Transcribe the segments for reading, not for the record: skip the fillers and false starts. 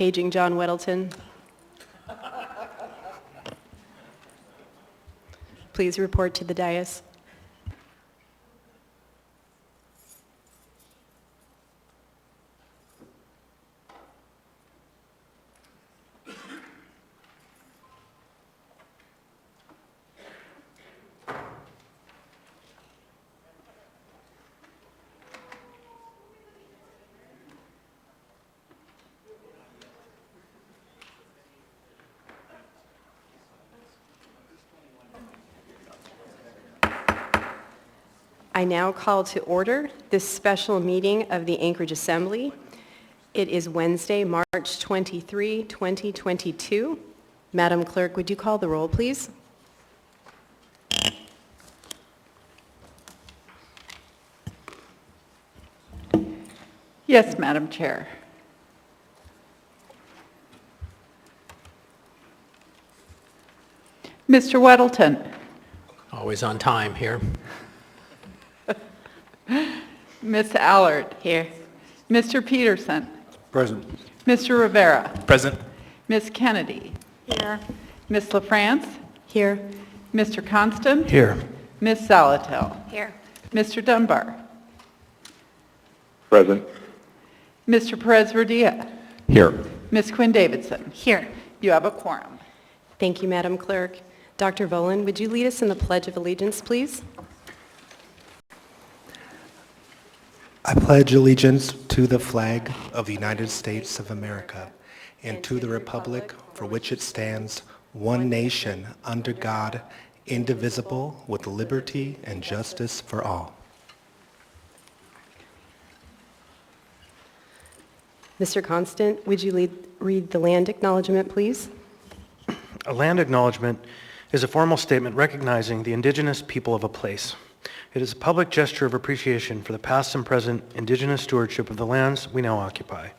paging John Weddleton. Please report to the dais. I now call to order this special meeting of the Anchorage Assembly. It is Wednesday, March 23, 2022. Madam Clerk, would you call the roll, please? Yes, Madam Chair. Mr. Weddleton. Always on time here. Ms. Allard. Here. Mr. Peterson. Present. Mr. Rivera. Present. Ms. Kennedy. Here. Ms. LaFrance. Here. Mr. Constant. Here. Ms. Salatel. Here. Mr. Dunbar. Present. Mr. Perez-Verdia. Here. Ms. Quinn Davidson. Here. You have a quorum. Thank you, Madam Clerk. Dr. Volan, would you lead us in the Pledge of Allegiance, please? I pledge allegiance to the flag of the United States of America and to the republic for which it stands, one nation, under God, indivisible, with liberty and justice for all. Mr. Constant, would you read the land acknowledgement, please? A land acknowledgement is a formal statement recognizing the indigenous people of a place. It is a public gesture of appreciation for the past and present indigenous stewardship of the lands we now occupy.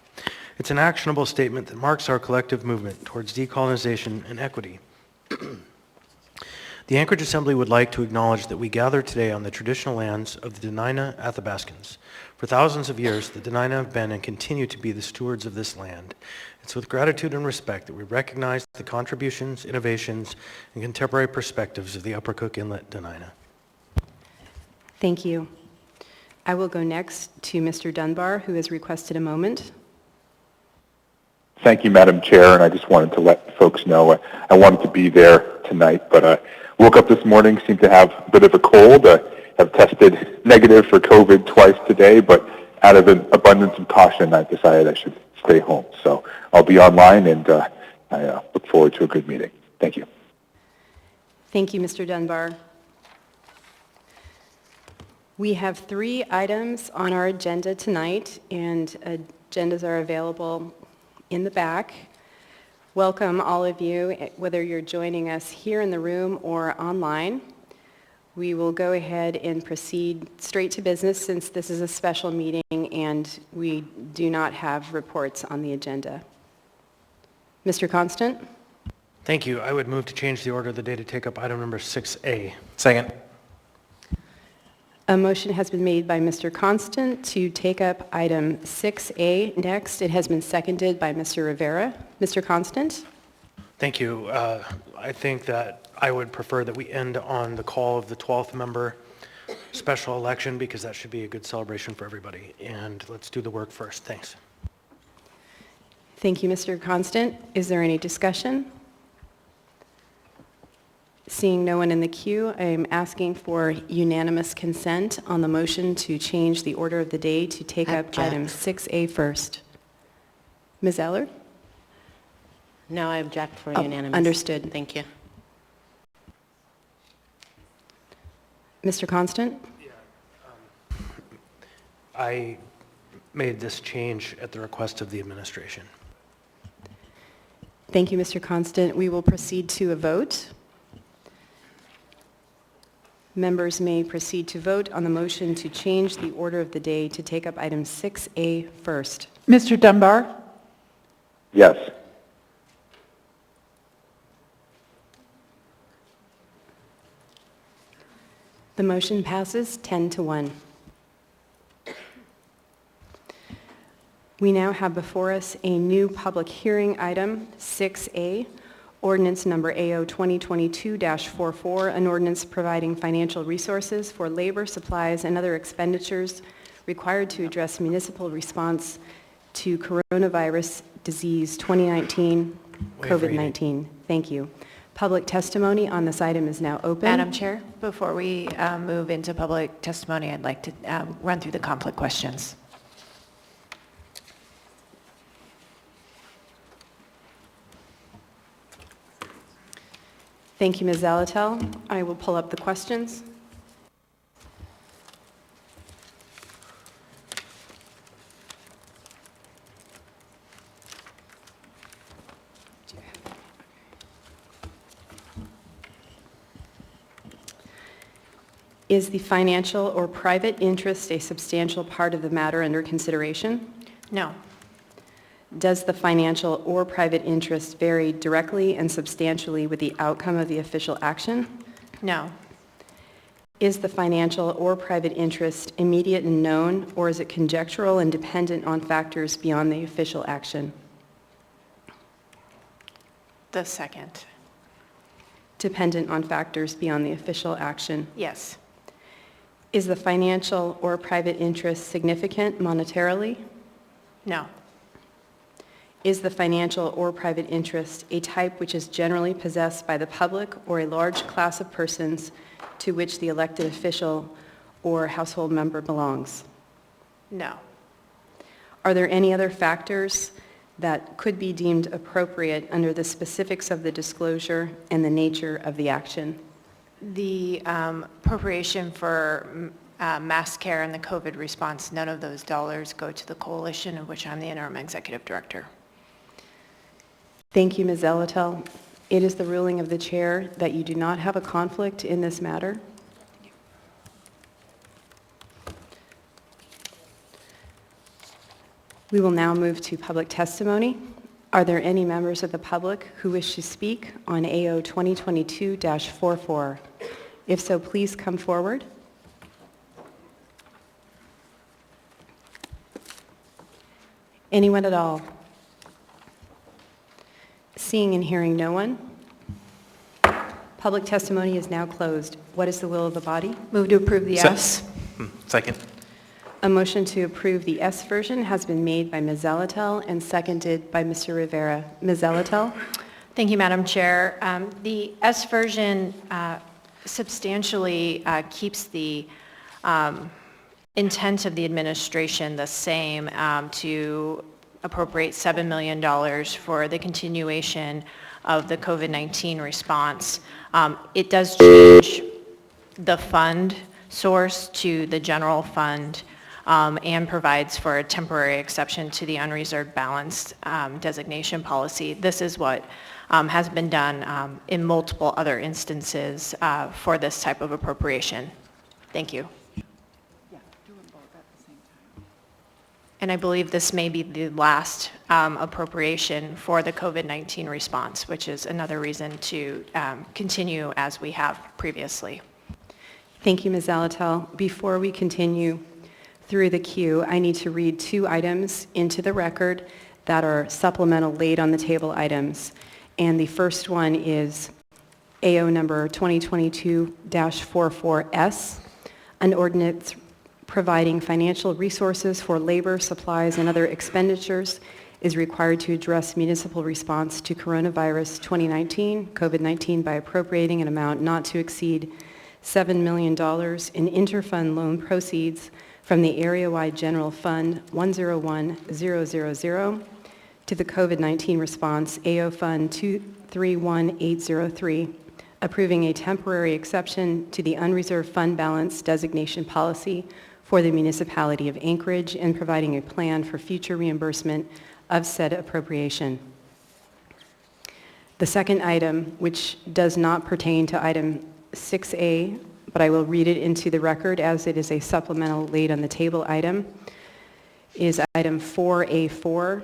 It's an actionable statement that marks our collective movement towards decolonization and equity. The Anchorage Assembly would like to acknowledge that we gather today on the traditional lands of the Dena'ina Athabascans. For thousands of years, the Dena'ina have been and continue to be the stewards of this land. It's with gratitude and respect that we recognize the contributions, innovations, and contemporary perspectives of the Upper Cook Inlet Dena'ina. Thank you. I will go next to Mr. Dunbar, who has requested a moment. Thank you, Madam Chair, and I just wanted to let folks know I wanted to be there tonight, but I woke up this morning, seemed to have a bit of a cold. I have tested negative for COVID twice today, but out of an abundance of caution, I decided I should stay home. So I'll be online, and I look forward to a good meeting. Thank you. Thank you, Mr. Dunbar. We have 3 items on our agenda tonight, and agendas are available in the back. Welcome all of you, whether you're joining us here in the room or online. We will go ahead and proceed straight to business since this is a special meeting and we do not have reports on the agenda. Mr. Constant? Thank you. I would move to change the order of the day to take up item number 6A. Second. A motion has been made by Mr. Constant to take up item 6A next. It has been seconded by Mr. Rivera. Mr. Constant? Thank you. I think that I would prefer that we end on the call of the 12th member special election because that should be a good celebration for everybody. And let's do the work first. Thanks. Thank you, Mr. Constant. Is there any discussion? Seeing no one in the queue, I am asking for unanimous consent on the motion to change the order of the day to take up Object. item 6A first. Ms. Eller? No, I object for Oh, unanimous. understood. Thank you. Mr. Constant? I made this change at the request of the administration. Thank you, Mr. Constant. We will proceed to a vote. Members may proceed to vote on the motion to change the order of the day to take up item 6A first. Mr. Dunbar. Yes. The motion passes 10-1. We now have before us a new public hearing item, 6A, ordinance number AO 2022-44, an ordinance providing financial resources for labor, supplies, and other expenditures required to address municipal response to coronavirus disease 2019, Waive reading. COVID-19. Thank you. Public testimony on this item is now open. Madam Chair, before we move into public testimony, I'd like to run through the conflict questions. Thank you, Ms. Zalatel. I will pull up the questions. Is the financial or private interest a substantial part of the matter under consideration? No. Does the financial or private interest vary directly and substantially with the outcome of the official action? No. Is the financial or private interest immediate and known, or is it conjectural and dependent on factors beyond the official action? The second. Dependent on factors beyond the official action. Yes. Is the financial or private interest significant monetarily? No. Is the financial or private interest a type which is generally possessed by the public or a large class of persons to which the elected official or household member belongs? No. Are there any other factors that could be deemed appropriate under the specifics of the disclosure and the nature of the action? The appropriation for mass care and the COVID response, none of those dollars go to the coalition, of which I'm the interim executive director. Thank you, Ms. Zalatel. It is the ruling of the chair that you do not have a conflict in this matter. We will now move to public testimony. Are there any members of the public who wish to speak on AO 2022-44? If so, please come forward. Anyone at all? Seeing and hearing no one, public testimony is now closed. What is the will of the body? Move to approve the S. Second. A motion to approve the S version has been made by Ms. Zalatel and seconded by Mr. Rivera. Ms. Zalatel? Thank you, Madam Chair. The S version substantially keeps the intent of the administration the same, to appropriate $7 million for the continuation of the COVID-19 response. It does change the fund source to the general fund and provides for a temporary exception to the unreserved balance designation policy. This is what has been done in multiple other instances for this type of appropriation. Thank you. And I believe this may be the last appropriation for the COVID-19 response, which is another reason to continue as we have previously. Thank you, Ms. Zalatel. Before we continue through the queue, I need to read two items into the record that are supplemental laid on the table items. And the first one is AO number 2022-44S, an ordinance providing financial resources for labor, supplies, and other expenditures is required to address municipal response to coronavirus 2019, COVID-19 by appropriating an amount not to exceed $7 million in interfund loan proceeds from the area-wide general fund 101000 to the COVID-19 response AO Fund 231803, approving a temporary exception to the unreserved fund balance designation policy for the municipality of Anchorage and providing a plan for future reimbursement of said appropriation. The second item, which does not pertain to item 6A, but I will read it into the record as it is a supplemental laid on the table item, is item 4A4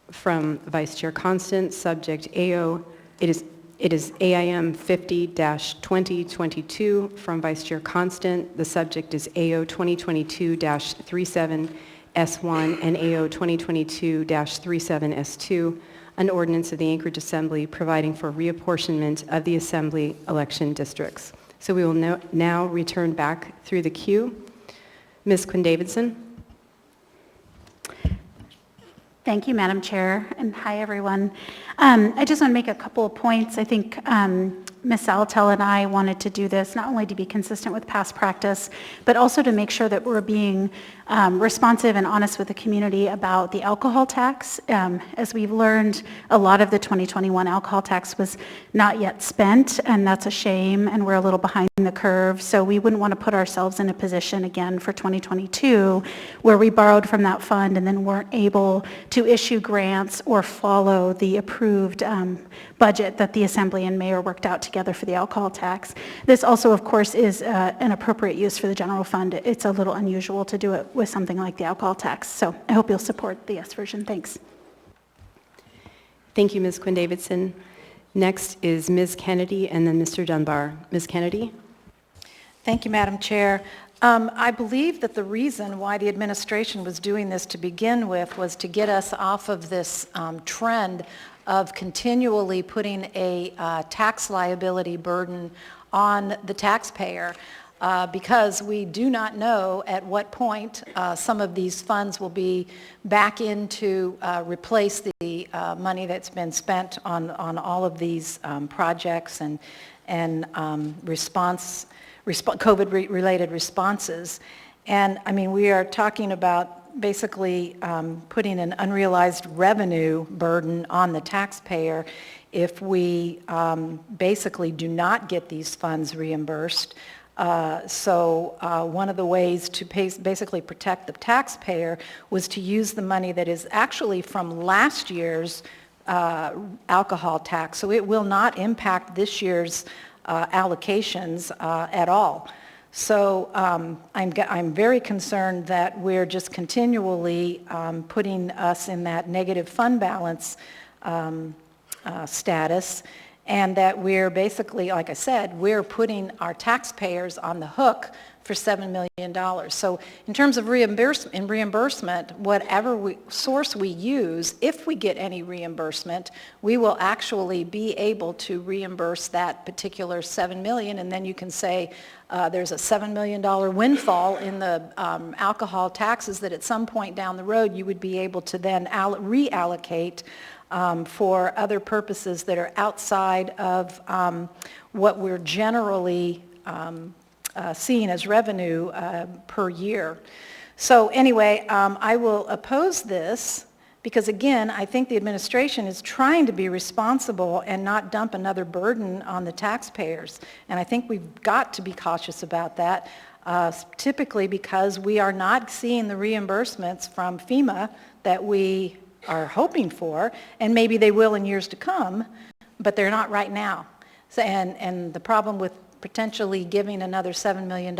from Vice Chair Constant, subject AO. It is AIM 50-2022 from Vice Chair Constant. The subject is AO 2022-37 S1 and AO 2022-37S2, an ordinance of the Anchorage Assembly providing for reapportionment of the Assembly election districts. So we will now return back through the queue. Ms. Quinn Davidson. Thank you, Madam Chair, and hi, everyone. I just want to make a couple of points. I think Ms. Salatel and I wanted to do this not only to be consistent with past practice, but also to make sure that we're being responsive and honest with the community about the alcohol tax. As we've learned, a lot of the 2021 alcohol tax was not yet spent, and that's a shame, and we're a little behind the curve. So we wouldn't want to put ourselves in a position again for 2022 where we borrowed from that fund and then weren't able to issue grants or follow the approved budget that the Assembly and Mayor worked out together for the alcohol tax. This also, of course, is an appropriate use for the general fund. It's a little unusual to do it with something like the alcohol tax. So I hope you'll support the yes version. Thanks. Thank you, Ms. Quinn Davidson. Next is Ms. Kennedy and then Mr. Dunbar. Ms. Kennedy? Thank you, Madam Chair. I believe that the reason why the administration was doing this to begin with was to get us off of this trend of continually putting a tax liability burden on the taxpayer because we do not know at what point some of these funds will be back in to replace the money that's been spent on all of these projects and COVID-related responses. And I mean, we are talking about basically putting an unrealized revenue burden on the taxpayer if we basically do not get these funds reimbursed. So one of the ways to basically protect the taxpayer was to use the money that is actually from last year's alcohol tax. So it will not impact this year's allocations at all. So I'm very concerned that we're just continually putting us in that negative fund balance status, and that we're basically, like I said, we're putting our taxpayers on the hook for $7 million. So in terms of reimbursement, whatever source we use, if we get any reimbursement, we will actually be able to reimburse that particular $7 million, and then you can say there's a $7 million windfall in the alcohol taxes that at some point down the road you would be able to then reallocate for other purposes that are outside of what we're generally seeing as revenue per year. So anyway, I will oppose this because, again, I think the administration is trying to be responsible and not dump another burden on the taxpayers. And I think we've got to be cautious about that, typically because we are not seeing the reimbursements from FEMA that we are hoping for, and maybe they will in years to come, but they're not right now. So, and the problem with potentially giving another $7 million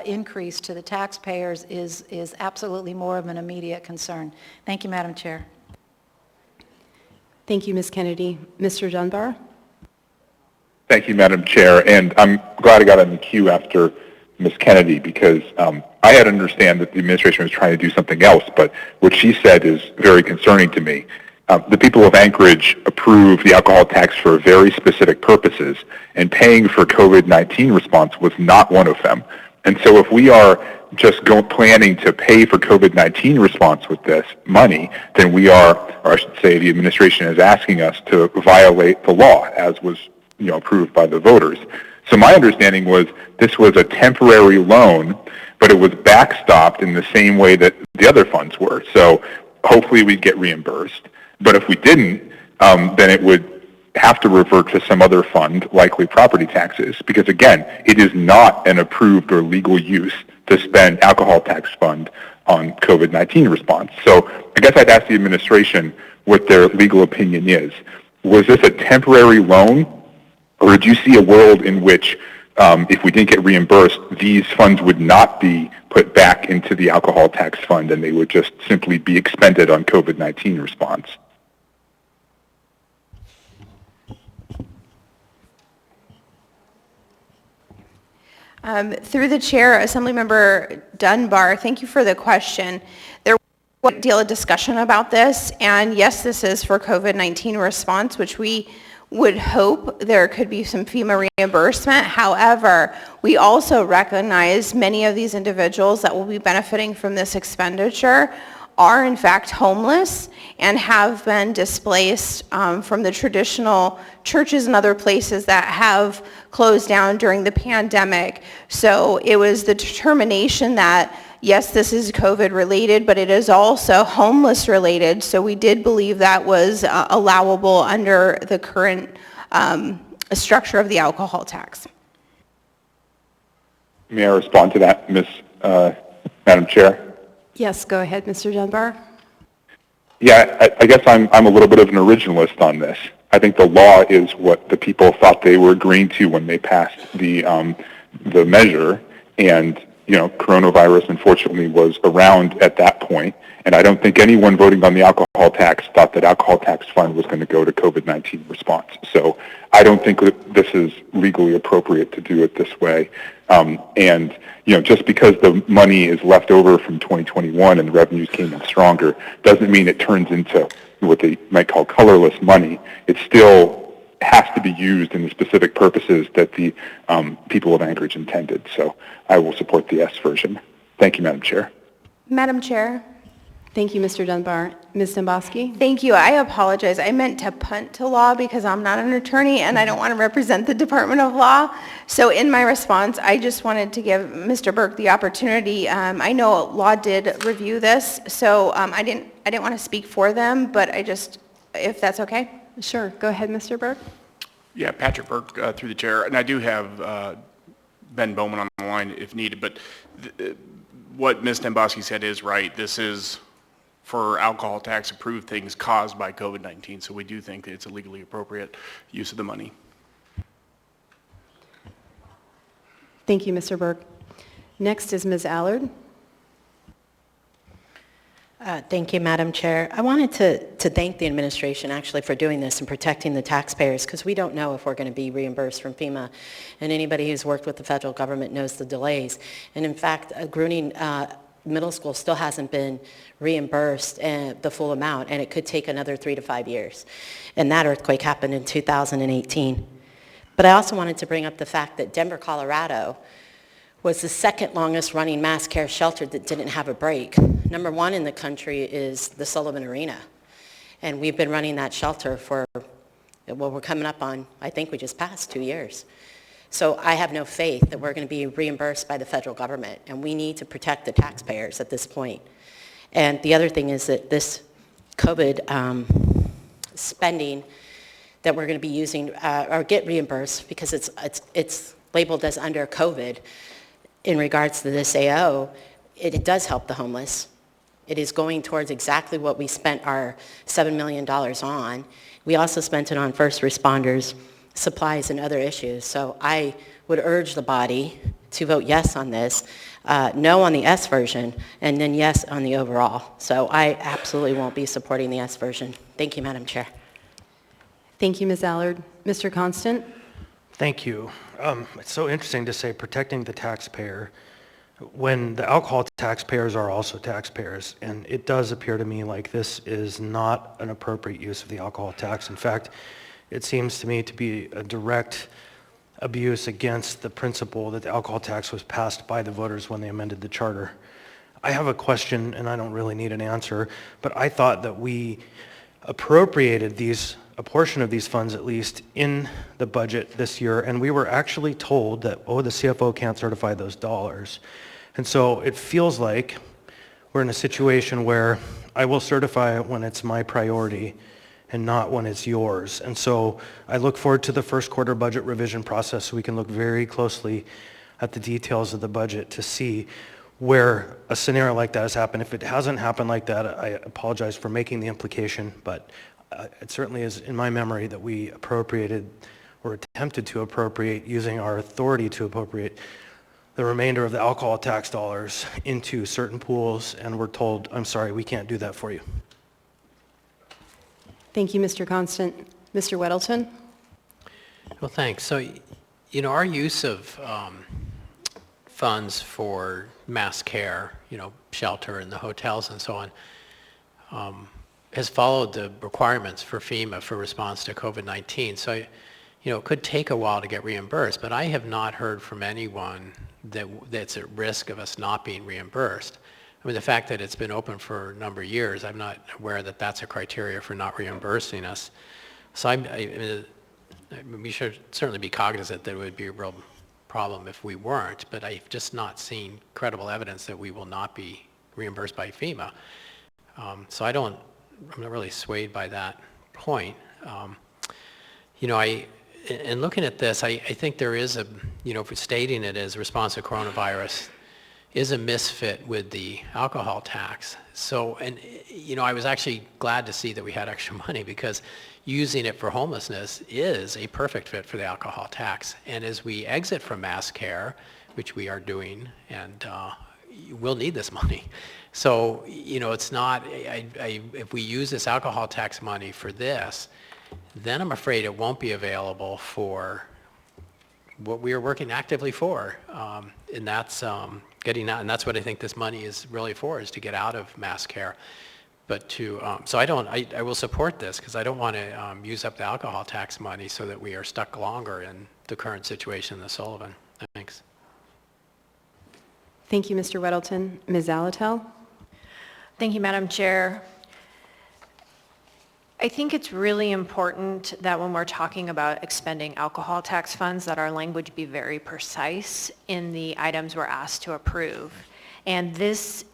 increase to the taxpayers is absolutely more of an immediate concern. Thank you, Madam Chair. Thank you, Ms. Kennedy. Mr. Dunbar? Thank you, Madam Chair, and I'm glad I got on the queue after Ms. Kennedy because I had to understand that the administration was trying to do something else, but what she said is very concerning to me. The people of Anchorage approved the alcohol tax for very specific purposes, and paying for COVID-19 response was not one of them. And so if we are just planning to pay for COVID-19 response with this money, then we are, or I should say the administration is asking us to violate the law as was approved by the voters. So my understanding was this was a temporary loan, but it was backstopped in the same way that the other funds were. So hopefully we'd get reimbursed. But if we didn't, then it would have to revert to some other fund, likely property taxes, because again, it is not an approved or legal use to spend alcohol tax fund on COVID-19 response. So I guess I'd ask the administration what their legal opinion is. Was this a temporary loan? Or did you see a world in which, if we didn't get reimbursed, these funds would not be put back into the alcohol tax fund and they would just simply be expended on COVID-19 response? Through the chair, Assemblymember Dunbar, thank you for the question. There great deal of discussion about this, and yes, this is for COVID-19 response, which we would hope there could be some FEMA reimbursement. However, we also recognize many of these individuals that will be benefiting from this expenditure are in fact homeless and have been displaced from the traditional churches and other places that have closed down during the pandemic. So it was the determination that yes, this is COVID related, but it is also homeless related. So we did believe that was allowable under the current structure of the alcohol tax. May I respond to that, Madam Chair? Yes, go ahead, Mr. Dunbar. Yeah, I guess I'm a little bit of an originalist on this. I think the law is what the people thought they were agreeing to when they passed the measure, and coronavirus unfortunately was around at that point, and I don't think anyone voting on the alcohol tax thought that alcohol tax fund was going to go to COVID-19 response. So I don't think that this is legally appropriate to do it this way. And just because the money is left over from 2021 and the revenues came in stronger doesn't mean it turns into what they might call colorless money. It still has to be used in the specific purposes that the people of Anchorage intended. So I will support the S version. Thank you, Madam Chair. Madam Chair. Thank you, Mr. Dunbar. Ms. Domboski? Thank you. I apologize. I meant to punt to law because I'm not an attorney and I don't want to represent the Department of Law. So in my response, I just wanted to give Mr. Burke the opportunity. I know law did review this, so I didn't want to speak for them, but if that's okay. Sure. Go ahead, Mr. Burke. Yeah, Patrick Burke through the chair, and I do have Ben Bowman on the line if needed, but what Ms. Domboski said is right. This is for alcohol tax approved things caused by COVID-19, so we do think that it's a legally appropriate use of the money. Thank you, Mr. Burke. Next is Ms. Allard. Thank you, Madam Chair. I wanted to thank the administration actually for doing this and protecting the taxpayers, because we don't know if we're going to be reimbursed from FEMA, and anybody who's worked with the federal government knows the delays. And in fact, Gruning Middle School still hasn't been reimbursed the full amount, and it could take another 3 to 5 years. And that earthquake happened in 2018. But I also wanted to bring up the fact that Denver, Colorado was the second longest running mass care shelter that didn't have a break. Number one in the country is the Sullivan Arena. And we've been running that shelter for, well, we're coming up on, I think we just passed 2 years. So I have no faith that we're going to be reimbursed by the federal government, and we need to protect the taxpayers at this point. And the other thing is that this COVID spending that we're going to be using or get reimbursed, because it's labeled as under COVID in regards to this AO, it does help the homeless. It is going towards exactly what we spent our $7 million on. We also spent it on first responders, supplies, and other issues. So I would urge the body to vote yes on this, no on the S version, and then yes on the overall. So I absolutely won't be supporting the S version. Thank you, Madam Chair. Thank you, Ms. Allard. Mr. Constant? Thank you. It's so interesting to say protecting the taxpayer when the alcohol taxpayers are also taxpayers, and it does appear to me like this is not an appropriate use of the alcohol tax. In fact, it seems to me to be a direct abuse against the principle that the alcohol tax was passed by the voters when they amended the charter. I have a question, and I don't really need an answer, but I thought that we appropriated a portion of these funds at least in the budget this year, and we were actually told that, the CFO can't certify those dollars. And so it feels like we're in a situation where I will certify it when it's my priority and not when it's yours. And so I look forward to the first quarter budget revision process so we can look very closely at the details of the budget to see where a scenario like that has happened. If it hasn't happened like that, I apologize for making the implication, but it certainly is in my memory that we appropriated or attempted to appropriate using our authority to appropriate the remainder of the alcohol tax dollars into certain pools, and we're told, I'm sorry, we can't do that for you. Thank you, Mr. Constant. Mr. Weddleton? Well, thanks. So, our use of funds for mass care, shelter and the hotels and so on, has followed the requirements for FEMA for response to COVID-19. So, it could take a while to get reimbursed, but I have not heard from anyone that's at risk of us not being reimbursed. I mean, the fact that it's been open for a number of years, I'm not aware that that's a criteria for not reimbursing us. So we should certainly be cognizant that it would be a real problem if we weren't, but I've just not seen credible evidence that we will not be reimbursed by FEMA. So I'm not really swayed by that point. In looking at this, I think there is for stating it as a response to coronavirus is a misfit with the alcohol tax. So, I was actually glad to see that we had extra money because using it for homelessness is a perfect fit for the alcohol tax. And as we exit from mass care, which we are doing, and we'll need this money. So, it's not, if we use this alcohol tax money for this, then I'm afraid it won't be available for what we are working actively for, and that's getting out, and that's what I think this money is really for, is to get out of mass care. But so I will support this because I don't want to use up the alcohol tax money so that we are stuck longer in the current situation in the Sullivan. Thanks. Thank you, Mr. Weddleton. Ms. Alatel? Thank you, Madam Chair. I think it's really important that when we're talking about expending alcohol tax funds, that our language be very precise in the items we're asked to approve. And this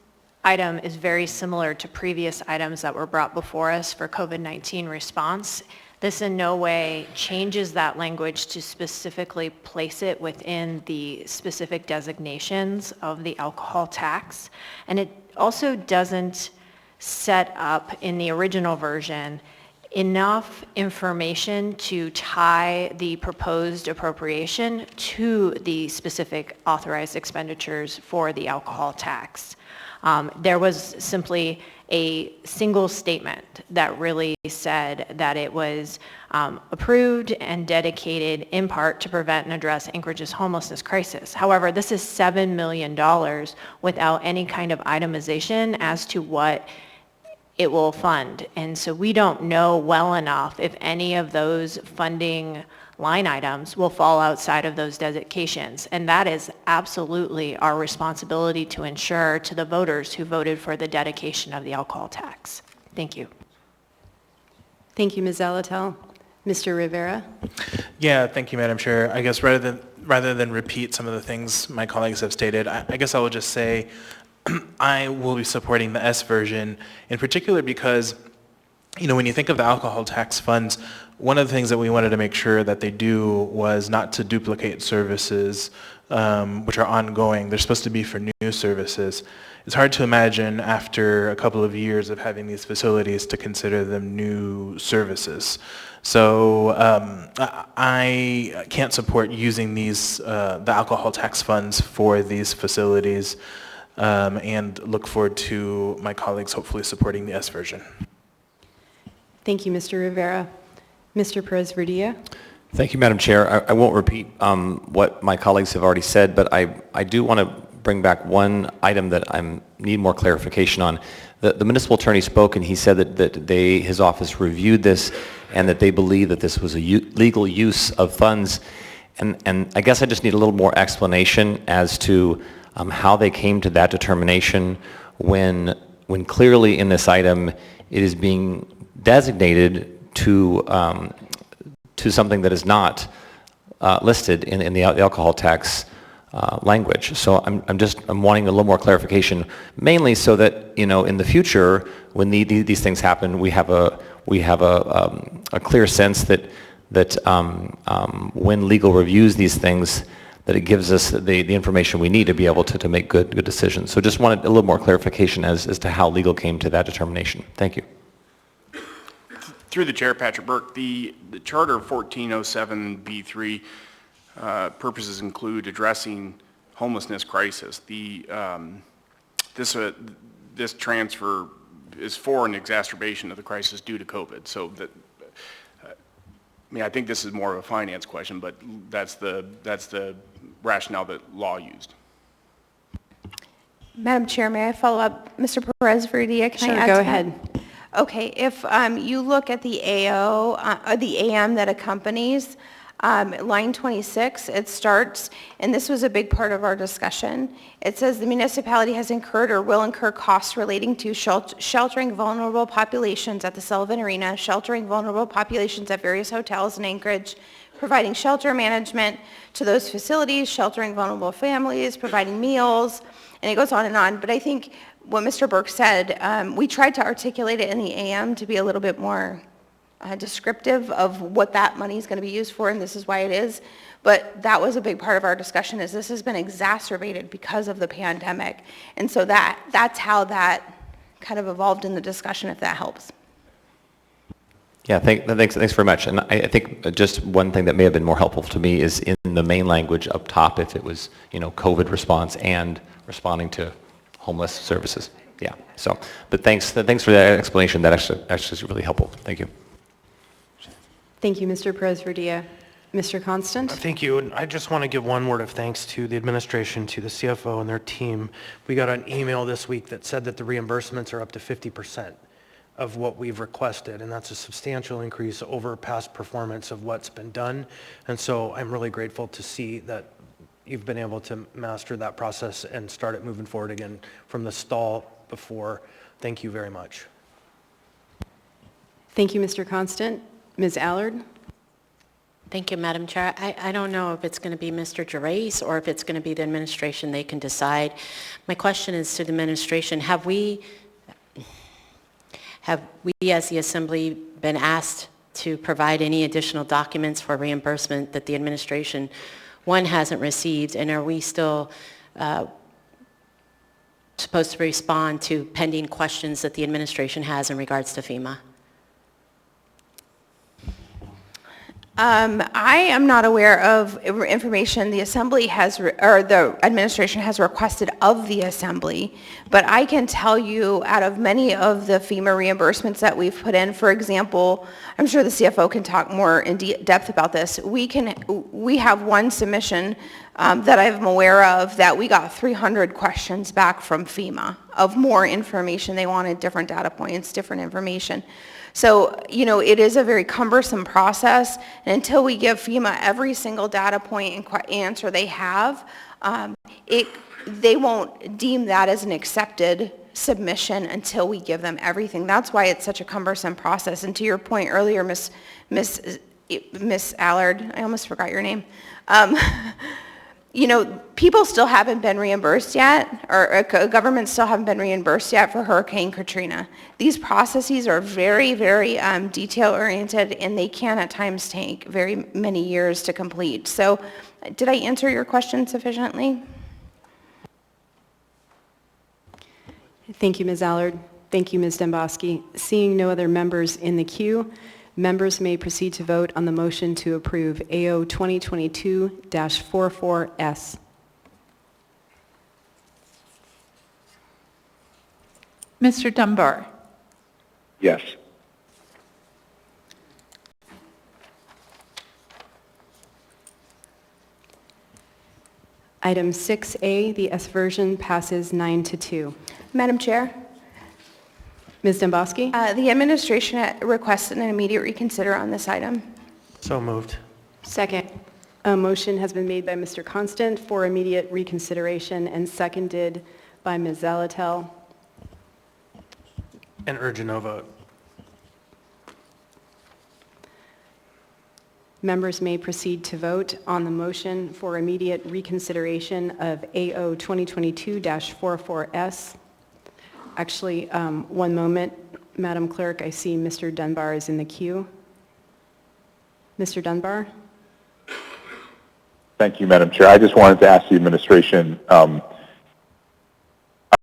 item is very similar to previous items that were brought before us for COVID-19 response. This in no way changes that language to specifically place it within the specific designations of the alcohol tax. And it also doesn't set up in the original version enough information to tie the proposed appropriation to the specific authorized expenditures for the alcohol tax. There was simply a single statement that really said that it was approved and dedicated in part to prevent and address Anchorage's homelessness crisis. However, this is $7 million without any kind of itemization as to what it will fund. And so we don't know well enough if any of those funding line items will fall outside of those designations. And that is absolutely our responsibility to ensure to the voters who voted for the dedication of the alcohol tax. Thank you. Thank you, Ms. Alatel. Mr. Rivera? Yeah, thank you, Madam Chair. I guess rather than repeat some of the things my colleagues have stated, I guess I will just say I will be supporting the S version, in particular because, when you think of the alcohol tax funds, one of the things that we wanted to make sure that they do was not to duplicate services which are ongoing. They're supposed to be for new services. It's hard to imagine after a couple of years of having these facilities to consider them new services. So I can't support using the alcohol tax funds for these facilities. And look forward to my colleagues hopefully supporting the S version. Thank you, Mr. Rivera. Mr. Perez-Verdia? Thank you, Madam Chair. I won't repeat what my colleagues have already said, but I do want to bring back one item that I need more clarification on. The municipal attorney spoke and he said that his office reviewed this and that they believe that this was a legal use of funds. And I guess I just need a little more explanation as to how they came to that determination when clearly in this item it is being designated to something that is not listed in the alcohol tax language. So I'm wanting a little more clarification, mainly so that in the future when these things happen, we have a clear sense that when legal reviews these things, that it gives us the information we need to be able to make good decisions. So just wanted a little more clarification as to how legal came to that determination. Thank you. Through the chair, Patrick Burke, the Charter 1407B3 purposes include addressing homelessness crisis. This transfer is for an exacerbation of the crisis due to COVID. So that, I think this is more of a finance question, but that's the rationale that law used. Madam Chair, may I follow up? Mr. Perez-Verdia, can I add Sure, go to ahead. that? Okay, if you look at the the AM that accompanies line 26, it starts, and this was a big part of our discussion. It says the municipality has incurred or will incur costs relating to sheltering vulnerable populations at the Sullivan Arena, sheltering vulnerable populations at various hotels in Anchorage, providing shelter management to those facilities, sheltering vulnerable families, providing meals, and it goes on and on. But I think what Mr. Burke said, we tried to articulate it in the AM to be a little bit more descriptive of what that money is going to be used for, and this is why it is. But that was a big part of our discussion, is this has been exacerbated because of the pandemic. And so that's how that kind of evolved in the discussion, if that helps. Yeah, thanks very much. And I think just one thing that may have been more helpful to me is in the main language up top, if it was, COVID response and responding to homeless services. Yeah, so, but thanks for that explanation. That actually is really helpful. Thank you. Thank you, Mr. Perez-Verdia. Mr. Constant? Thank you, and I just want to give one word of thanks to the administration, to the CFO and their team. We got an email this week that said that the reimbursements are up to 50% of what we've requested, and that's a substantial increase over past performance of what's been done. And so I'm really grateful to see that you've been able to master that process and start it moving forward again from the stall before. Thank you very much. Thank you, Mr. Constant. Ms. Allard? Thank you, Madam Chair. I don't know if it's going to be Mr. Gervais or if it's going to be the administration. They can decide. My question is to the administration. Have we as the Assembly been asked to provide any additional documents for reimbursement that the administration, one, hasn't received, and are we still supposed to respond to pending questions that the administration has in regards to FEMA? I am not aware of information the Assembly has, or the administration has requested of the Assembly, but I can tell you out of many of the FEMA reimbursements that we've put in, for example, I'm sure the CFO can talk more in depth about this. We have one submission that I'm aware of that we got 300 questions back from FEMA of more information. They wanted different data points, different information. So, it is a very cumbersome process, and until we give FEMA every single data point and answer they have, they won't deem that as an accepted submission until we give them everything. That's why it's such a cumbersome process. And to your point earlier, Miss Allard, I almost forgot your name. People still haven't been reimbursed yet, or governments still haven't been reimbursed yet for Hurricane Katrina. These processes are very, very detail-oriented, and they can at times take very many years to complete. So did I answer your question sufficiently? Thank you, Ms. Allard. Thank you, Ms. Demboski. Seeing no other members in the queue, members may proceed to vote on the motion to approve AO 2022-44S. Mr. Dunbar? Yes. Item 6A, the S version, passes 9-2. Madam Chair? Ms. Demboski? The administration requests an immediate reconsider on this item. So moved. Second. A motion has been made by Mr. Constant for immediate reconsideration and seconded by Ms. Zalatel. And urge a no vote. Members may proceed to vote on the motion for immediate reconsideration of AO 2022-44S. Actually, one moment, Madam Clerk, I see Mr. Dunbar is in the queue. Mr. Dunbar? Thank you, Madam Chair. I just wanted to ask the administration, I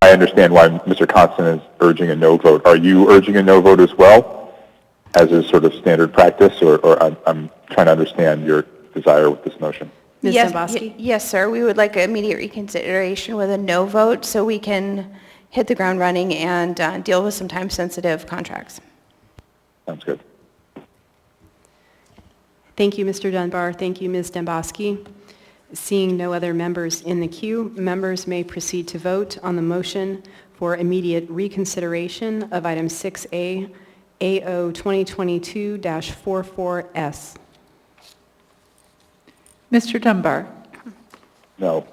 understand why Mr. Constant is urging a no vote. Are you urging a no vote as well, as is sort of standard practice, or I'm trying to understand your desire with this motion? Ms. Demboski? Yes, sir. We would like an immediate reconsideration with a no vote so we can hit the ground running and deal with some time-sensitive contracts. Sounds good. Thank you, Mr. Dunbar. Thank you, Ms. Demboski. Seeing no other members in the queue, members may proceed to vote on the motion for immediate reconsideration of item 6A, AO 2022-44S. Mr. Dunbar. No.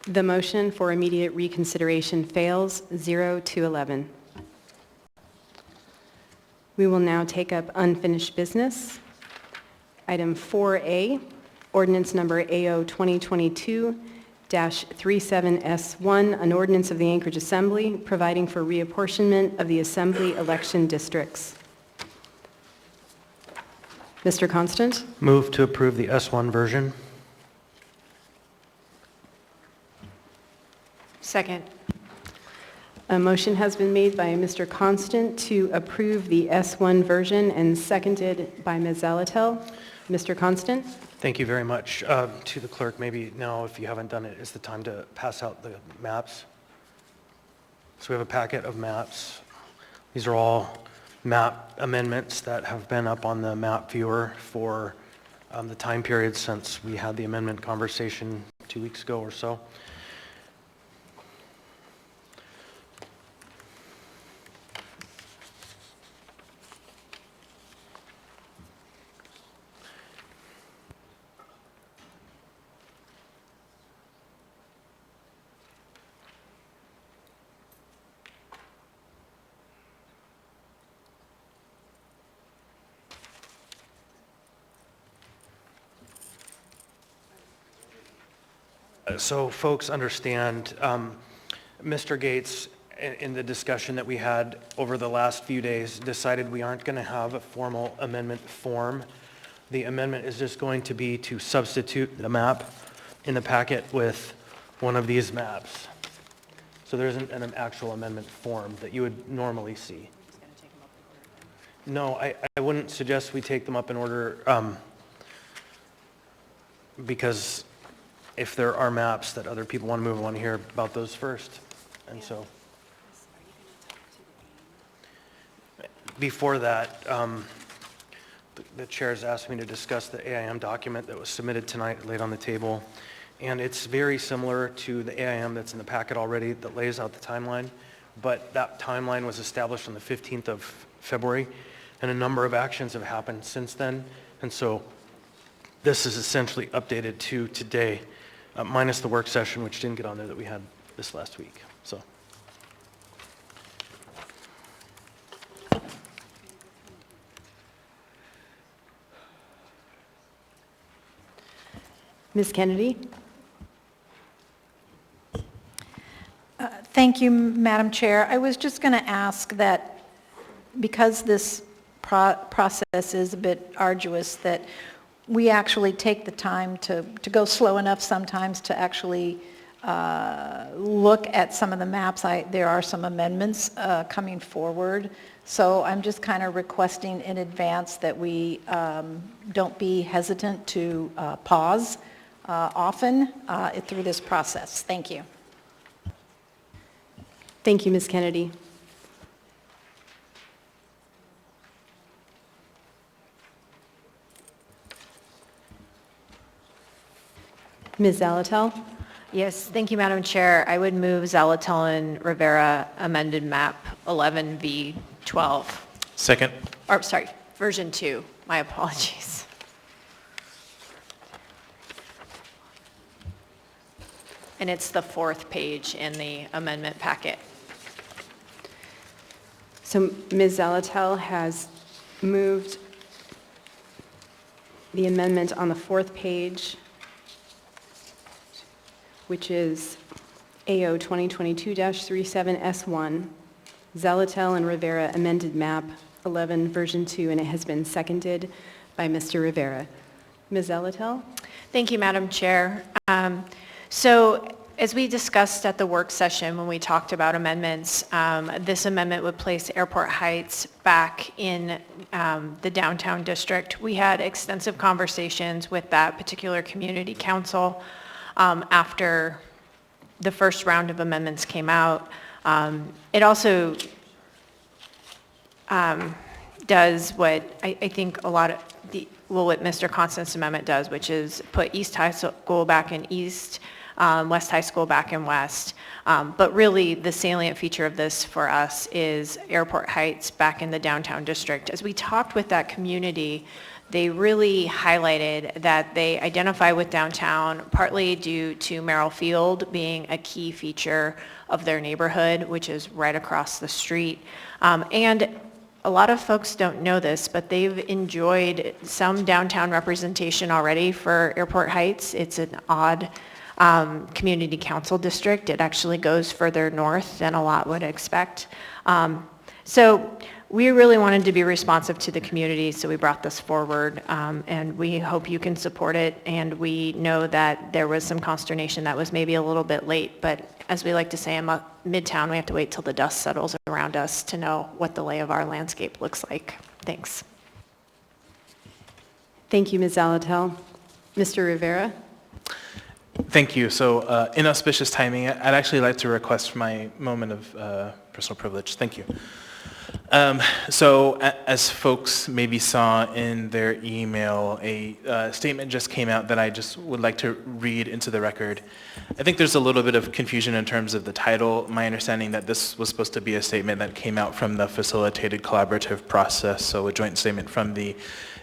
The motion for immediate reconsideration fails 0-11. We will now take up unfinished business. Item 4A, ordinance number AO 2022-37S1, an ordinance of the Anchorage Assembly providing for reapportionment of the Assembly election districts. Mr. Constant? Move to approve the S1 version. Second. A motion has been made by Mr. Constant to approve the S1 version and seconded by Ms. Zalatel. Mr. Constant? Thank you very much. To the clerk, maybe now, if you haven't done it, is the time to pass out the maps. So we have a packet of maps. These are all map amendments that have been up on the map viewer for the time period since we had the amendment conversation 2 weeks ago or so. So folks understand, Mr. Gates, in the discussion that we had over the last few days, decided we aren't going to have a formal amendment form. The amendment is just going to be to substitute the map in the packet with one of these maps. So there isn't an actual amendment form that you would normally see. No, I wouldn't suggest we take them up in order because if there are maps that other people want to move, I want to hear about those first. And so, before that, the chair's asked me to discuss the AIM document that was submitted tonight, laid on the table. And it's very similar to the AIM that's in the packet already that lays out the timeline. But that timeline was established on the 15th of February, and a number of actions have happened since then. And so, this is essentially updated to today. Minus the work session, which didn't get on there, that we had this last week. So, Ms. Kennedy? Thank you, Madam Chair. I was just going to ask that because this process is a bit arduous, that we actually take the time to go slow enough sometimes to actually look at some of the maps. There are some amendments coming forward. So I'm just kind of requesting in advance that we don't be hesitant to pause often through this process. Thank you. Thank you, Ms. Kennedy. Ms. Zalatel? Yes, thank you, Madam Chair. I would move Zalatel and Rivera amended map 11V12. Second. Or, sorry, version 2. My apologies. And it's the 4th page in the amendment packet. So Ms. Zalatel has moved the amendment on the 4th page, which is AO 2022-37S1, Zalatel and Rivera amended map 11 version 2, and it has been seconded by Mr. Rivera. Ms. Zalatel? Thank you, Madam Chair. So as we discussed at the work session when we talked about amendments, this amendment would place Airport Heights back in the downtown district. We had extensive conversations with that particular community council after the first round of amendments came out. It also does what I think a lot of what Mr. Constance's amendment does, which is put East High School back in East, West High School back in West. But really, the salient feature of this for us is Airport Heights back in the downtown district. As we talked with that community, they really highlighted that they identify with downtown partly due to Merrill Field being a key feature of their neighborhood, which is right across the street. And a lot of folks don't know this, but they've enjoyed some downtown representation already for Airport Heights. It's an odd community council district. It actually goes further north than a lot would expect. So we really wanted to be responsive to the community, so we brought this forward, and we hope you can support it. And we know that there was some consternation that was maybe a little bit late, but as we like to say in Midtown, we have to wait till the dust settles around us to know what the lay of our landscape looks like. Thanks. Thank you, Ms. Alatel. Mr. Rivera? Thank you. So inauspicious timing. I'd actually like to request my moment of personal privilege. Thank you. So as folks maybe saw in their email, a statement just came out that I just would like to read into the record. I think there's a little bit of confusion in terms of the title. My understanding that this was supposed to be a statement that came out from the facilitated collaborative process, so a joint statement from the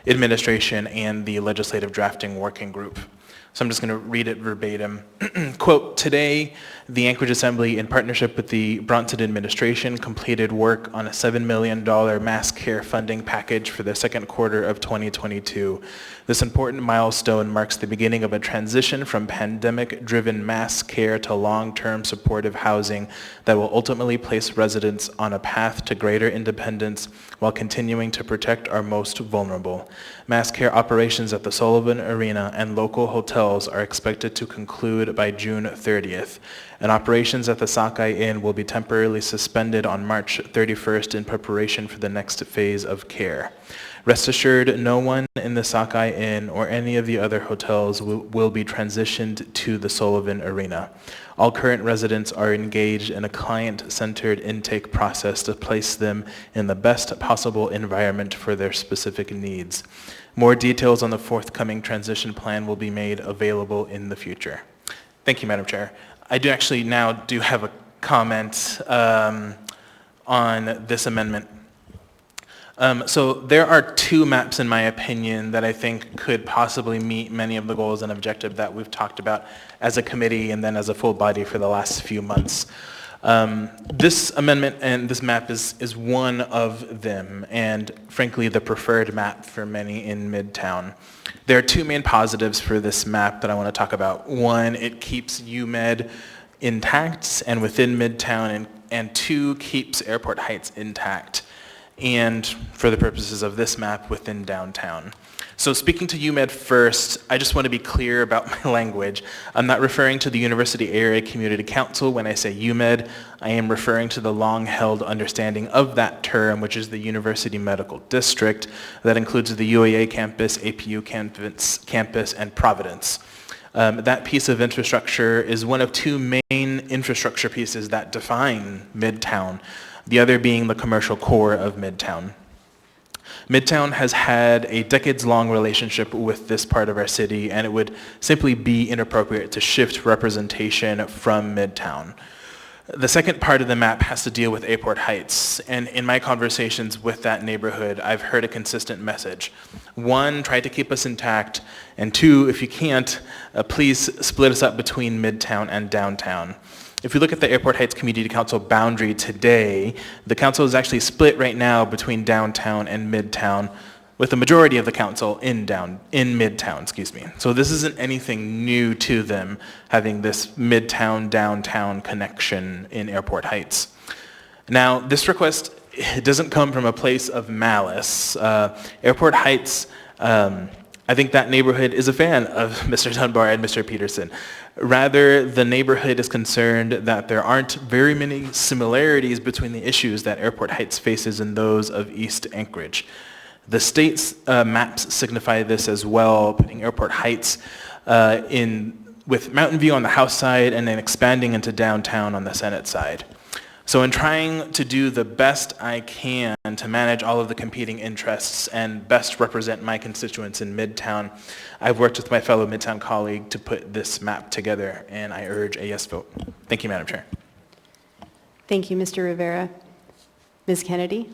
administration and the legislative drafting working group. So I'm just going to read it verbatim. Quote, today, the Anchorage Assembly, in partnership with the Bronson administration, completed work on a $7 million mass care funding package for the second quarter of 2022. This important milestone marks the beginning of a transition from pandemic-driven mass care to long-term supportive housing that will ultimately place residents on a path to greater independence while continuing to protect our most vulnerable. Mass care operations at the Sullivan Arena and local hotels are expected to conclude by June 30th, and operations at the Sockeye Inn will be temporarily suspended on March 31st in preparation for the next phase of care. Rest assured, no one in the Sockeye Inn or any of the other hotels will be transitioned to the Sullivan Arena. All current residents are engaged in a client-centered intake process to place them in the best possible environment for their specific needs. More details on the forthcoming transition plan will be made available in the future. Thank you, Madam Chair. I do actually now have a comment on this amendment. So there are two maps, in my opinion, that I think could possibly meet many of the goals and objectives that we've talked about as a committee and then as a full body for the last few months. This amendment and this map is one of them, and frankly the preferred map for many in Midtown. There are two main positives for this map that I want to talk about. One, it keeps UMed intact and within Midtown, and two, keeps Airport Heights intact, and for the purposes of this map, within downtown. So speaking to UMed first, I just want to be clear about my language. I'm not referring to the University Area Community Council when I say UMed. I am referring to the long-held understanding of that term, which is the University Medical District. That includes the UAA campus, APU campus, and Providence. That piece of infrastructure is one of two main infrastructure pieces that define Midtown, the other being the commercial core of Midtown. Midtown has had a decades-long relationship with this part of our city, and it would simply be inappropriate to shift representation from Midtown. The second part of the map has to deal with Airport Heights, and in my conversations with that neighborhood, I've heard a consistent message. One, try to keep us intact, and two, if you can't, please split us up between Midtown and downtown. If you look at the Airport Heights Community Council boundary today, the council is actually split right now between downtown and Midtown, with the majority of the council in Midtown, So this isn't anything new to them, having this Midtown-downtown connection in Airport Heights. Now, this request, it doesn't come from a place of malice. Airport Heights, I think that neighborhood is a fan of Mr. Dunbar and Mr. Peterson. Rather, the neighborhood is concerned that there aren't very many similarities between the issues that Airport Heights faces and those of East Anchorage. The state's maps signify this as well, putting Airport Heights with Mountain View on the House side and then expanding into downtown on the Senate side. So in trying to do the best I can to manage all of the competing interests and best represent my constituents in Midtown, I've worked with my fellow Midtown colleague to put this map together, and I urge a yes vote. Thank you, Madam Chair. Thank you, Mr. Rivera. Ms. Kennedy?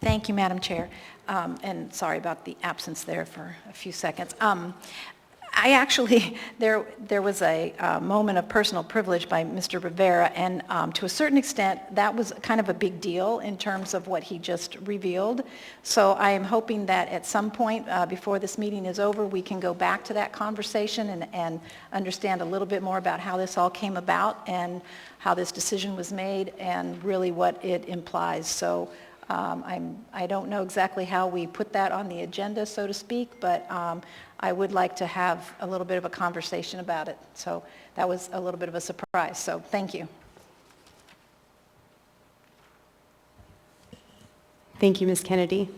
Thank you, Madam Chair. And sorry about the absence there for a few seconds. I actually, there was a moment of personal privilege by Mr. Rivera, and to a certain extent, that was kind of a big deal in terms of what he just revealed. So I am hoping that at some point before this meeting is over, we can go back to that conversation and understand a little bit more about how this all came about and how this decision was made and really what it implies. So I don't know exactly how we put that on the agenda, so to speak, but I would like to have a little bit of a conversation about it. So that was a little bit of a surprise, so thank you. Thank you, Ms. Kennedy.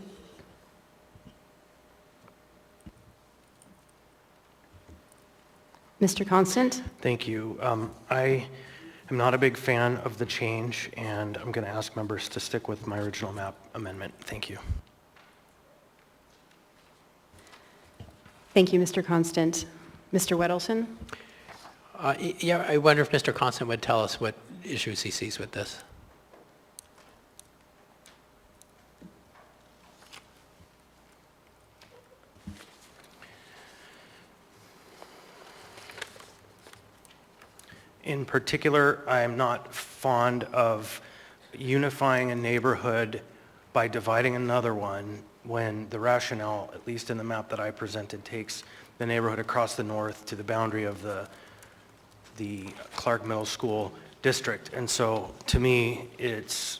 Mr. Constant? Thank you. I am not a big fan of the change, and I'm going to ask members to stick with my original map amendment. Thank you. Thank you, Mr. Constant. Mr. Weddleton? Yeah, I wonder if Mr. Constant would tell us what issues he sees with this. In particular, I am not fond of unifying a neighborhood by dividing another one when the rationale, at least in the map that I presented, takes the neighborhood across the north to the boundary of the Clark Middle School district. And so to me, it's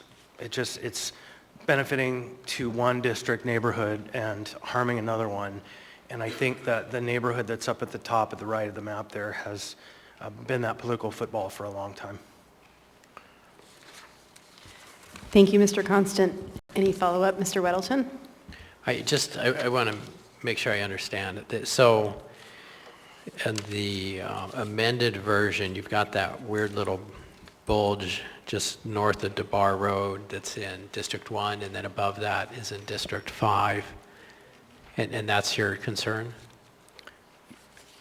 benefiting to one district neighborhood and harming another one. And I think that the neighborhood that's up at the top at the right of the map there has been that political football for a long time. Thank you, Mr. Constant. Any follow-up, Mr. Weddleton? I want to make sure I understand it. So in the amended version, you've got that weird little bulge just north of DeBar Road that's in District 1, and then above that is in District 5. And that's your concern?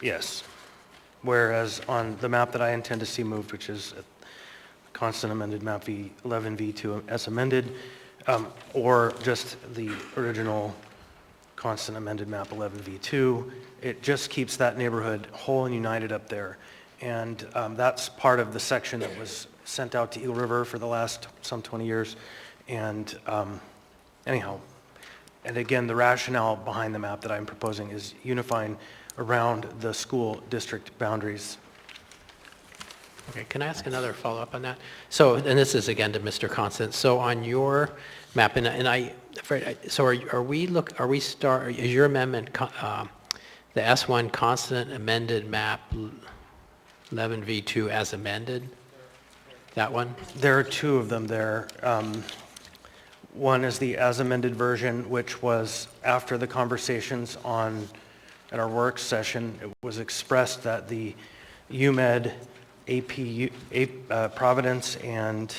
Yes. Whereas on the map that I intend to see moved, which is constant amended map V11V2 as amended, or just the original constant amended map 11V2, it just keeps that neighborhood whole and united up there. And that's part of the section that was sent out to Eagle River for the last some 20 years. And anyhow, and again, the rationale behind the map that I'm proposing is unifying around the school district boundaries. Okay, can I ask another follow-up on that? So, and this is again to Mr. Constant. So on your map, is your amendment, the S1 constant amended map 11V2 as amended? That one? There are two of them there. One is the as amended version, which was after the conversations at our work session. It was expressed that the UMed, Providence, and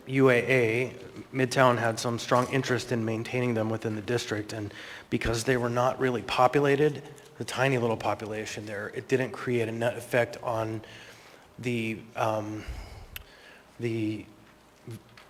UAA, Midtown had some strong interest in maintaining them within the district, and because they were not really populated, the tiny little population there, it didn't create a net effect on the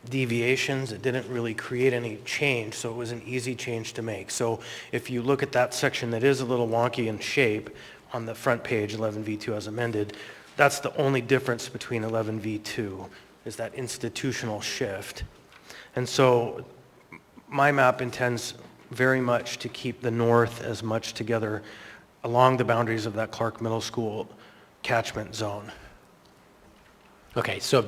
deviations. It didn't really create any change, so it was an easy change to make. So if you look at that section that is a little wonky in shape on the front page, 11V2 as amended, that's the only difference between 11V2 is that institutional shift. And so my map intends very much to keep the north as much together along the boundaries of that Clark Middle School catchment zone. Okay, so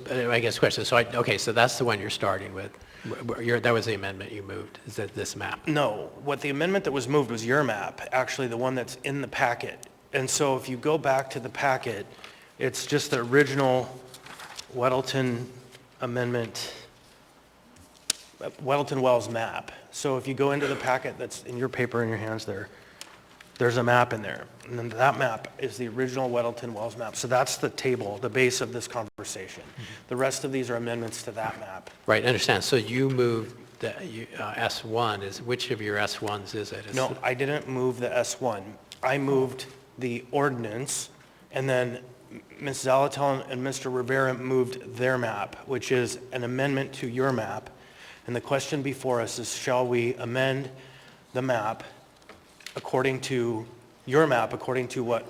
I guess question, so okay, so that's the one you're starting with. That was the amendment you moved, is that this map? No, what the amendment that was moved was your map, actually the one that's in the packet. And so if you go back to the packet, it's just the original Weddleton amendment, Weddleton Wells map. So if you go into the packet that's in your paper in your hands there, there's a map in there. And then that map is the original Weddleton Wells map. So that's the table, the base of this conversation. The rest of these are amendments to that map. Right, I understand. So you moved the S1, which of your S1s is it? No, I didn't move the S1. I moved the ordinance, and then Ms. Zalatel and Mr. Rivera moved their map, which is an amendment to your map. And the question before us is, shall we amend the map according to your map, according to what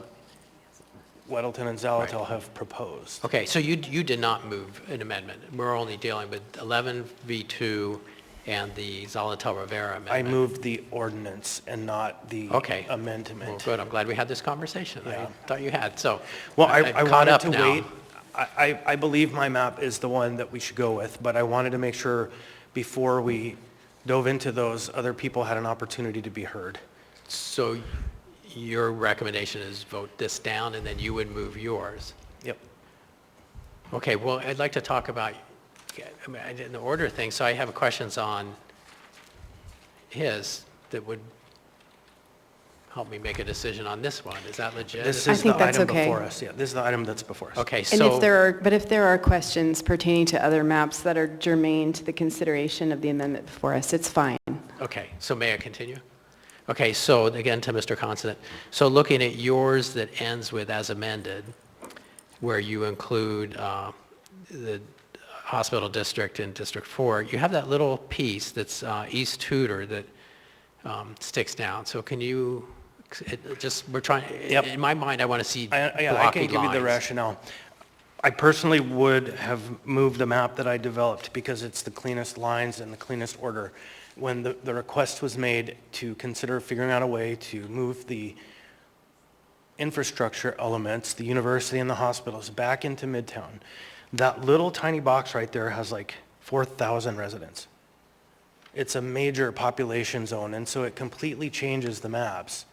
Weddleton and Zalatel have proposed? Okay, so you did not move an amendment. We're only dealing with 11V2 and the Zalatel-Rivera amendment. I moved the ordinance and not the amendment. Well, good. I'm glad we had this conversation. Yeah. I thought you had. So, well, I caught wanted up to now. wait. I believe my map is the one that we should go with, but I wanted to make sure before we dove into those, other people had an opportunity to be heard. So your recommendation is vote this down, and then you would move yours. Yep. Okay. Well, I'd like to talk about. I mean, I didn't order things, so I have questions on his that would help me make a decision on this one. Is that legit? This I is think the that's item okay. before us. Yeah, this is the item that's before us. Okay, And so if there are questions pertaining to other maps that are germane to the consideration of the amendment before us, it's fine. okay, so may I continue? Okay, so again to Mr. Constant. So looking at yours that ends with as amended, where you include the hospital district in District 4, you have that little piece that's East Tudor that sticks down. So can you, we're trying, Yep. in my mind, I want to see I blocky can give you the lines. rationale. I personally would have moved the map that I developed because it's the cleanest lines and the cleanest order. When the request was made to consider figuring out a way to move the infrastructure elements, the university and the hospitals, back into Midtown, that little tiny box right there has like 4,000 residents. It's a major population zone, and so it completely changes the maps.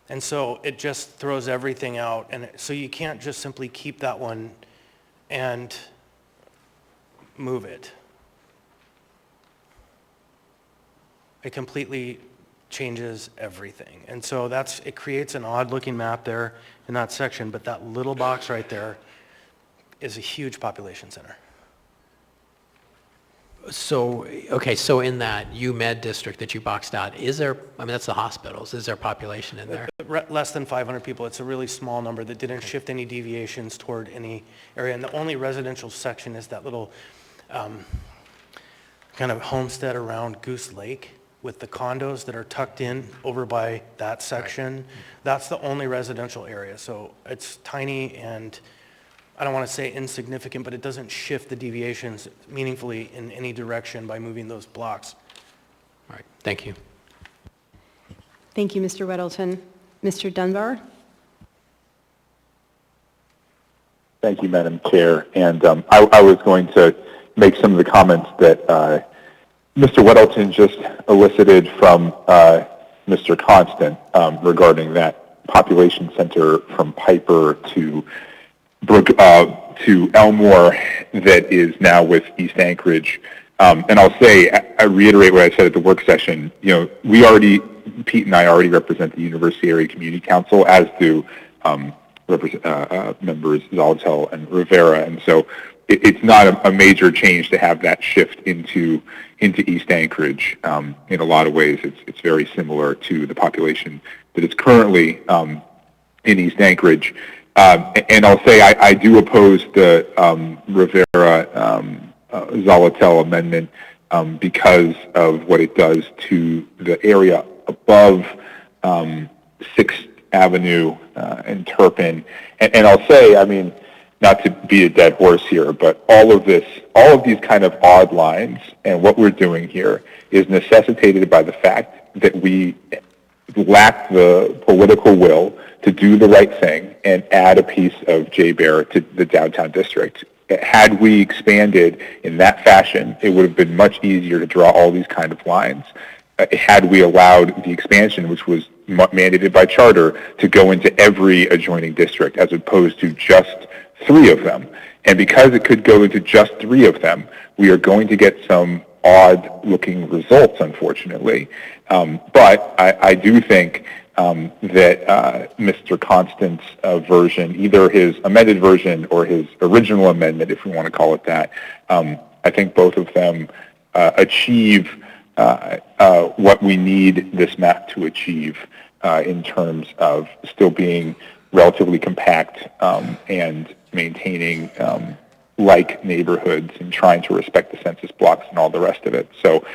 And so it just throws everything out, and so you can't just simply keep that one and move it. It completely changes everything. And so it creates an odd looking map there in that section, but that little box right there is a huge population center. So, okay, so in that UMed district that you boxed out, is there, I mean, that's the hospitals, is there population in there? Less than 500 people. It's a really small number that didn't shift any deviations toward any area. And the only residential section is that little kind of homestead around Goose Lake with the condos that are tucked in over by that section. Right. That's the only residential area. So it's tiny and I don't want to say insignificant, but it doesn't shift the deviations meaningfully in any direction by moving those blocks. All right, thank you. Thank you, Mr. Weddleton. Mr. Dunbar? Thank you, Madam Chair. And I was going to make some of the comments that Mr. Weddleton just elicited from Mr. Constant regarding that population center from Piper to Elmore that is now with East Anchorage. And I'll say, I reiterate what I said at the work session, you know, Pete and I already represent the University Area Community Council, as do members Zalatel and Rivera. And so it's not a major change to have that shift into East Anchorage. In a lot of ways, it's very similar to the population that is currently in East Anchorage. And I'll say I do oppose the Rivera-Zalatel amendment because of what it does to the area above 6th Avenue and Turpin. And I'll say, I mean, not to beat a dead horse here, but all of these kind of odd lines and what we're doing here is necessitated by the fact that we lack the political will to to do the right thing and add a piece of J-Bear to the downtown district. Had we expanded in that fashion, it would have been much easier to draw all these kind of lines. Had we allowed the expansion, which was mandated by charter, to go into every adjoining district as opposed to just 3 of them. And because it could go into just 3 of them, we are going to get some odd-looking results, unfortunately. But I do think that Mr. Constant's version, either his amended version or his original amendment, if we want to call it that, I think both of them achieve what we need this map to achieve in terms of still being relatively compact and maintaining like neighborhoods and trying to respect the census blocks and all the rest of it. So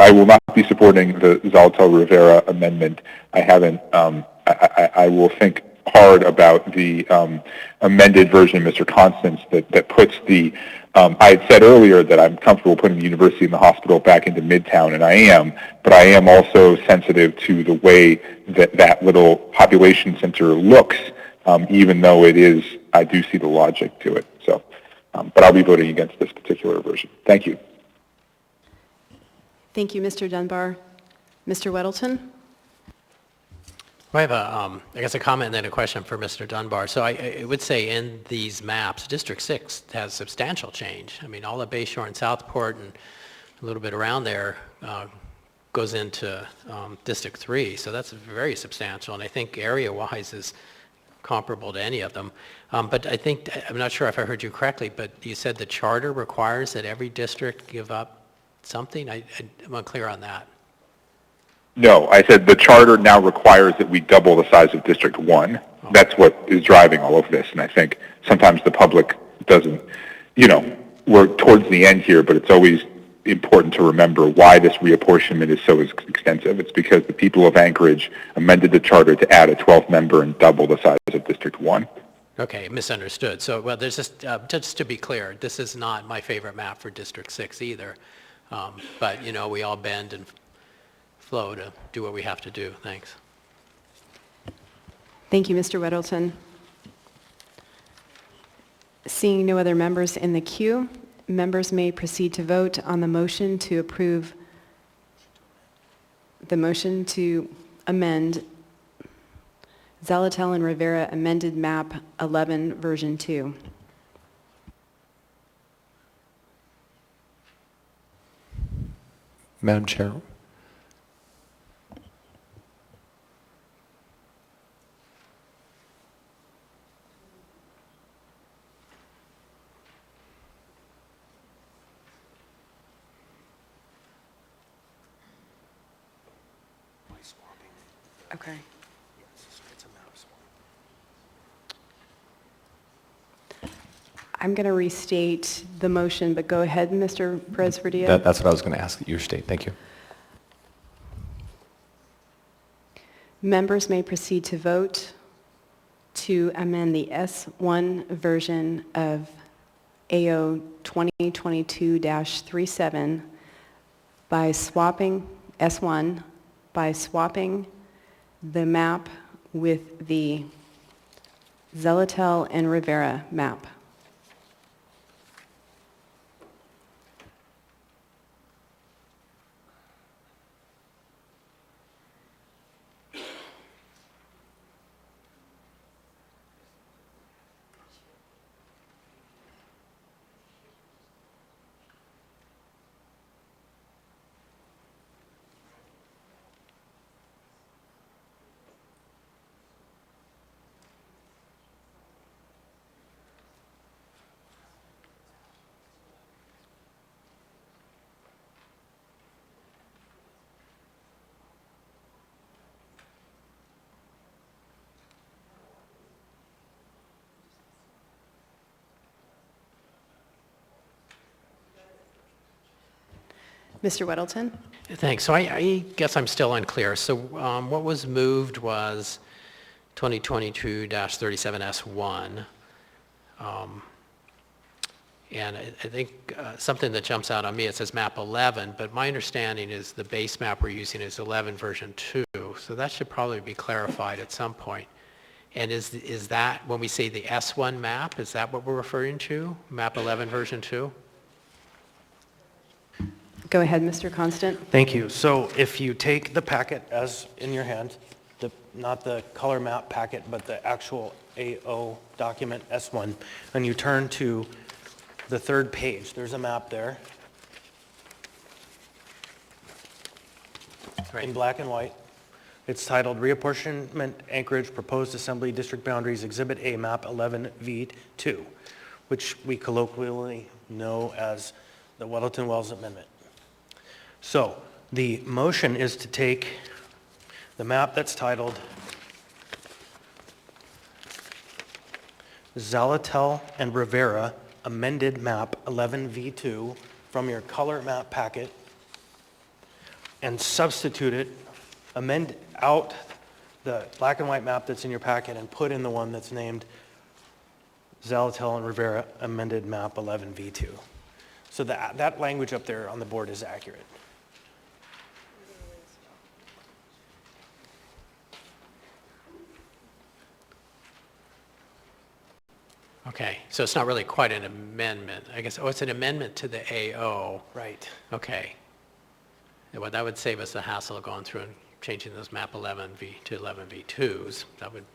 I will not be supporting the Zalatel-Rivera amendment. I haven't. I will think hard about the amended version, Mr. Constance, that puts the. I had said earlier that I'm comfortable putting the university and the hospital back into Midtown, and I am. But I am also sensitive to the way that little population center looks, even though it is. I do see the logic to it. So, but I'll be voting against this particular version. Thank you. Thank you, Mr. Dunbar. Mr. Weddleton? I have I guess a comment and then a question for Mr. Dunbar. So I would say in these maps, District 6 has substantial change. I mean, all of Bayshore and Southport and a little bit around there goes into District 3. So that's very substantial, and I think area-wise is comparable to any of them. But I think, I'm not sure if I heard you correctly, but you said the charter requires that every district give up something? I'm unclear on that. No, I said the charter now requires that we double the size of District 1. Oh. That's what is driving all of this, and I think sometimes the public doesn't, we're towards the end here, but it's always important to remember why this reapportionment is so extensive. It's because the people of Anchorage amended the charter to add a 12th member and double the size of District 1. Okay, misunderstood. So, well, there's just to be clear, this is not my favorite map for District 6 either. But, we all bend and flow to do what we have to do. Thanks. Thank you, Mr. Weddleton. Seeing no other members in the queue, members may proceed to vote on the motion to approve the motion to amend Zalatel and Rivera amended map 11 version 2. Madam Chair. Okay. I'm going to restate the motion, but go ahead, Mr. Perez-Verdia. That's what I was going to ask your state. Thank you. Members may proceed to vote to amend the S1 version of AO 2022-37 by swapping S1 by swapping the map with the Zalatel and Rivera map. Mr. Weddleton? Thanks. So I guess I'm still unclear. So what was moved was 2022-37S1. And I think something that jumps out on me, it says map 11, but my understanding is the base map we're using is 11 version 2. So that should probably be clarified at some point. And is that, when we say the S1 map, is that what we're referring to? Map 11 version 2? Go ahead, Mr. Constant. Thank you. So if you take the packet as in your hand, not the color map packet, but the actual AO document S1, and you turn to the third page, there's a map there in black and white. It's titled Reapportionment Anchorage Proposed Assembly District Boundaries Exhibit A Map 11V2, which we colloquially know as the Weddleton Wells Amendment. So the motion is to take the map that's titled Zalatel and Rivera Amended Map 11V2 from your color map packet and substitute it, amend out the black and white map that's in your packet and put in the one that's named Zalatel and Rivera Amended Map 11V2. So that language up there on the board is accurate. Okay, so it's not really quite an amendment. I guess, it's an amendment to the AO. Right. Okay. Yeah, well, that would save us the hassle of going through and changing those map 11V to 11V2s. That would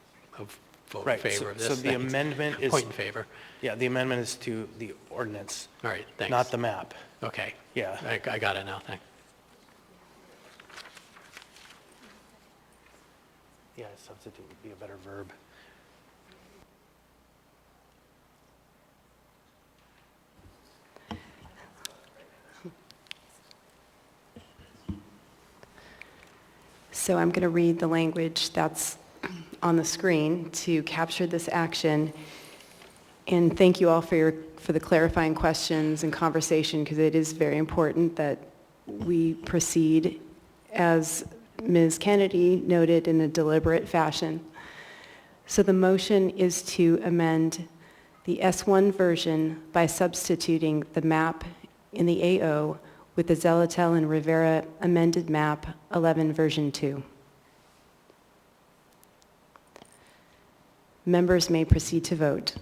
vote in favor of this. So the amendment is... Point in favor. Yeah, the amendment is to the ordinance. All right, thanks. Not the map. Okay. Yeah. I got it now, thanks. Yeah, substitute would be a better verb. So I'm going to read the language that's on the screen to capture this action. And thank you all for the clarifying questions and conversation, because it is very important that we proceed, as Ms. Kennedy noted, in a deliberate fashion. So the motion is to amend the S1 version by substituting the map in the AO with the Zalatel and Rivera amended map 11 version 2. Members may proceed to vote.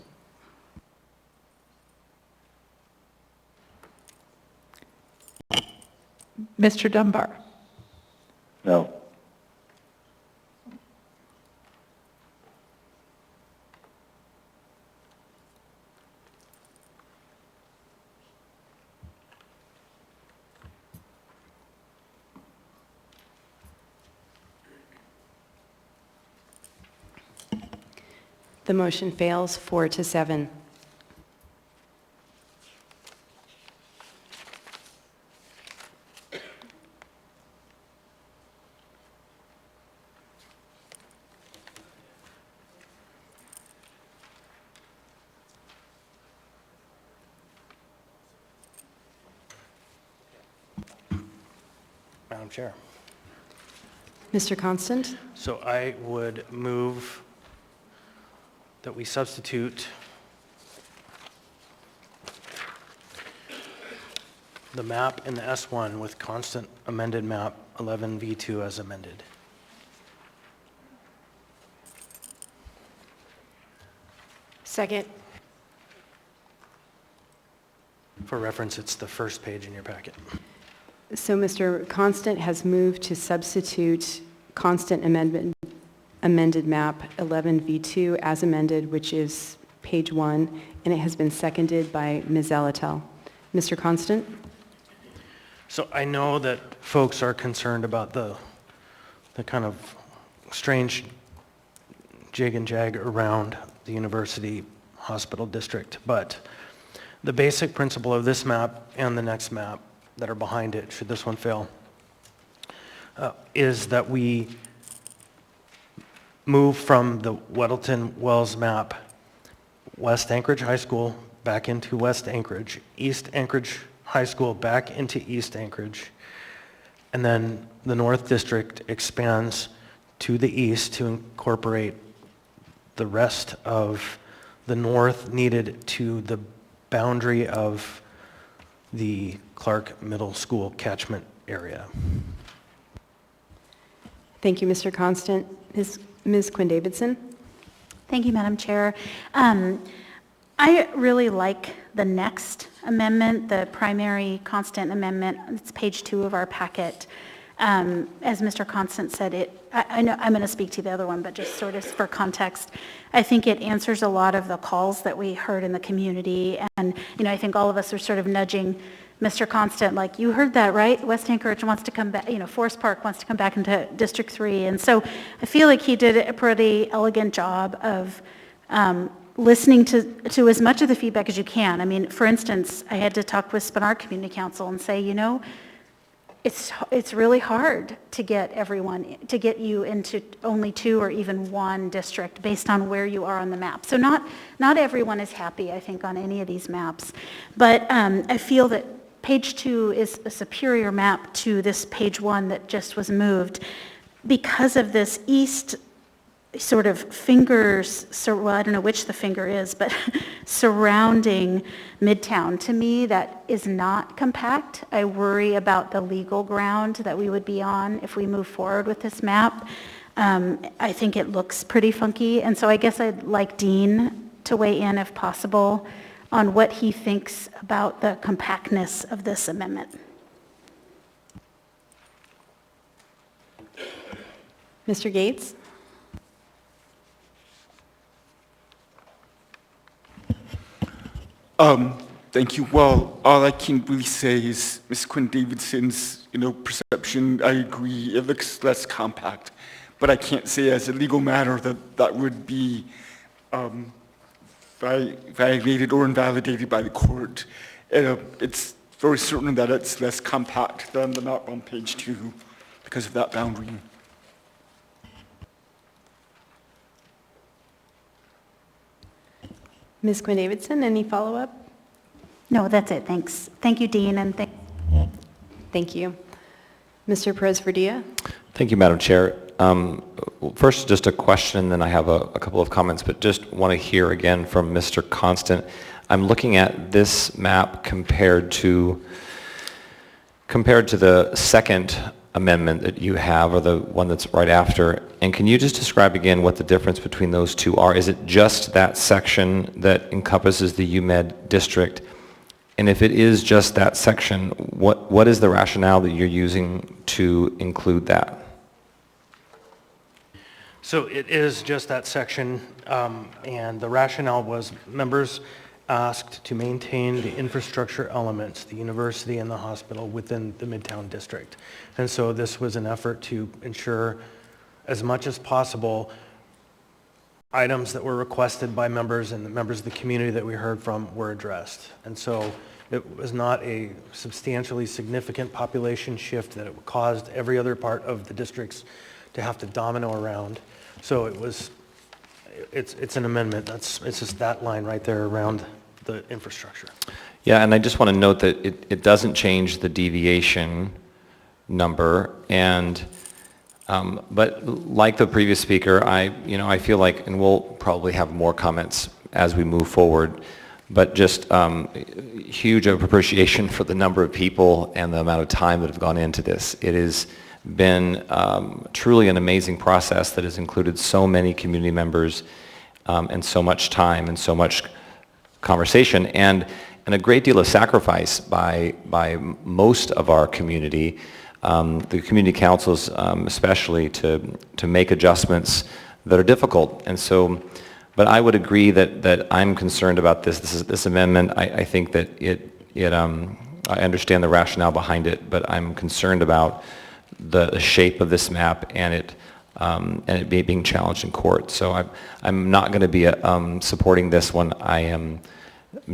Mr. Dunbar? No. The motion fails 4-7. Madam Chair. Mr. Constant? So I would move that we substitute the map in the S1 with constant amended map 11V2 as amended. Second. For reference, it's the first page in your packet. So Mr. Constant has moved to substitute constant amended map 11V2 as amended, which is page 1, and it has been seconded by Ms. Zalatel. Mr. Constant? So I know that folks are concerned about the kind of strange jig and jag around the university hospital district, but the basic principle of this map and the next map that are behind it, should this one fail, is that we move from the Weddleton Wells map, West Anchorage High School back into West Anchorage, East Anchorage High School back into East Anchorage, and then the North District expands to the east to incorporate the rest of the north needed to the boundary of the Clark Middle School catchment area. Thank you, Mr. Constant. Ms. Quinn Davidson? Thank you, Madam Chair. I really like the next amendment, the primary constant amendment. It's page 2 of our packet. As Mr. Constant said, I know I'm going to speak to the other one, but just sort of for context, I think it answers a lot of the calls that we heard in the community. And, I think all of us are sort of nudging Mr. Constant, like, you heard that, right? West Anchorage wants to come back, Forest Park wants to come back into District 3. And so I feel like he did a pretty elegant job of listening to as much of the feedback as you can. I mean, for instance, I had to talk with Spinard Community Council and say, it's really hard to get you into only 2 or even 1 district based on where you are on the map. So not everyone is happy, I think, on any of these maps. But I feel that page 2 is a superior map to this page 1 that just was moved because of this east sort of fingers, well, I don't know which the finger is, but surrounding Midtown. To me, that is not compact. I worry about the legal ground that we would be on if we move forward with this map. I think it looks pretty funky, and so I guess I'd like Dean to weigh in, if possible, on what he thinks about the compactness of this amendment. Mr. Gates? Thank you. Well, all I can really say is Ms. Quinn Davidson's, perception, I agree, it looks less compact, but I can't say as a legal matter that would be violated or invalidated by the court. It's very certain that it's less compact than the map on page 2 because of that boundary. Ms. Quinn Davidson, any follow-up? No, that's it. Thanks. Thank you, Dean, and Thank you. Mr. Perez-Verdia? Thank you, Madam Chair. First, just a question, then I have a couple of comments, but just want to hear again from Mr. Constant. I'm looking at this map compared to the second amendment that you have, or the one that's right after, and can you just describe again what the difference between those two are? Is it just that section that encompasses the UMed district? And if it is just that section, what is the rationale that you're using to include that? So it is just that section, and the rationale was members asked to maintain the infrastructure elements, the university and the hospital, within the Midtown district. And so this was an effort to ensure as much as possible items that were requested by members and the members of the community that we heard from were addressed. And so it was not a substantially significant population shift that it caused every other part of the districts to have to domino around. So it's an amendment. It's just that line right there around the infrastructure. Yeah, and I just want to note that it doesn't change the deviation number, and but like the previous speaker, I feel like, and we'll probably have more comments as we move forward, but just huge appreciation for the number of people and the amount of time that have gone into this. It has been truly an amazing process that has included so many community members and so much time and so much conversation and a great deal of sacrifice by most of our community, the community councils especially, to make adjustments that are difficult. And so, but I would agree that I'm concerned about this amendment. I think that I understand the rationale behind it, but I'm concerned about the shape of this map and it being challenged in court. So I'm not going to be supporting this one. I'm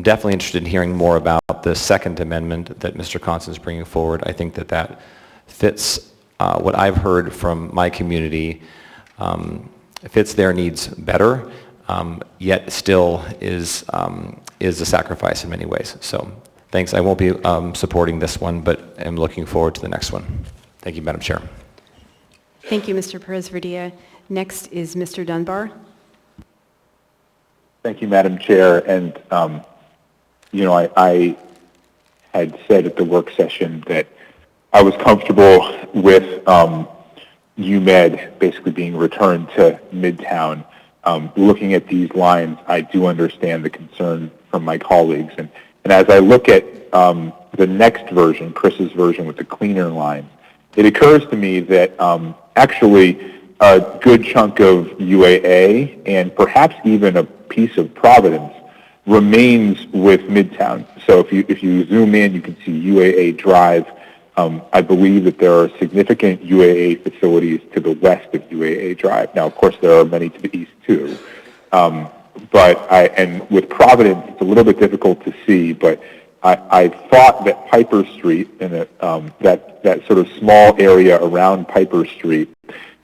definitely interested in hearing more about the Second Amendment that Mr. Constant is bringing forward. I think that fits what I've heard from my community, fits their needs better, yet still is a sacrifice in many ways. So thanks. I won't be supporting this one, but I'm looking forward to the next one. Thank you, Madam Chair. Thank you, Mr. Perez-Verdia. Next is Mr. Dunbar. Thank you, Madam Chair. And, I had said at the work session that I was comfortable with UMed basically being returned to Midtown. looking at these lines, I do understand the concern from my colleagues. And as I look at the next version, Chris's version with the cleaner lines, it occurs to me that actually a good chunk of UAA and perhaps even a piece of Providence remains with Midtown. So if you zoom in, you can see UAA Drive. I believe that there are significant UAA facilities to the west of UAA Drive. Now, of course, there are many to the east too. And with Providence, it's a little bit difficult to see, but I thought that Piper Street and that sort of small area around Piper Street,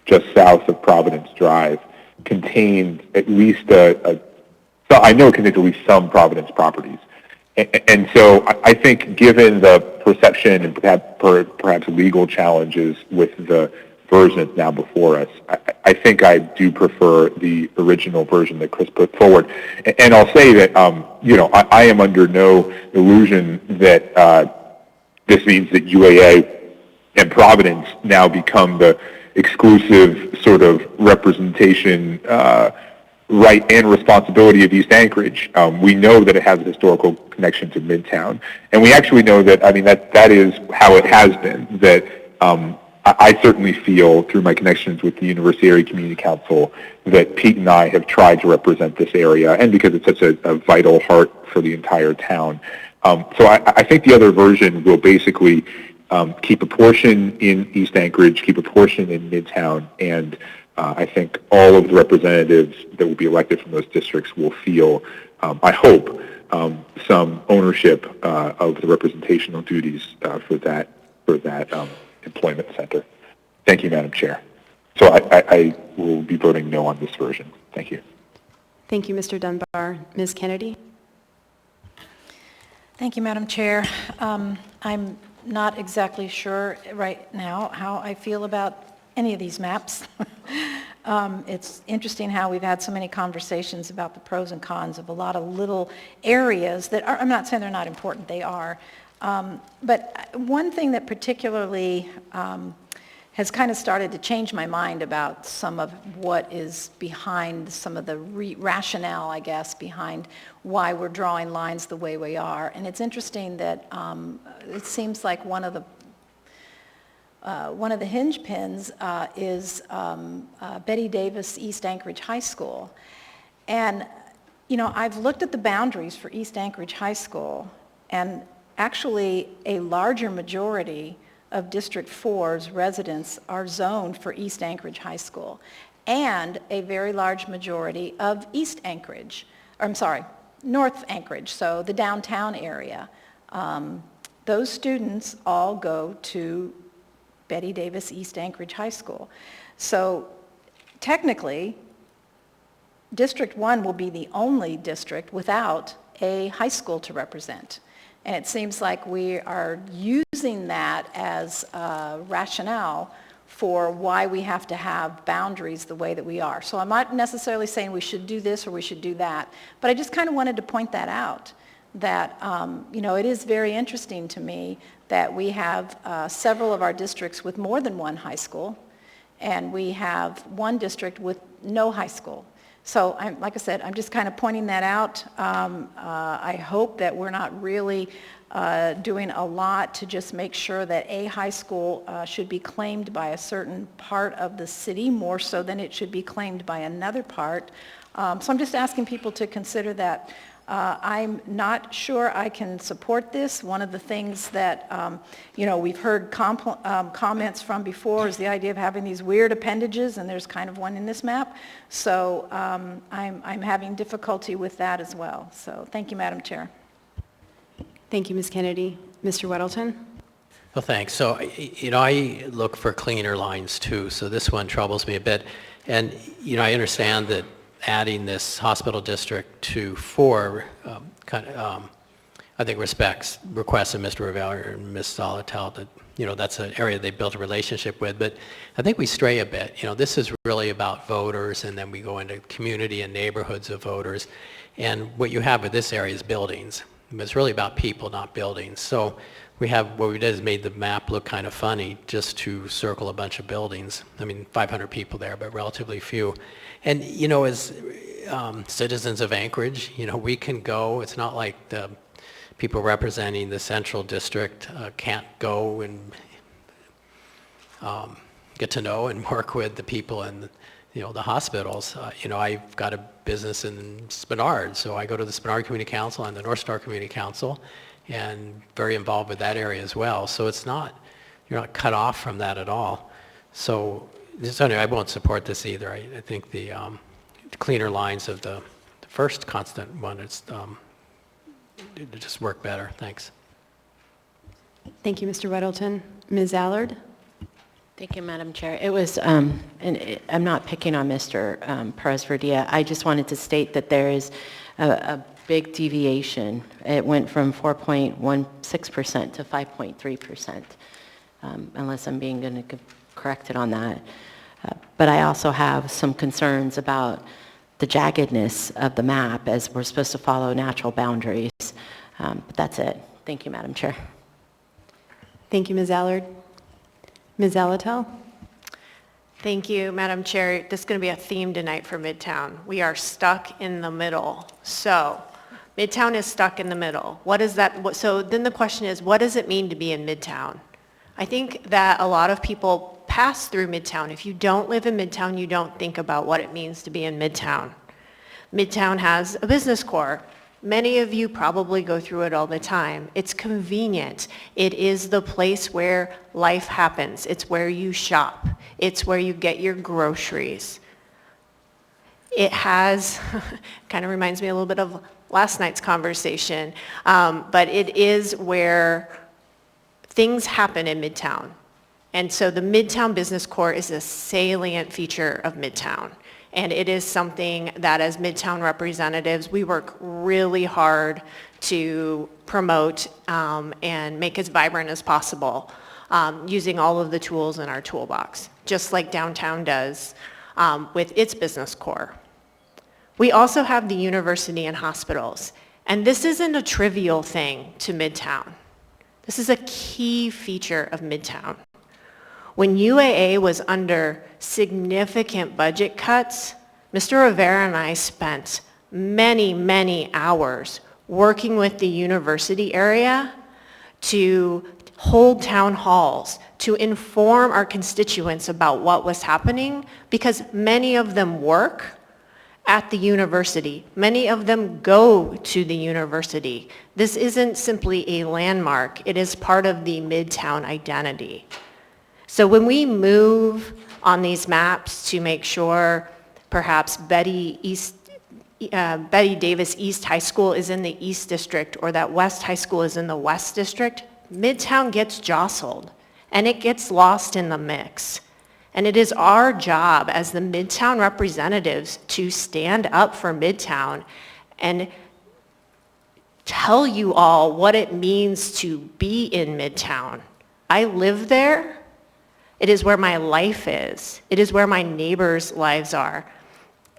just south of Providence Drive, contained at least I know it contains at least some Providence properties. And so I think given the perception and perhaps legal challenges with the version that's now before us, I think I do prefer the original version that Chris put forward. And I'll say that, I am under no illusion that this means that UAA and Providence now become the exclusive sort of representation right and responsibility of East Anchorage. We know that it has a historical connection to Midtown, and we actually know that, that is how it has been, that I certainly feel through my connections with the University Area Community Council that Pete and I have tried to represent this area, and because it's such a vital heart for the entire town. So I think the other version will basically keep a portion in East Anchorage, keep a portion in Midtown, and I think all of the representatives that will be elected from those districts will feel, I hope, some ownership of the representational duties for that employment center. Thank you, Madam Chair. So I will be voting no on this version. Thank you. Thank you, Mr. Dunbar. Ms. Kennedy? Thank you, Madam Chair. I'm not exactly sure right now how I feel about any of these maps. It's interesting how we've had so many conversations about the pros and cons of a lot of little areas that are, I'm not saying they're not important, they are. But one thing that particularly has kind of started to change my mind about some of what is behind some of the rationale, I guess, behind why we're drawing lines the way we are. And it's interesting that it seems like one of the hinge pins is Betty Davis East Anchorage High School. And, I've looked at the boundaries for East Anchorage High School, and actually a larger majority of District 4's residents are zoned for East Anchorage High School, and a very large majority of North Anchorage, so the downtown area. Those students all go to Betty Davis East Anchorage High School. So technically, District 1 will be the only district without a high school to represent. And it seems like we are using that as rationale for why we have to have boundaries the way that we are. So I'm not necessarily saying we should do this or we should do that, but I just kind of wanted to point that out, that it is very interesting to me that we have several of our districts with more than one high school, and we have one district with no high school. So like I said, I'm just kind of pointing that out. I hope that we're not really doing a lot to just make sure that a high school should be claimed by a certain part of the city more so than it should be claimed by another part. So I'm just asking people to consider that. I'm not sure I can support this. One of the things that, we've heard comments from before is the idea of having these weird appendages, and there's kind of one in this map. So I'm having difficulty with that as well. So thank you, Madam Chair. Thank you, Ms. Kennedy. Mr. Weddleton? Well, thanks. So, I look for cleaner lines too, so this one troubles me a bit. And, I understand that adding this hospital district to 4 I think requests of Mr. Rivera and Ms. Solotel that, that's an area they built a relationship with. But I think we stray a bit. This is really about voters, and then we go into community and neighborhoods of voters. And what you have with this area is buildings. It's really about people, not buildings. So we have, what we did is made the map look kind of funny just to circle a bunch of buildings. I mean, 500 people there, but relatively few. And, you know, as citizens of Anchorage, you know, we can go. It's not like the people representing the central district can't go and get to know and work with the people in, you know, the hospitals. You know, I've got a business in Spenard, so I go to the Spenard Community Council and the North Star Community Council, and very involved with that area as well. So it's not, you're not cut off from that at all. So anyway, I won't support this either. I think the cleaner lines of the first constant one, it just work better. Thanks. Thank you, Mr. Weddleton. Ms. Allard? Thank you, Madam Chair. It was, I'm not picking on Mr. Perez-Verdia. I just wanted to state that there is a big deviation. It went from 4.16% to 5.3%, unless I'm being going to corrected on that. But I also have some concerns about the jaggedness of the map, as we're supposed to follow natural boundaries. But that's it. Thank you, Madam Chair. Thank you, Ms. Allard. Ms. Alatel? Thank you, Madam Chair. This is going to be a theme tonight for Midtown. We are stuck in the middle. So Midtown is stuck in the middle. What is that? So then the question is, what does it mean to be in Midtown? I think that a lot of people pass through Midtown. If you don't live in Midtown, you don't think about what it means to be in Midtown. Midtown has a business core. Many of you probably go through it all the time. It's convenient. It is the place where life happens. It's where you shop. It's where you get your groceries. It has, kind of reminds me a little bit of last night's conversation, but it is where things happen in Midtown. And so the Midtown Business Core is a salient feature of Midtown. And it is something that as Midtown representatives, we work really hard to promote and make as vibrant as possible using all of the tools in our toolbox, just like downtown does with its business core. We also have the university and hospitals. And this isn't a trivial thing to Midtown. This is a key feature of Midtown. When UAA was under significant budget cuts, Mr. Rivera and I spent many, many hours working with the university area to hold town halls, to inform our constituents about what was happening, because many of them work at the university. Many of them go to the university. This isn't simply a landmark. It is part of the Midtown identity. So when we move on these maps to make sure perhaps Betty Davis East High School is in the East District or that West High School is in the West District, Midtown gets jostled and it gets lost in the mix. And it is our job as the Midtown representatives to stand up for Midtown and tell you all what it means to be in Midtown. I live there. It is where my life is. It is where my neighbors' lives are.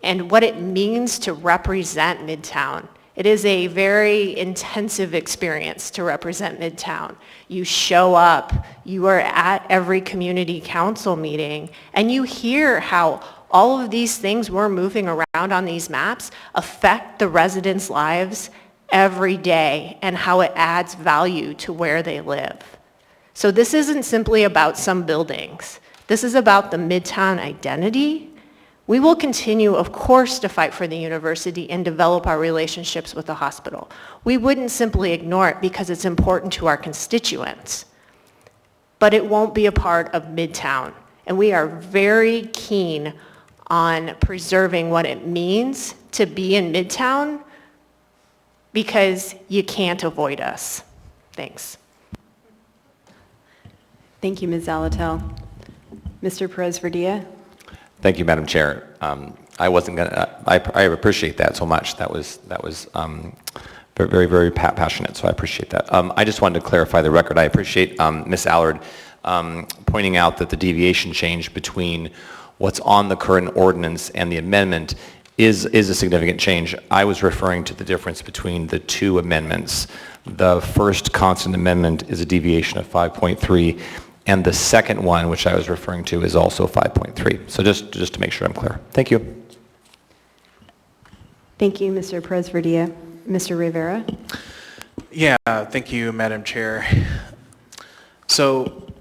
And what it means to represent Midtown. It is a very intensive experience to represent Midtown. You show up, you are at every community council meeting, and you hear how all of these things we're moving around on these maps affect the residents' lives every day and how it adds value to where they live. So this isn't simply about some buildings. This is about the Midtown identity. We will continue, of course, to fight for the university and develop our relationships with the hospital. We wouldn't simply ignore it because it's important to our constituents. But it won't be a part of Midtown. And we are very keen on preserving what it means to be in Midtown because you can't avoid us. Thanks. Thank you, Ms. Alatel. Mr. Perez-Verdia? Thank you, Madam Chair. I wasn't going to, I appreciate that so much. That was very, very, very passionate, so I appreciate that. I just wanted to clarify the record. I appreciate Ms. Allard pointing out that the deviation change between what's on the current ordinance and the amendment is a significant change. I was referring to the difference between the two amendments. The first constant amendment is a deviation of 5.3, and the second one, which I was referring to, is also 5.3. So just to make sure I'm clear. Thank you. Thank you, Mr. Presverdia. Mr. Rivera? Yeah, thank you, Madam Chair. So,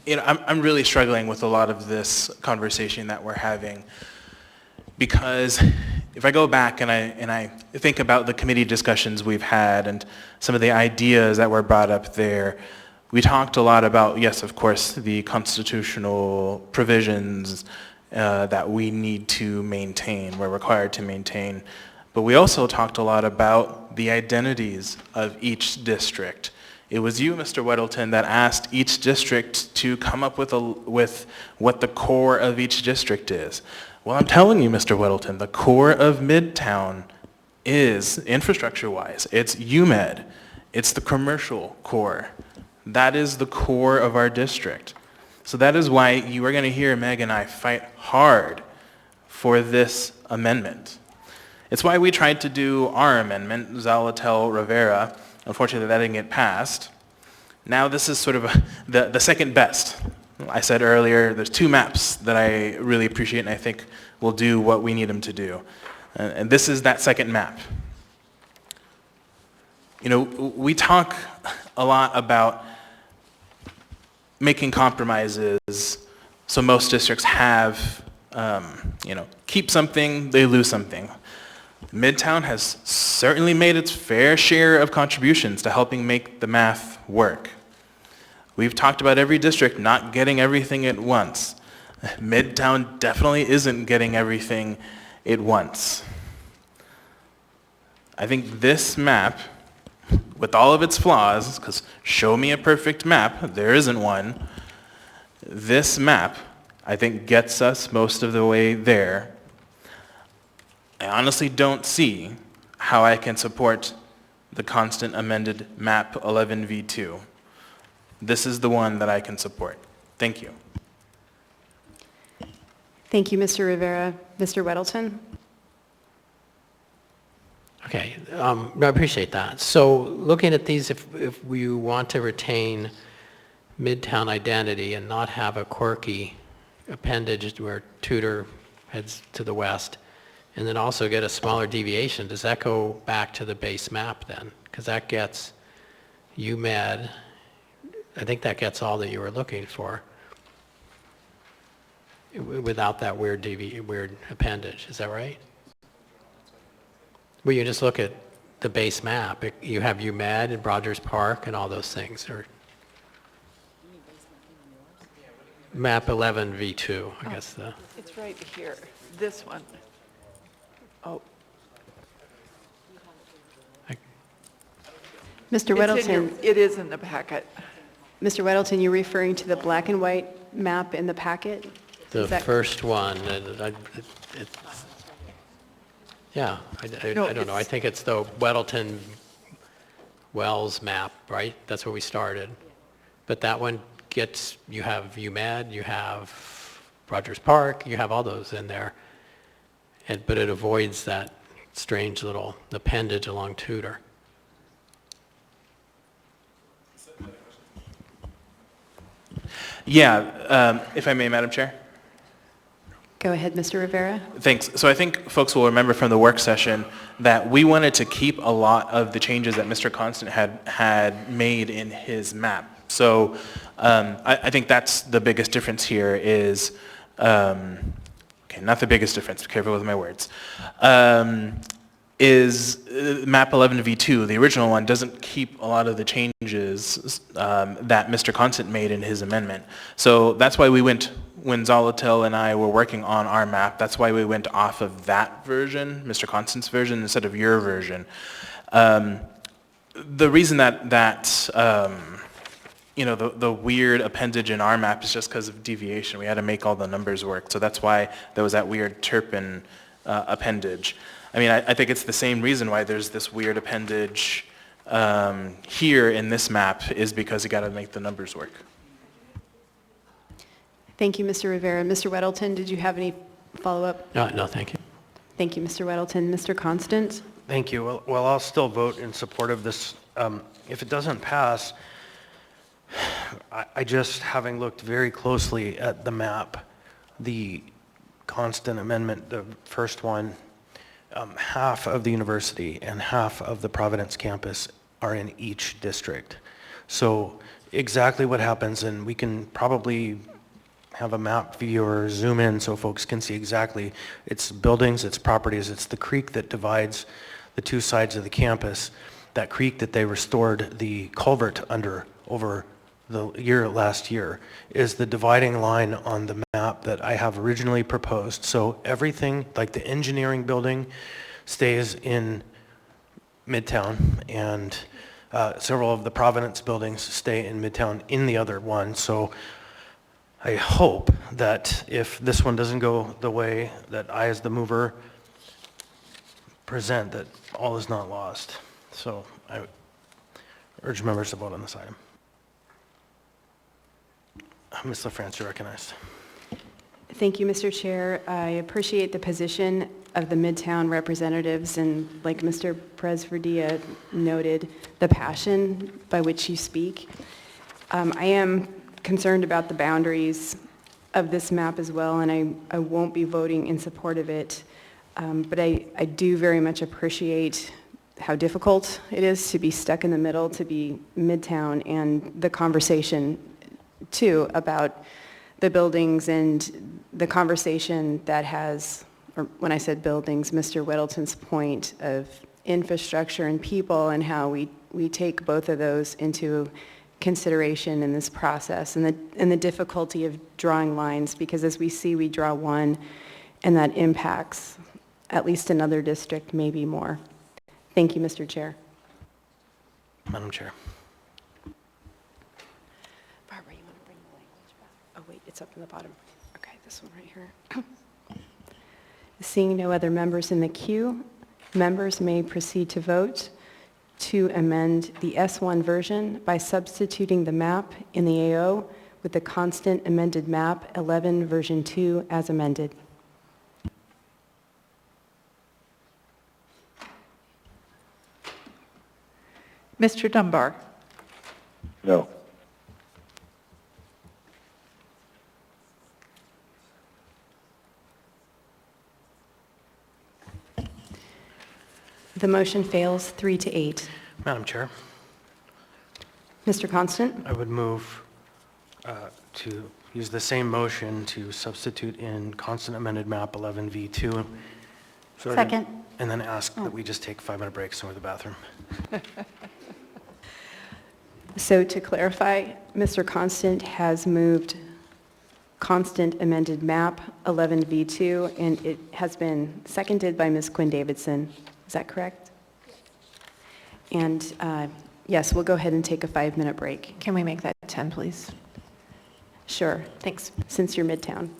I'm really struggling with a lot of this conversation that we're having, because if I go back and I think about the committee discussions we've had and some of the ideas that were brought up there, we talked a lot about, yes, of course, the constitutional provisions that we need to maintain, we're required to maintain. But we also talked a lot about the identities of each district. It was you, Mr. Weddleton, that asked each district to come up with what the core of each district is. Well, I'm telling you, Mr. Weddleton, the core of Midtown is, infrastructure-wise, it's UMed. It's the commercial core. That is the core of our district. So that is why you are going to hear Meg and I fight hard for this amendment. It's why we tried to do our amendment, Zalatel Rivera. Unfortunately, that didn't get passed. Now this is sort of the second best. I said earlier, there's two maps that I really appreciate and I think will do what we need them to do. And this is that second map. We talk a lot about making compromises so most districts have, keep something, they lose something. Midtown has certainly made its fair share of contributions to helping make the math work. We've talked about every district not getting everything at once. Midtown definitely isn't getting everything at once. I think this map, with all of its flaws, because show me a perfect map, there isn't one, this map, I think, gets us most of the way there. I honestly don't see how I can support the constant amended map 11v2. This is the one that I can support. Thank you. Thank you, Mr. Rivera. Mr. Weddleton? Okay, I appreciate that. So looking at these, if we want to retain Midtown identity and not have a quirky appendage where Tudor heads to the west, and then also get a smaller deviation, does that go back to the base map then? Because that gets UMed, I think that gets all that you were looking for without that weird appendage, is that right? Well, you just look at the base map. You have UMed and Rogers Park and all those things. Or map 11v2, I guess. It's right here, this one. Oh. Mr. Weddleton. It is in the packet. Mr. Weddleton, you're referring to the black and white map in the packet? The first one, yeah, I don't know. I think it's the Weddleton Wells map, right? That's where we started. But that one gets, you have UMed, you have Rogers Park, you have all those in there. But it avoids that strange little appendage along Tudor. Yeah, if I may, Madam Chair. Go ahead, Mr. Rivera. Thanks. So I think folks will remember from the work session that we wanted to keep a lot of the changes that Mr. Constant had made in his map. So I think that's the biggest difference here is, okay, not the biggest difference, be careful with my words, is map 11v2, the original one, doesn't keep a lot of the changes that Mr. Constant made in his amendment. So that's why we went, when Zalatil and I were working on our map, that's why we went off of that version, Mr. Constant's version, instead of your version. The reason that the weird appendage in our map is just because of deviation. We had to make all the numbers work. So that's why there was that weird Turpin appendage. I mean, I think it's the same reason why there's this weird appendage here in this map is because you got to make the numbers work. Thank you, Mr. Rivera. Mr. Weddleton, did you have any follow-up? No, thank you. Thank you, Mr. Weddleton. Mr. Constant? Thank you. Well, I'll still vote in support of this. If it doesn't pass, I just, having looked very closely at the map, the constant amendment, the first one, half of the university and half of the Providence campus are in each district. So exactly what happens, and we can probably have a map view or zoom in so folks can see exactly. It's buildings, it's properties, it's the creek that divides the two sides of the campus. That creek that they restored the culvert under over the last year is the dividing line on the map that I have originally proposed. So everything, like the engineering building, stays in Midtown, and several of the Providence buildings stay in Midtown in the other one. So I hope that if this one doesn't go the way that I, as the mover, present, that all is not lost. So I urge members to vote on this item. Ms. LaFrance, you're recognized. Thank you, Mr. Chair. I appreciate the position of the Midtown representatives, and like Mr. Presverdia noted, the passion by which you speak. I am concerned about the boundaries of this map as well, and I won't be voting in support of it. But I do very much appreciate how difficult it is to be stuck in the middle, to be Midtown, and the conversation too about the buildings and the conversation that has, or when I said buildings, Mr. Weddleton's point of infrastructure and people, and how we take both of those into consideration in this process, and the difficulty of drawing lines, because as we see, we draw one and that impacts at least another district, maybe more. Thank you, Mr. Chair. Madam Chair. Barbara, you want to bring the language back? Oh, wait, it's up in the bottom. Okay, this one right here. Seeing no other members in the queue, members may proceed to vote to amend the S1 version by substituting the map in the AO with the constant amended map 11 version 2 as amended. Mr. Dunbar. No. The motion fails 3-8. Madam Chair, Mr. Constant? I would move to use the same motion to substitute in constant amended map 11V2. Second. And then ask that we just take a 5-minute break somewhere to the bathroom. So to clarify, Mr. Constant has moved constant amended map 11V2, and it has been seconded by Ms. Quinn Davidson. Is that correct? And yes, we'll go ahead and take a 5-minute break. Can we make that 10, please? Sure. Thanks. Since you're Midtown.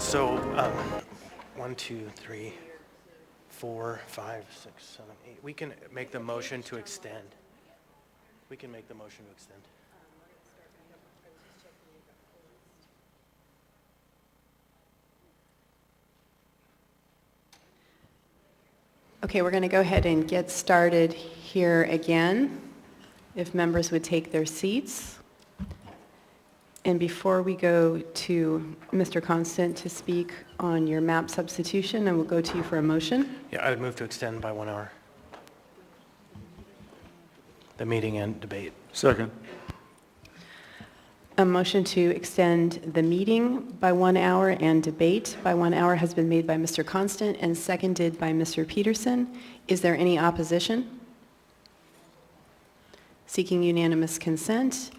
So, 1, 2, 3, 4, 5, 6, 7, 8. We can make the motion to extend. We can make the motion to extend. Okay, we're going to go ahead and get started here again. If members would take their seats. And before we go to Mr. Constant to speak on your map substitution, and we'll go to you for a motion. Yeah, I would move to extend by 1 hour. The meeting and debate. Second. A motion to extend the meeting by 1 hour and debate by 1 hour has been made by Mr. Constant and seconded by Mr. Peterson. Is there any opposition? Seeking unanimous consent.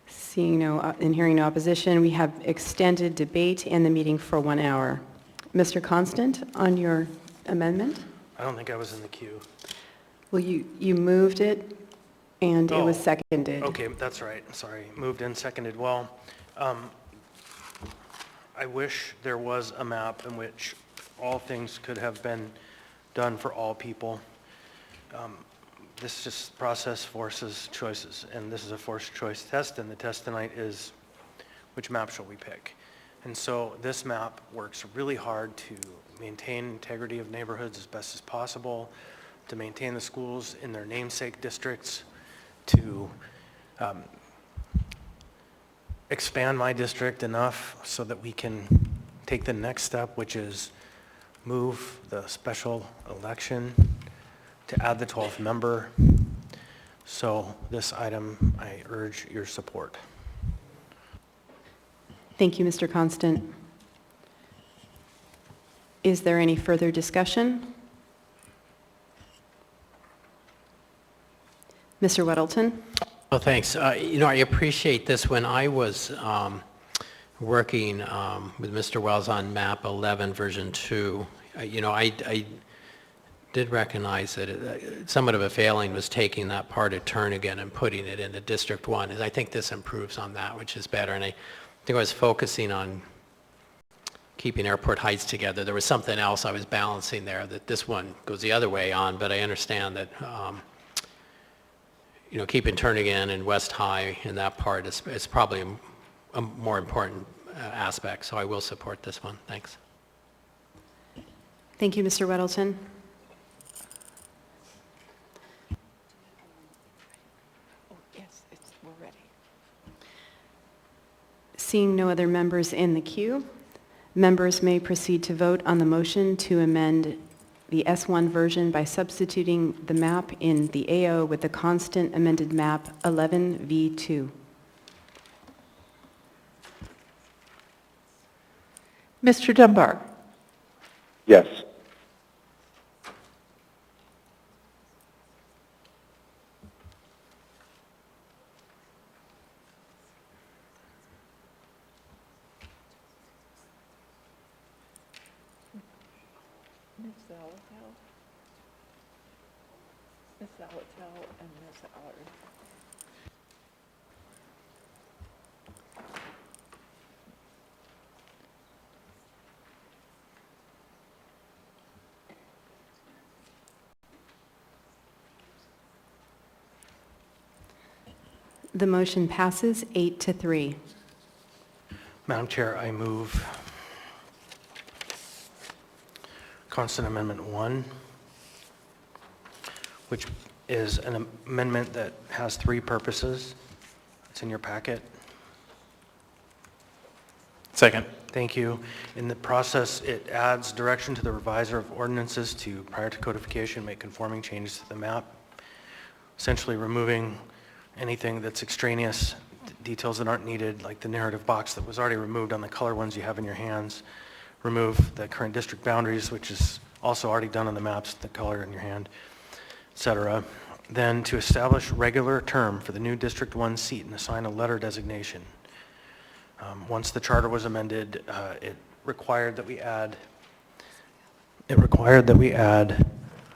Seeing no, and hearing no opposition, we have extended debate and the meeting for 1 hour. Mr. Constant, on your amendment? I don't think I was in the queue. Well, you moved it, and it was Oh, seconded. Okay, that's right, sorry. Moved and seconded. Well, I wish there was a map in which all things could have been done for all people. This just process forces choices, and this is a forced choice test, and the test tonight is which map shall we pick? And so this map works really hard to maintain integrity of neighborhoods as best as possible, to maintain the schools in their namesake districts, to expand my district enough so that we can take the next step, which is move the special election to add the 12th member. So this item, I urge your support. Thank you, Mr. Constant. Is there any further discussion? Mr. Weddleton? Well, thanks. I appreciate this. When I was working with Mr. Wells on map 11 version 2, I did recognize that somewhat of a failing was taking that part of Turnagain and putting it into District 1. And I think this improves on that, which is better. And I think I was focusing on keeping Airport Heights together. There was something else I was balancing there, that this one goes the other way on, but I understand that keeping Turnagain and West High in that part is probably a more important aspect, so I will support this one. Thanks. Thank you, Mr. Weddleton. Oh, yes, we're ready. Seeing no other members in the queue, members may proceed to vote on the motion to amend the S1 version by substituting the map in the AO with the constant amended map 11V2. Mr. Dunbar? Yes. Ms. Zalatel? Ms. Zalatel and Ms. Allard. The motion passes 8-3. Madam Chair, I move Constant Amendment 1, which is an amendment that has 3 purposes. It's in your packet. Second. Thank you. In the process, it adds direction to the reviser of ordinances to, prior to codification, make conforming changes to the map, essentially removing anything that's extraneous, details that aren't needed, like the narrative box that was already removed on the color ones you have in your hands. Remove the current district boundaries, which is also already done on the maps, the color in your hand, et cetera. Then to establish regular term for the new District 1 seat and assign a letter designation. Once the charter was amended, it required that we add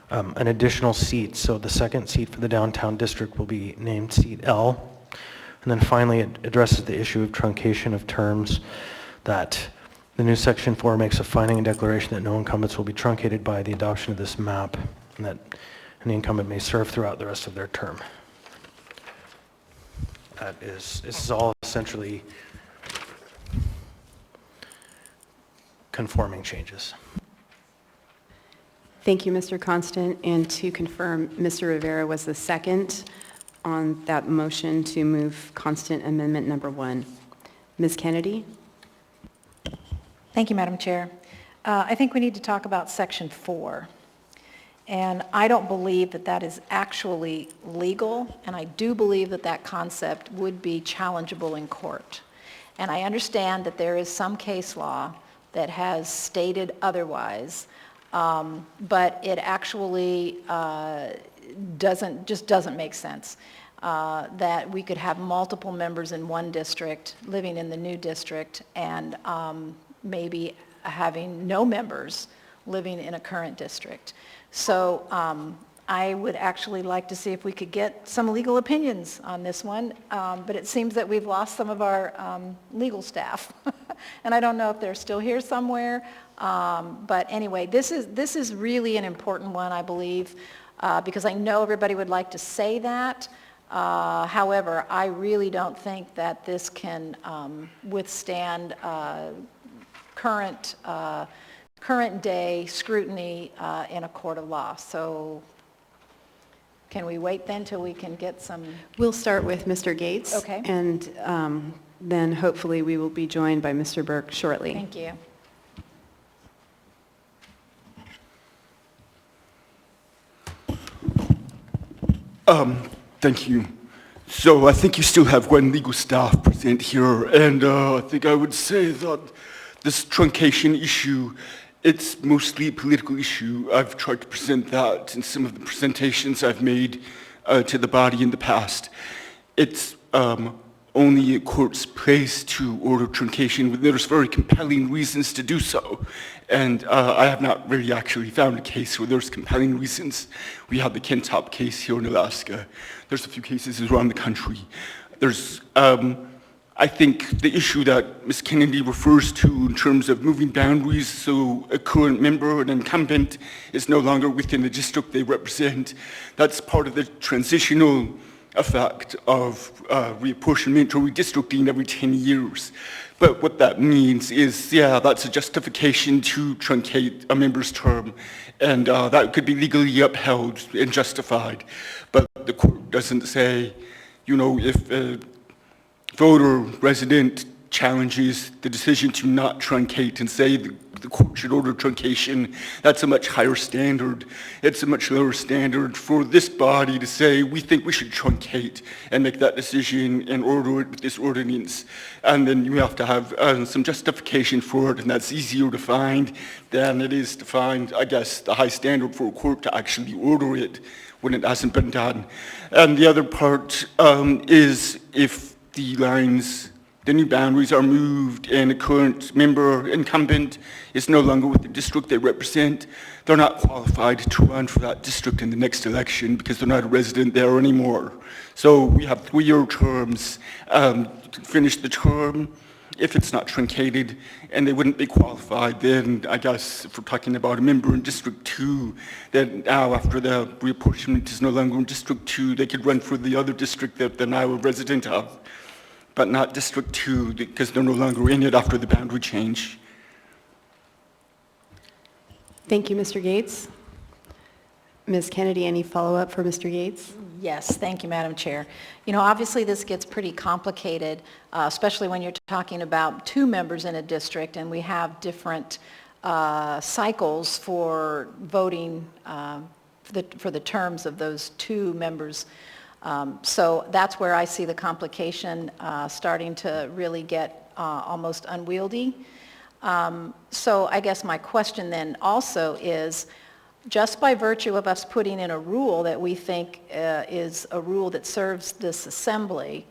an additional seat. So the second seat for the downtown district will be named seat L. And then finally, it addresses the issue of truncation of terms, that the new section 4 makes a finding and declaration that no incumbents will be truncated by the adoption of this map, and that any incumbent may serve throughout the rest of their term. This is all essentially conforming changes. Thank you, Mr. Constant. And to confirm, Mr. Rivera was the second on that motion to move Constant Amendment number 1. Ms. Kennedy? Thank you, Madam Chair. I think we need to talk about Section 4. And I don't believe that that is actually legal, and I do believe that that concept would be challengeable in court. And I understand that there is some case law that has stated otherwise, but it actually just doesn't make sense. That we could have multiple members in one district living in the new district and maybe having no members living in a current district. So I would actually like to see if we could get some legal opinions on this one, but it seems that we've lost some of our legal staff. And I don't know if they're still here somewhere, but anyway, this is really an important one, I believe, because I know everybody would like to say that. However, I really don't think that this can withstand current day scrutiny in a court of law. So can we wait then till we can get some? We'll start with Mr. Gates. Okay. And then hopefully we will be joined by Mr. Burke shortly. Thank you. Thank you. So I think you still have one legal staff present here, and I think I would say that this truncation issue, it's mostly a political issue. I've tried to present that in some of the presentations I've made to the body in the past. It's only a court's place to order truncation when there's very compelling reasons to do so. And I have not really actually found a case where there's compelling reasons. We have the Kentop case here in Alaska. There's a few cases around the country. There's, I think, the issue that Ms. Kennedy refers to in terms of moving boundaries, so a current member, an incumbent, is no longer within the district they represent. That's part of the transitional effect of reapportionment or redistricting every 10 years. But what that means is, yeah, that's a justification to truncate a member's term, and that could be legally upheld and justified. But the court doesn't say, you know, if a voter, resident challenges the decision to not truncate and say the court should order truncation, that's a much higher standard. It's a much lower standard for this body to say, we think we should truncate and make that decision and order it with this ordinance. And then you have to have some justification for it, and that's easier to find than it is to find, I guess, the high standard for a court to actually order it when it hasn't been done. And the other part is if the new boundaries are moved and a current member incumbent is no longer with the district they represent, they're not qualified to run for that district in the next election because they're not a resident there anymore. So we have 3-year terms to finish the term. If it's not truncated and they wouldn't be qualified, then I guess if we're talking about a member in District 2, then now after the reapportionment is no longer in District 2, they could run for the other district that they're now a resident of, but not District 2 because they're no longer in it after the boundary change. Thank you, Mr. Gates. Ms. Kennedy, any follow-up for Mr. Gates? Yes, thank you, Madam Chair. You know, obviously this gets pretty complicated, especially when you're talking about 2 members in a district and we have different cycles for voting for the terms of those 2 members. So that's where I see the complication starting to really get almost unwieldy. So I guess my question then also is, just by virtue of us putting in a rule that we think is a rule that serves this assembly,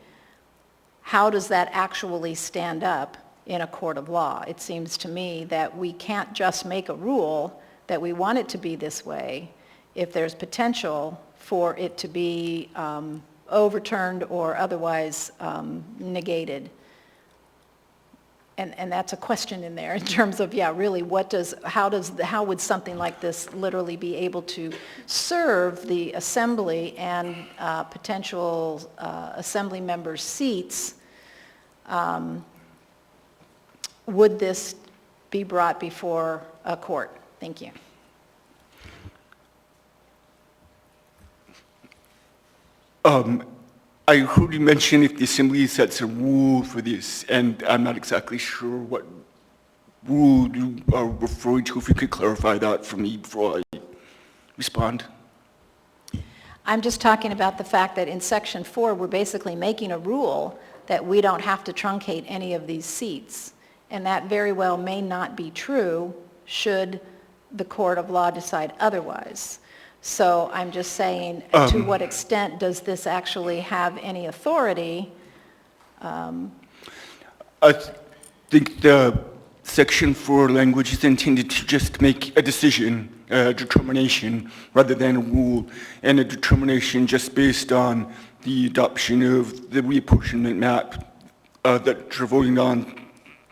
how does that actually stand up in a court of law? It seems to me that we can't just make a rule that we want it to be this way if there's potential for it to be overturned or otherwise negated. And that's a question in there in terms of, yeah, really, how would something like this literally be able to serve the assembly and potential assembly members' seats? Would this be brought before a court? Thank you. I heard you mention if the Assembly sets a rule for this, and I'm not exactly sure what rule you are referring to. If you could clarify that for me before I respond. I'm just talking about the fact that in Section 4, we're basically making a rule that we don't have to truncate any of these seats. And that very well may not be true should the court of law decide otherwise. So I'm just saying, to what extent does this actually have any authority? I think the section 4 language is intended to just make a decision, a determination, rather than a rule, and a determination just based on the adoption of the reapportionment map that you're voting on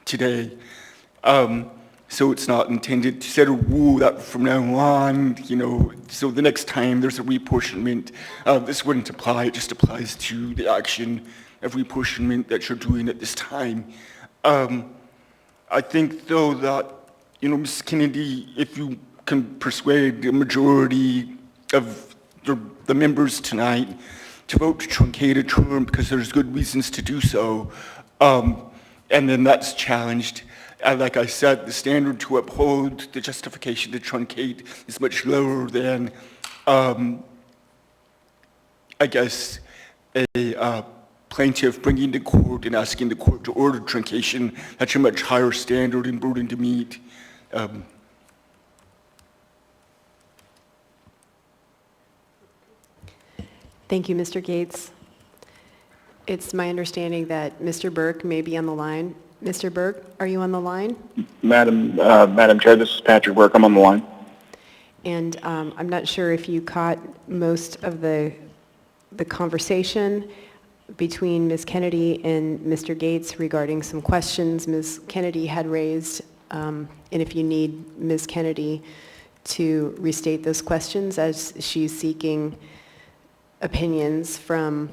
today. So it's not intended to set a rule that from now on, so the next time there's a reapportionment, this wouldn't apply. It just applies to the action of reapportionment that you're doing at this time. I think, though, that, Ms. Kennedy, if you can persuade the majority of the members tonight to vote to truncate a term because there's good reasons to do so, and then that's challenged. Like I said, the standard to uphold the justification to truncate is much lower than, I guess, a plaintiff bringing to court and asking the court to order truncation. That's a much higher standard and burden to meet. Thank you, Mr. Gates. It's my understanding that Mr. Burke may be on the line. Mr. Burke, are you on the line? Madam Chair, this is Patrick Burke. I'm on the line. And I'm not sure if you caught most of the conversation between Ms. Kennedy and Mr. Gates regarding some questions Ms. Kennedy had raised, and if you need Ms. Kennedy to restate those questions as she's seeking opinions from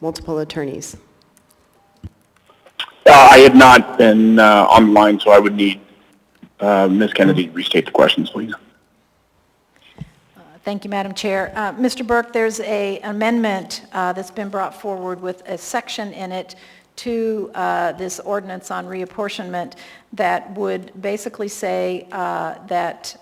multiple attorneys. I have not been on the line, so I would need Ms. Kennedy to restate the questions, please. Thank you, Madam Chair. Mr. Burke, there's an amendment that's been brought forward with a section in it to this ordinance on reapportionment that would basically say that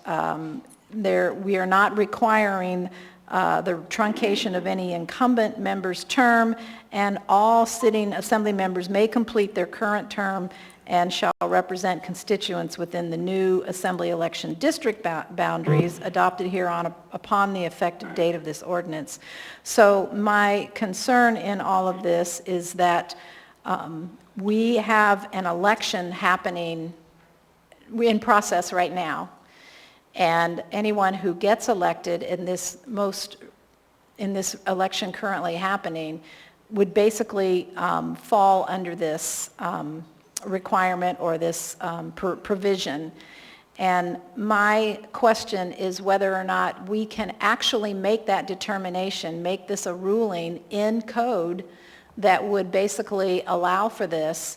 we are not requiring the truncation of any incumbent member's term, and all sitting assembly members may complete their current term and shall represent constituents within the new assembly election district boundaries adopted here upon the effective date of this ordinance. So my concern in all of this is that we have an election happening in process right now, and anyone who gets elected in this election currently happening would basically fall under this requirement or this provision. And my question is whether or not we can actually make that determination, make this a ruling in code that would basically allow for this,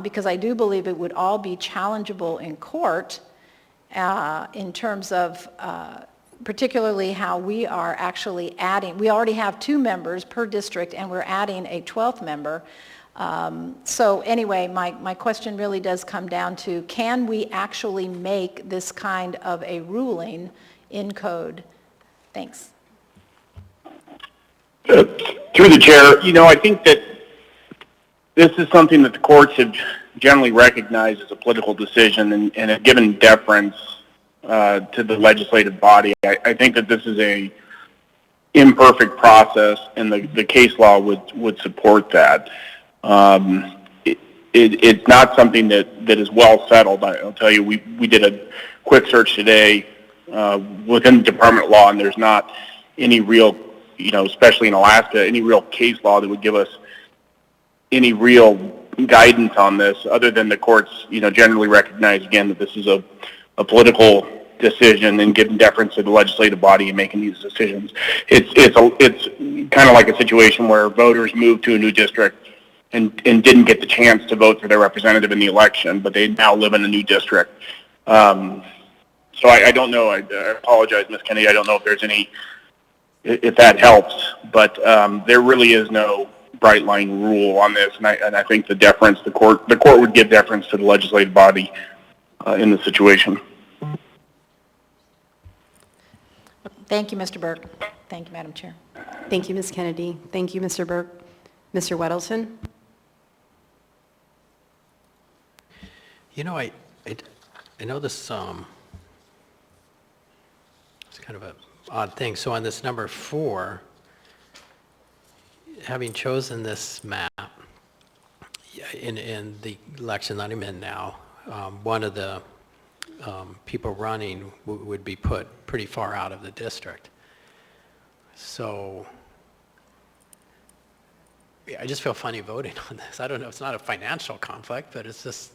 because I do believe it would all be challengeable in court in terms of particularly how we are actually adding. We already have 2 members per district, and we're adding a 12th member. So anyway, my question really does come down to, can we actually make this kind of a ruling in code? Thanks. Through the chair, I think that this is something that the courts have generally recognized as a political decision and have given deference to the legislative body. I think that this is a imperfect process, and the case law would support that. It's not something that is well settled. I'll tell you, we did a quick search today within the Department of Law, and there's not any real, especially in Alaska, any real case law that would give us any real guidance on this, other than the courts, generally recognize again that this is a political decision and giving deference to the legislative body in making these decisions. It's kind of like a situation where voters moved to a new district and didn't get the chance to vote for their representative in the election, but they now live in a new district. So I don't know. I apologize, Ms. Kennedy. I don't know if there's if that helps, but there really is no bright line rule on this, and I think the court would give deference to the legislative body in the situation. Thank you, Mr. Burke. Thank you, Madam Chair. Thank you, Ms. Kennedy. Thank you, Mr. Burke. Mr. Weddleton? I know this, It's kind of an odd thing. So on this number 4, having chosen this map, in the election that I'm in now, one of the people running would be put pretty far out of the district. So yeah, I just feel funny voting on this. I don't know, it's not a financial conflict, but it's just,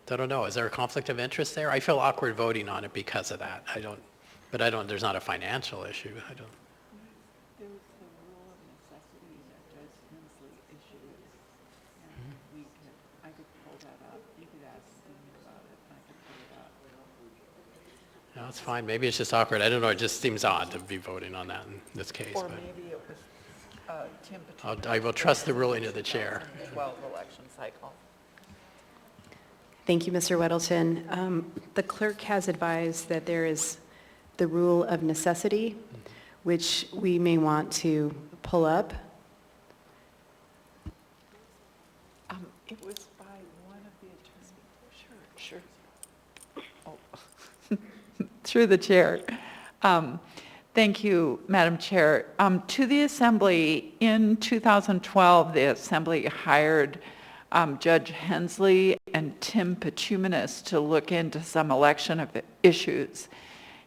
I don't know. Is there a conflict of interest there? I feel awkward voting on it because of that. There's not a financial issue. I don't. There was the rule of necessity that Judge Hensley issued, and I could pull that up. You could ask Dean about it, and I could pull it up. No, it's fine. Maybe it's just awkward. I don't know. It just seems odd to be voting on that in this case. Or But maybe it was Tim I will trust the ruling of the chair. 2012 election cycle. Thank you, Mr. Weddleton. The clerk has advised that there is the rule of necessity, which we may want to pull up. It was by one of the attorneys. Sure. Oh. Through the chair. Thank you, Madam Chair. To the Assembly, in 2012, the Assembly hired Judge Hensley and Tim Pachumanis to look into some election issues.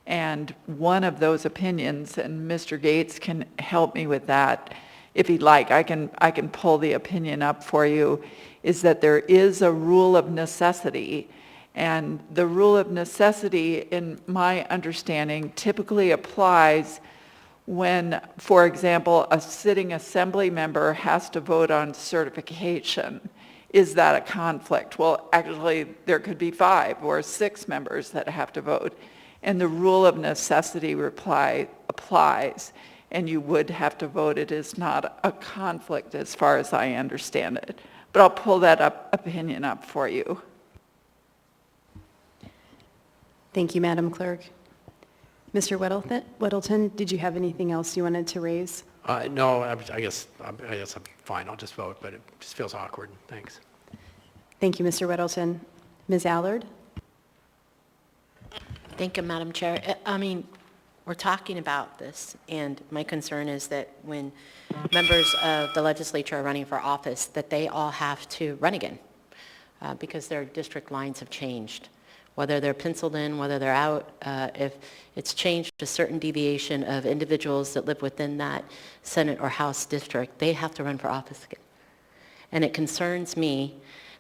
And one of those opinions, and Mr. Gates can help me with that if he'd like, I can pull the opinion up for you, is that there is a rule of necessity. And the rule of necessity, in my understanding, typically applies when, for example, a sitting assembly member has to vote on certification. Is that a conflict? Well, actually, there could be 5 or 6 members that have to vote. And the rule of necessity applies, and you would have to vote. It is not a conflict as far as I understand it. But I'll pull that opinion up for you. Thank you, Madam Clerk. Mr. Weddleton, did you have anything else you wanted to raise? No, I guess I'm fine. I'll just vote, but it just feels awkward. Thanks. Thank you, Mr. Weddleton. Ms. Allard? Thank you, Madam Chair. I mean, we're talking about this, and my concern is that when members of the legislature are running for office, that they all have to run again because their district lines have changed. Whether they're penciled in, whether they're out, if it's changed a certain deviation of individuals that live within that Senate or House district, they have to run for office again. And it concerns me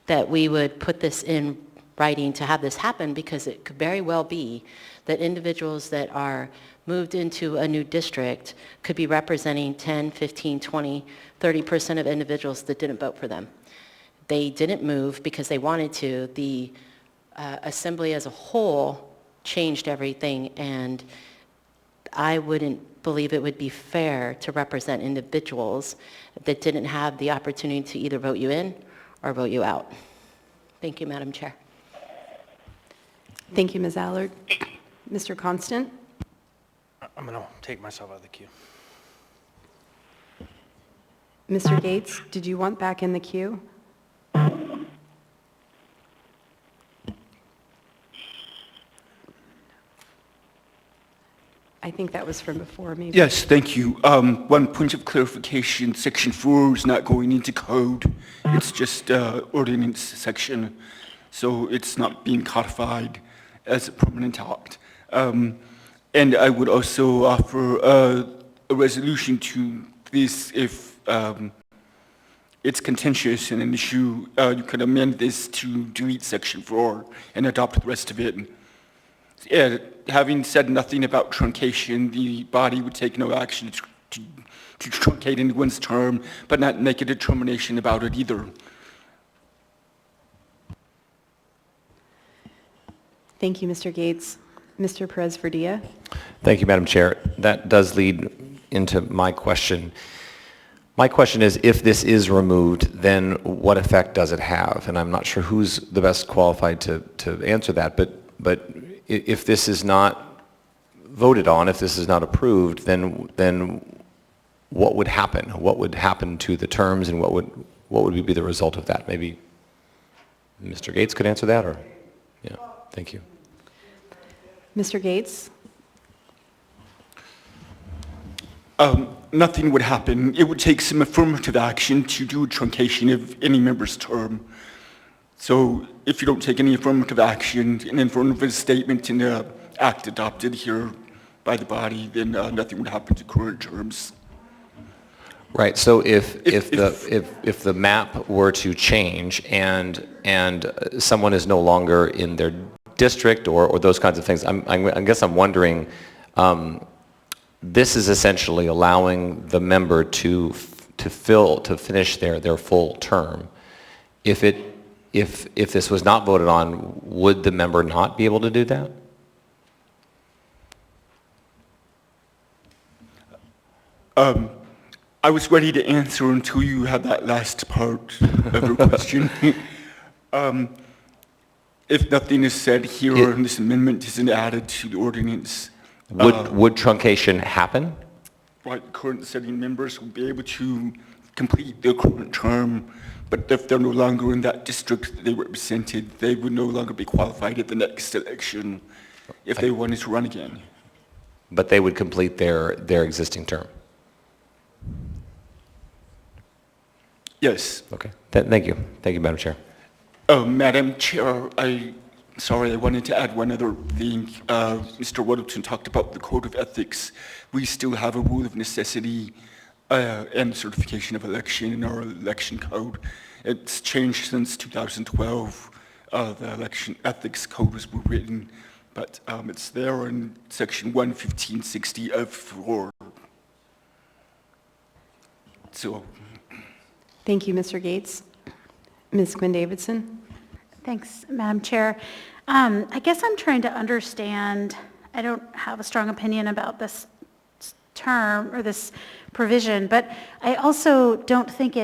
that we would put this in writing to have this happen, because it could very well be that individuals that are moved into a new district could be representing 10, 15, 20, 30% of individuals that didn't vote for them. They didn't move because they wanted to. The Assembly as a whole changed everything, and I wouldn't believe it would be fair to represent individuals that didn't have the opportunity to either vote you in or vote you out. Thank you, Madam Chair. Thank you, Ms. Allard. Mr. Constant? I'm going to take myself out of the queue. Mr. Gates, did you want back in the queue? I think that was from before, maybe. Yes, thank you. One point of clarification, Section 4 is not going into code. It's just ordinance section, so it's not being codified as a permanent act. And I would also offer a resolution to this if it's contentious and an issue. You could amend this to delete Section 4 and adopt the rest of it. Yeah, having said nothing about truncation, the body would take no action to truncate anyone's term, but not make a determination about it either. Thank you, Mr. Gates. Mr. Perez-Verdilla? Thank you, Madam Chair. That does lead into my question. My question is, if this is removed, then what effect does it have? And I'm not sure who's the best qualified to answer that, but if this is not voted on, if this is not approved, then what would happen? What would happen to the terms, and what would be the result of that? Maybe Mr. Gates could answer that, or yeah, thank you. Mr. Gates? Nothing would happen. It would take some affirmative action to do a truncation of any member's term. So if you don't take any affirmative action, an affirmative statement in the act adopted here by the body, then nothing would happen to current terms. Right. So if the map were to change and someone is no longer in their district or those kinds of things, I guess I'm wondering. This is essentially allowing the member to finish their full term. If this was not voted on, would the member not be able to do that? I was ready to answer until you had that last part of your question. If nothing is said here and this amendment isn't added to the ordinance, would truncation happen? Right, current sitting members will be able to complete their current term, but if they're no longer in that district that they represented, they would no longer be qualified at the next election if they wanted to run again. But they would complete their existing term? Yes. Okay. Thank you. Thank you, Madam Chair. Madam Chair, I wanted to add one other thing. Mr. Waddington talked about the Code of Ethics. We still have a rule of necessity and certification of election in our election code. It's changed since 2012. The election ethics code was written, but it's there in section 11560 F4. So. Thank you, Mr. Gates. Ms. Quinn Davidson? Thanks, Madam Chair. I guess I'm trying to understand, I don't have a strong opinion about this term or this provision, but I also don't think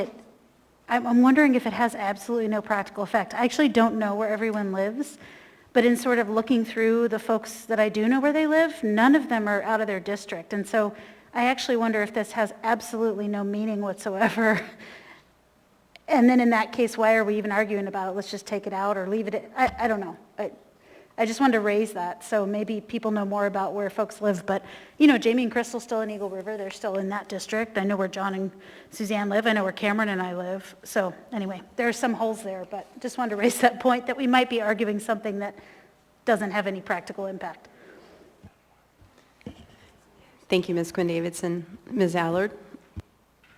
I'm wondering if it has absolutely no practical effect. I actually don't know where everyone lives, but in sort of looking through the folks that I do know where they live, none of them are out of their district. And so I actually wonder if this has absolutely no meaning whatsoever. And then in that case, why are we even arguing about it? Let's just take it out or leave it. I don't know. I just wanted to raise that, so maybe people know more about where folks live. But, you know, Jamie and Crystal still in Eagle River. They're still in that district. I know where John and Suzanne live. I know where Cameron and I live. So anyway, there are some holes there, but just wanted to raise that point that we might be arguing something that doesn't have any practical impact. Thank you, Ms. Quinn Davidson. Ms. Allard?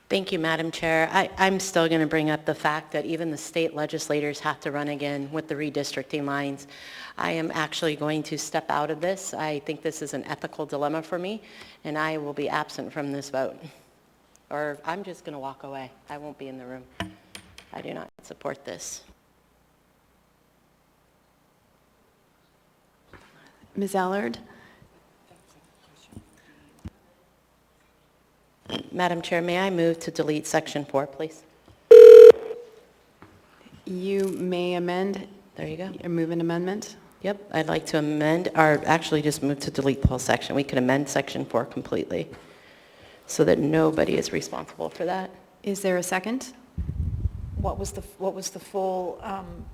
Thank you, Madam Chair. I'm still going to bring up the fact that even the state legislators have to run again with the redistricting lines. I am actually going to step out of this. I think this is an ethical dilemma for me, and I will be absent from this vote. Or I'm just going to walk away. I won't be in the room. I do not support this. Ms. Allard? Madam Chair, may I move to delete section 4, please? You may amend. There you go. Move an amendment. Yep, I'd like to amend, or actually just move to delete the whole section. We could amend section 4 completely so that nobody is responsible for that. Is there a second? What was the full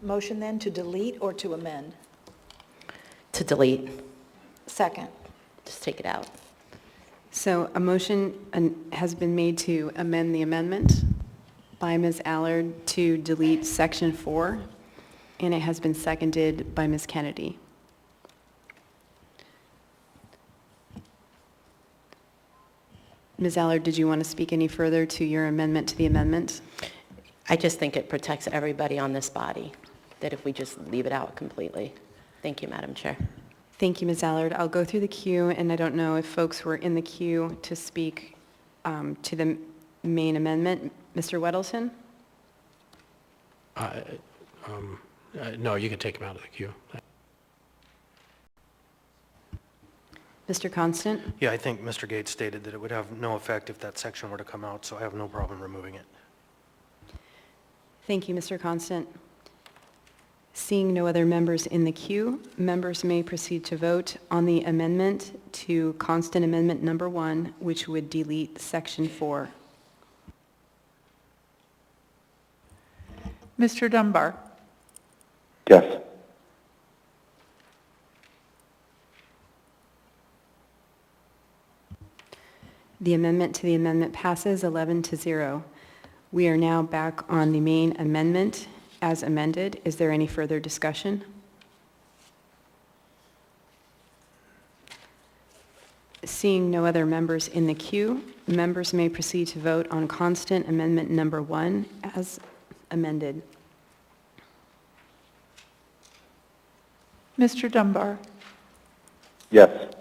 motion then, to delete or to amend? To delete. Second. Just take it out. So a motion has been made to amend the amendment by Ms. Allard to delete section 4, and it has been seconded by Ms. Kennedy. Ms. Allard, did you want to speak any further to your amendment to the amendment? I just think it protects everybody on this body, that if we just leave it out completely. Thank you, Madam Chair. Thank you, Ms. Allard. I'll go through the queue, and I don't know if folks were in the queue to speak to the main amendment. Mr. Weddleton? No, you can take him out of the queue. Mr. Constant? Yeah, I think Mr. Gates stated that it would have no effect if that section were to come out, so I have no problem removing it. Thank you, Mr. Constant. Seeing no other members in the queue, members may proceed to vote on the amendment to Constant Amendment Number 1, which would delete Section 4. Mr. Dunbar? Yes. The amendment to the amendment passes 11-0. We are now back on the main amendment as amended. Is there any further discussion? Seeing no other members in the queue, members may proceed to vote on constant amendment number 1 as amended. Mr. Dunbar, Yes.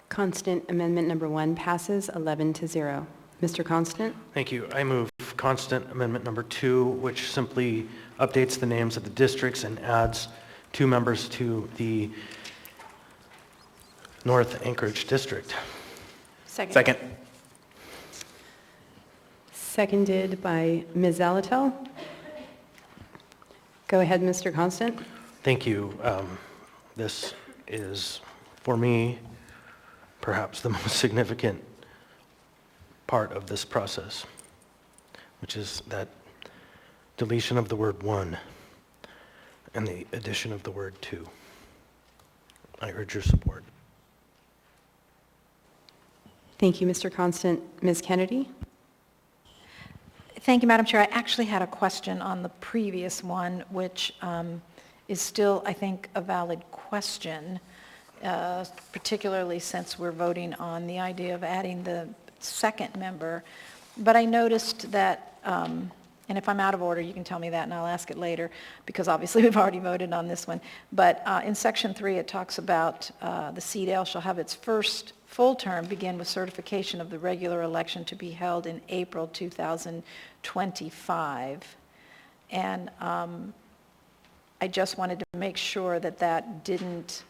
Constant amendment number 1 passes 11-0. Mr. Constant? Thank you. I move constant amendment number 2, which simply updates the names of the districts and adds 2 members to the North Anchorage District. Second. Seconded by Ms. Zalatel. Go ahead, Mr. Constant. Thank you. This is, for me, perhaps the most significant part of this process, which is that deletion of the word 1 and the addition of the word 2. I urge your support. Thank you, Mr. Constant. Ms. Kennedy? Thank you, Madam Chair. I actually had a question on the previous one, which is still, I think, a valid question, particularly since we're voting on the idea of adding the second member. But I noticed that, and if I'm out of order, you can tell me that and I'll ask it later, because obviously we've already voted on this one. But in Section 3, it talks about the CDL shall have its first full term begin with certification of the regular election to be held in April 2025. And I just wanted to make sure that that didn't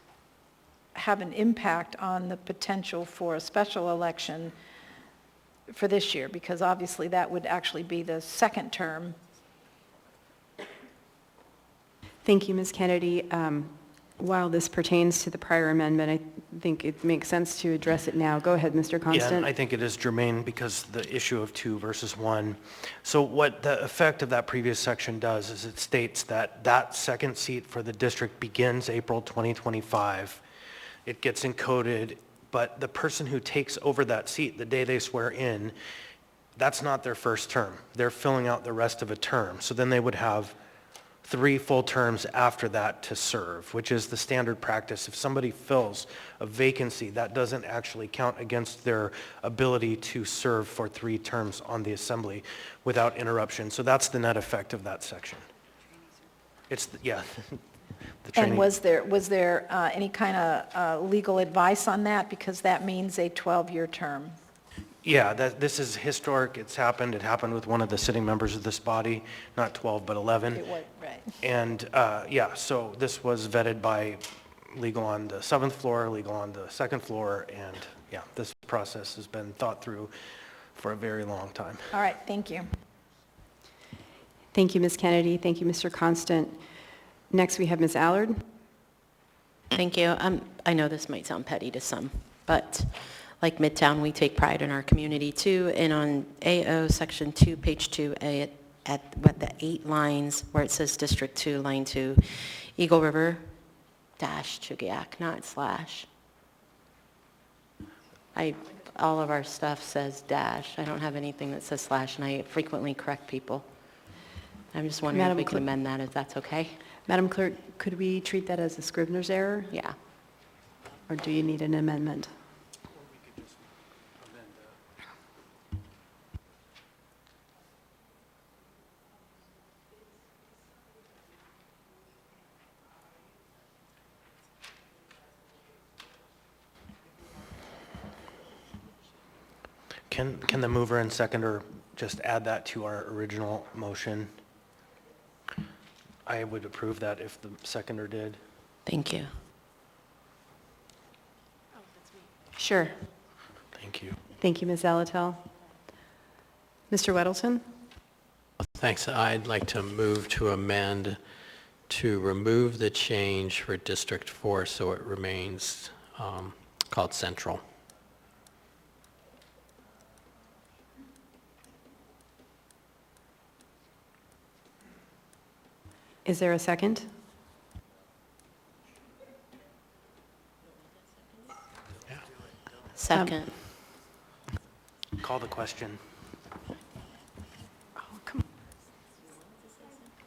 have an impact on the potential for a special election for this year, because obviously that would actually be the second term. Thank you, Ms. Kennedy. While this pertains to the prior amendment, I think it makes sense to address it now. Go ahead, Mr. Constant. Yeah, and I think it is germane because the issue of 2 versus 1. So what the effect of that previous section does is it states that that second seat for the district begins April 2025. It gets encoded, but the person who takes over that seat the day they swear in, that's not their first term. They're filling out the rest of a term. So then they would have 3 full terms after that to serve, which is the standard practice. If somebody fills a vacancy, that doesn't actually count against their ability to serve for 3 terms on the assembly without interruption. So that's the net effect of that section. It's, yeah. And was there any kind of legal advice on that? Because that means a 12-year term. Yeah, this is historic. It's happened. It happened with one of the sitting members of this body, not 12, but 11. It was, right. And yeah, so this was vetted by legal on the 7th floor, legal on the 2nd floor, and yeah, this process has been thought through for a very long time. All right, thank you. Thank you, Ms. Kennedy. Thank you, Mr. Constant. Next, we have Ms. Allard. Thank you. I know this might sound petty to some, but like Midtown, we take pride in our community too. And on AO Section 2, page 2A, at the 8 lines where it says District 2, line 2, Eagle River, dash Chugiak, not slash. All of our stuff says dash. I don't have anything that says slash, and I frequently correct people. I'm just wondering if we can amend that, if that's okay. Madam Clerk, could we treat that as a Scrivener's error? Yeah. Or do you need an amendment? Can the mover and seconder just add that to our original motion? I would approve that if the seconder did. Thank you. Sure. Thank you. Thank you, Ms. Zalatel. Mr. Weddleton? Thanks. I'd like to move to amend to remove the change for District 4 so it remains called Central. Is there a second? Second. Call the question.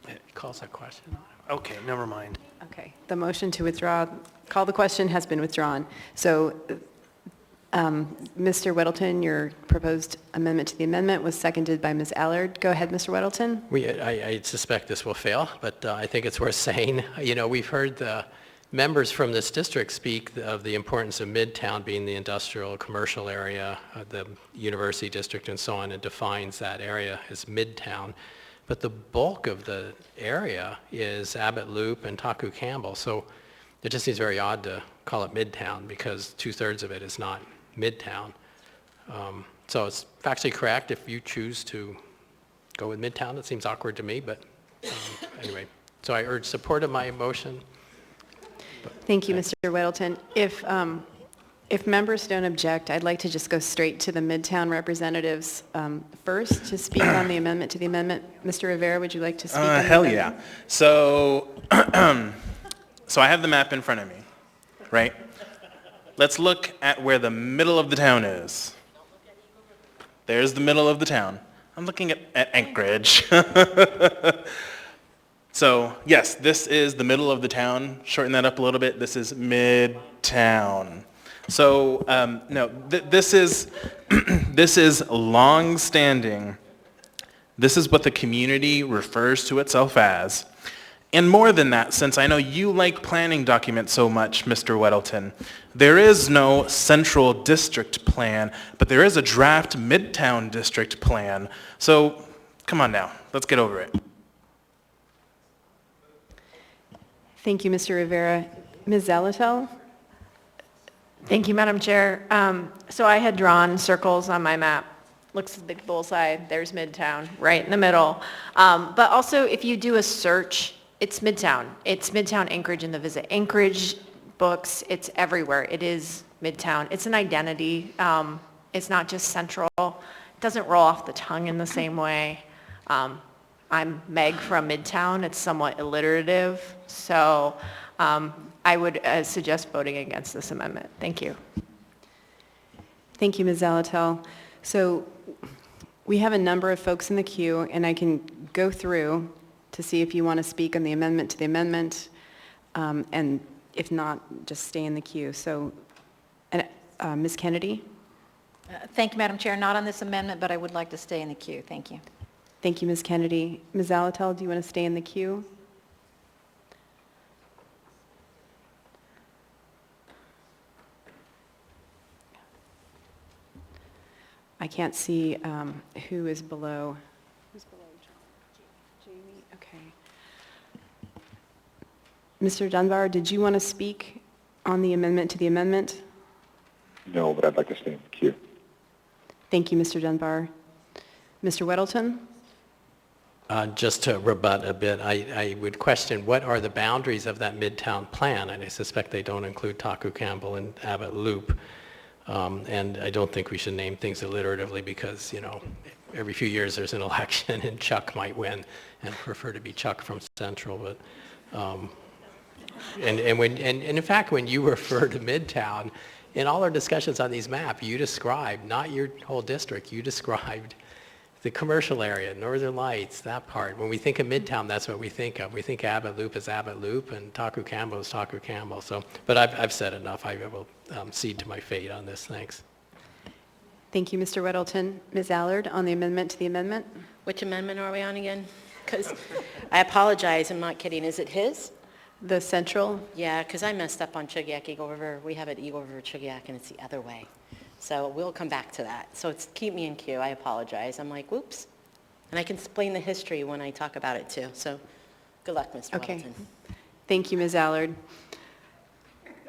It calls a question. Okay, never mind. Okay, the motion to withdraw, call the question has been withdrawn. So, Mr. Weddleton, your proposed amendment to the amendment was seconded by Ms. Allard. Go ahead, Mr. Weddleton. I suspect this will fail, but I think it's worth saying. You know, we've heard the members from this district speak of the importance of Midtown being the industrial commercial area, the university district and so on, and defines that area as Midtown. But the bulk of the area is Abbott Loop and Taku Campbell, so it just seems very odd to call it Midtown because 2/3 of it is not Midtown. So it's factually correct if you choose to go with Midtown. It seems awkward to me, but anyway. So I urge support of my motion. Thank you, Mr. Weddleton. If members don't object, I'd like to just go straight to the Midtown representatives first to speak on the amendment to the amendment. Mr. Rivera, would you like to speak on the Hell amendment? yeah. So, so I have the map in front of me, right? Let's look at where the middle of the town is. There's the middle of the town. I'm looking at Anchorage. So, yes, this is the middle of the town. Shorten that up a little bit. This is Midtown. So, no, this is this is long-standing. This is what the community refers to itself as. And more than that, since I know you like planning documents so much, Mr. Weddleton, there is no central district plan, but there is a draft Midtown district plan. So, come on now, let's get over it. Thank you, Mr. Rivera. Ms. Zalatel? Thank you, Madam Chair. So I had drawn circles on my map. Looks like a big bullseye. There's Midtown, right in the middle. But also, if you do a search, it's Midtown. It's Midtown Anchorage in the Visit Anchorage books. It's everywhere. It is Midtown. It's an identity. It's not just central. It doesn't roll off the tongue in the same way. I'm Meg from Midtown. It's somewhat alliterative. So I would suggest voting against this amendment. Thank you. Thank you, Ms. Zalatel. So we have a number of folks in the queue, and I can go through to see if you want to speak on the amendment to the amendment, and if not, just stay in the queue. So, Ms. Kennedy? Thank you, Madam Chair. Not on this amendment, but I would like to stay in the queue. Thank you. Thank you, Ms. Kennedy. Ms. Zalatel, do you want to stay in the queue? I can't see who is below. Who's below Jamie? Okay. Mr. Dunbar, did you want to speak on the amendment to the amendment? No, but I'd like to stay in the queue. Thank you, Mr. Dunbar. Mr. Weddleton? Just to rebut a bit, I would question what are the boundaries of that Midtown plan, and I suspect they don't include Taku Campbell and Abbott Loop. And I don't think we should name things alliteratively because, you know, every few years there's an election and Chuck might win, and I prefer to be Chuck from Central. But and in fact, when you refer to Midtown, in all our discussions on these maps, you described not your whole district. You described the commercial area, Northern Lights, that part. When we think of Midtown, that's what we think of. We think Abbott Loop is Abbott Loop, and Taku Campbell is Taku Campbell. So, but I've said enough. I will cede to my fate on this. Thanks. Thank you, Mr. Weddleton. Ms. Allard, on the amendment to the amendment? Which amendment are we on again? Because I apologize, I'm not kidding. Is it his? The central? Yeah, because I messed up on Chugach Eagle River. We have it Eagle River Chugach, and it's the other way. So we'll come back to that. So it's keep me in queue. I apologize. I'm like, whoops. And I can explain the history when I talk about it too. So good luck, Mr. Okay. Weddleton. Thank you, Ms. Allard.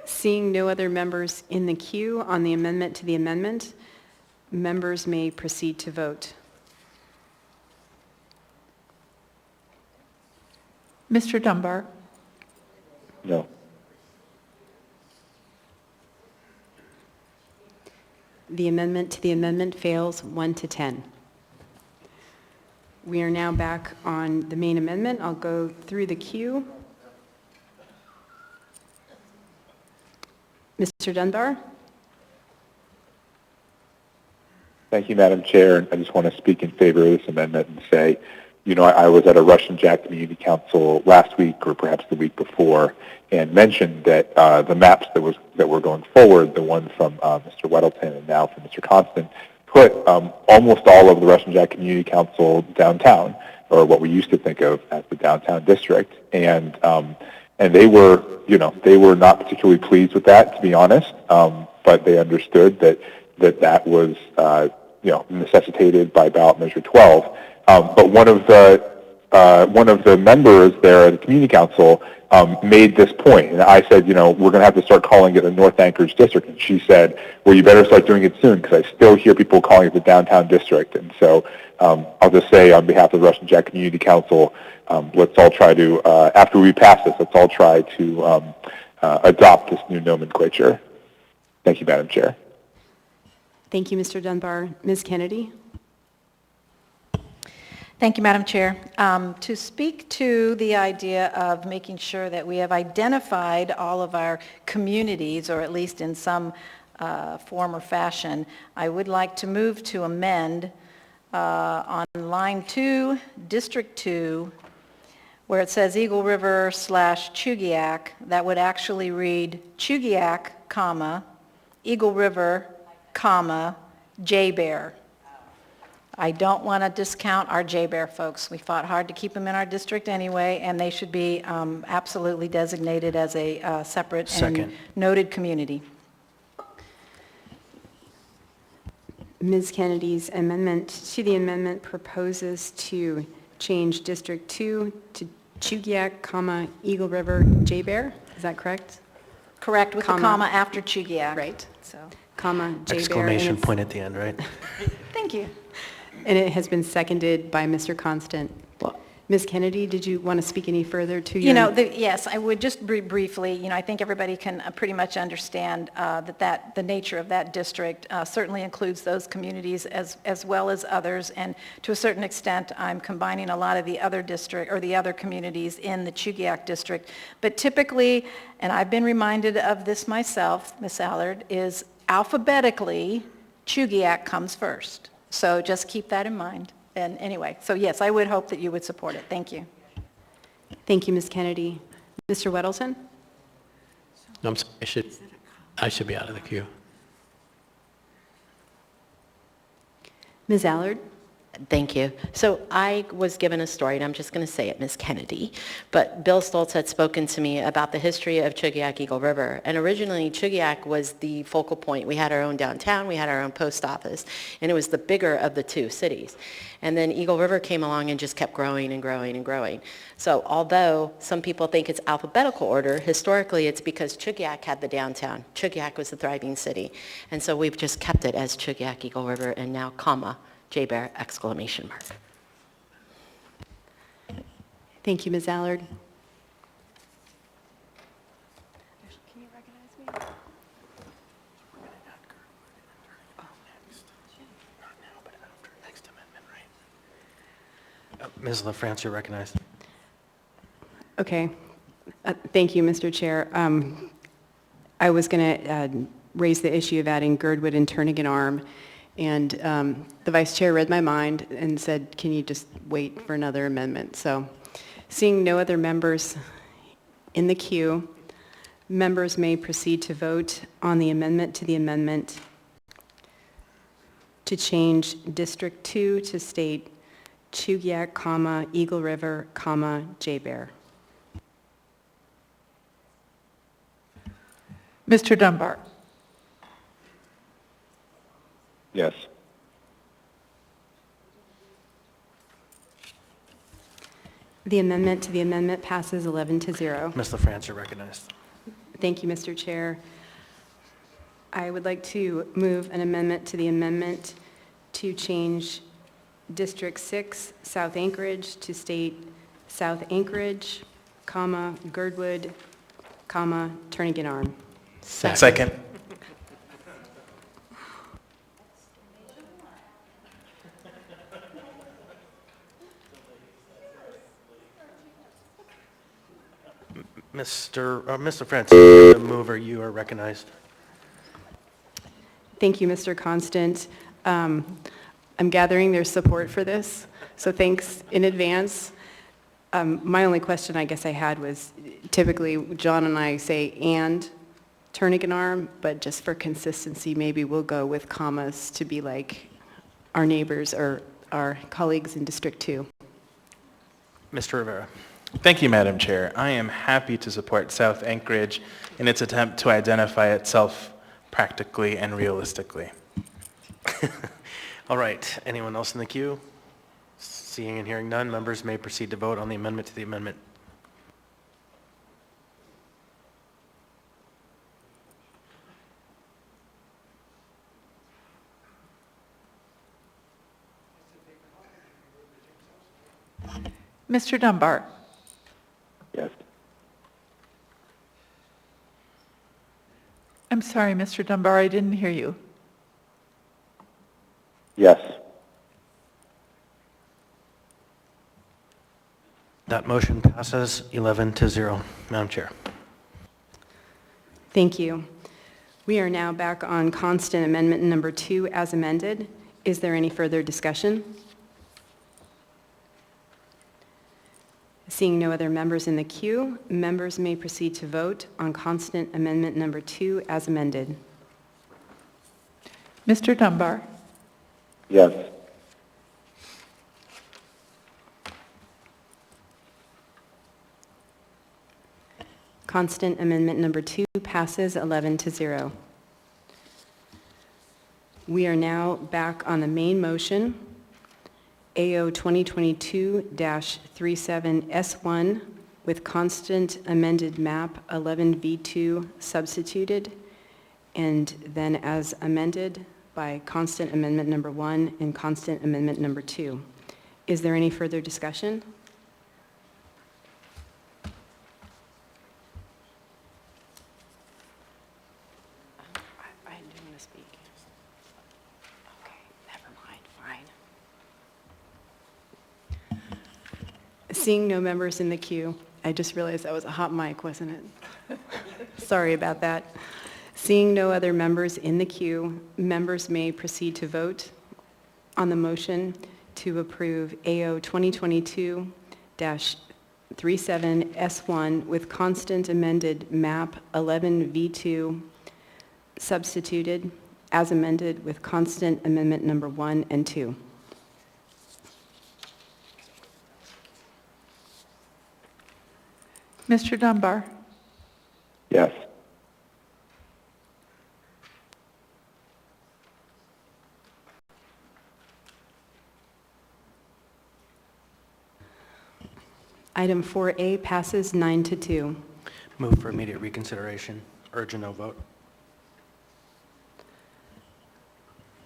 Seeing no other members in the queue on the amendment to the amendment, members may proceed to vote. Mr. Dunbar? No. The amendment to the amendment fails 1 to 10. we are now back on the main amendment. I'll go through the queue. Mr. Dunbar? Thank you, Madam Chair. I just want to speak in favor of this amendment and say, you know, I was at a Russian Jack Community Council last week or perhaps the week before and mentioned that the maps that were going forward, the one from Mr. Weddleton and now from Mr. Constant, put almost all of the Russian Jack Community Council downtown, or what we used to think of as the downtown district. And they were, you know, they were not particularly pleased with that, to be honest, but they understood that was, you know, necessitated by ballot measure 12. But one of the members there at the community council made this point, and I said, you know, we're going to have to start calling it the North Anchorage District, and she said, well, you better start doing it soon, because I still hear people calling it the Downtown District. And so I'll just say on behalf of the Russian Jack Community Council, let's all try to, after we pass this, let's all try to adopt this new nomenclature. Thank you, Madam Chair. Thank you, Mr. Dunbar. Ms. Kennedy? Thank you, Madam Chair. To speak to the idea of making sure that we have identified all of our communities, or at least in some form or fashion, I would like to move to amend on line 2, District 2, where it says Eagle River / Chugiak. That would actually read Chugiak, comma, Eagle River, comma, J-Bear. I don't want to discount our J-Bear folks. We fought hard to keep them in our district anyway, and they should be absolutely designated as a separate and noted community. Ms. Kennedy's amendment to the amendment proposes to change District 2 to Chugiak, comma, Eagle River, J-Bear. Is that correct? Correct, with the comma after Chugiak. Right. So, comma, J-Bear. Exclamation point at the end, right? thank you. And it has been seconded by Mr. Constant. Ms. Kennedy, did you want to speak any further to your... You know, yes, I would just briefly, you know, I think everybody can pretty much understand that the nature of that district certainly includes those communities as well as others, and to a certain extent, I'm combining a lot of the other district, or the other communities in the Chugiak district. But typically, and I've been reminded of this myself, Ms. Allard, is alphabetically, Chugiak comes first. So just keep that in mind. And anyway, so yes, I would hope that you would support it. Thank you. Thank you, Ms. Kennedy. Mr. Weddleton? I'm sorry, I should be out of the queue. Ms. Allard? Thank you. So I was given a story, and I'm just going to say it, Ms. Kennedy, but Bill Stoltz had spoken to me about the history of Chugiak Eagle River, and originally Chugiak was the focal point. We had our own downtown, we had our own post office, and it was the bigger of the two cities. And then Eagle River came along and just kept growing and growing and growing. So although some people think it's alphabetical order, historically it's because Chugiak had the downtown. Chugiak was the thriving city. And so we've just kept it as Chugiak Eagle River, and now comma, J-Bear, exclamation mark. Thank you, Ms. Allard. Can you recognize me? Ms. LaFrance, you're recognized. Okay. Thank you, Mr. Chair. I was going to raise the issue of adding Girdwood and Turnigan Arm, and the Vice Chair read my mind and said, can you just wait for another amendment? So seeing no other members in the queue, members may proceed to vote on the amendment to change District 2 to state Chugiak, comma, Eagle River, comma, J-Bear. Mr. Dunbar? Yes. The amendment to the amendment passes 11-0. Ms. LaFrance, you're recognized. Thank you, Mr. Chair. I would like to move an amendment to the amendment to change District 6, South Anchorage, to state South Anchorage, comma, Girdwood, comma, Turnigan Arm. Second. Mr. Francis, the mover, you are recognized. Thank you, Mr. Constant. I'm gathering there's support for this, so thanks in advance. My only question I guess I had was, typically John and I say "and" Turnigan arm, but just for consistency, maybe we'll go with commas to be like our neighbors or our colleagues in District 2. Mr. Rivera. Thank you, Madam Chair. I am happy to support South Anchorage in its attempt to identify itself practically and realistically. All right, anyone else in the queue? Seeing and hearing none, members may proceed to vote on the amendment to the amendment. Mr. Dunbar. Yes. I'm sorry, Mr. Dunbar, I didn't hear you. Yes. That motion passes 11-0. Madam Chair. Thank you. We are now back on constant amendment number 2 as amended. Is there any further discussion? Seeing no other members in the queue, members may proceed to vote on constant amendment number 2 as amended. Mr. Dunbar. Yes. Constant amendment number 2 passes 11-0. We are now back on the main motion, AO 2022-37S1 with constant amended map 11V2 substituted, and then as amended by constant amendment number 1 and constant amendment number 2. Is there any further discussion? I do want to speak. Okay, never mind, fine. Seeing no members in the queue, I just realized that was a hot mic, wasn't it? Sorry about that. Seeing no other members in the queue, members may proceed to vote on the motion to approve AO 2022-37S1 with constant amended map 11V2 substituted as amended with constant amendment number 1 and 2. Mr. Dunbar. Yes. Item 4A passes 9-2. Move for immediate reconsideration. Urge a no vote.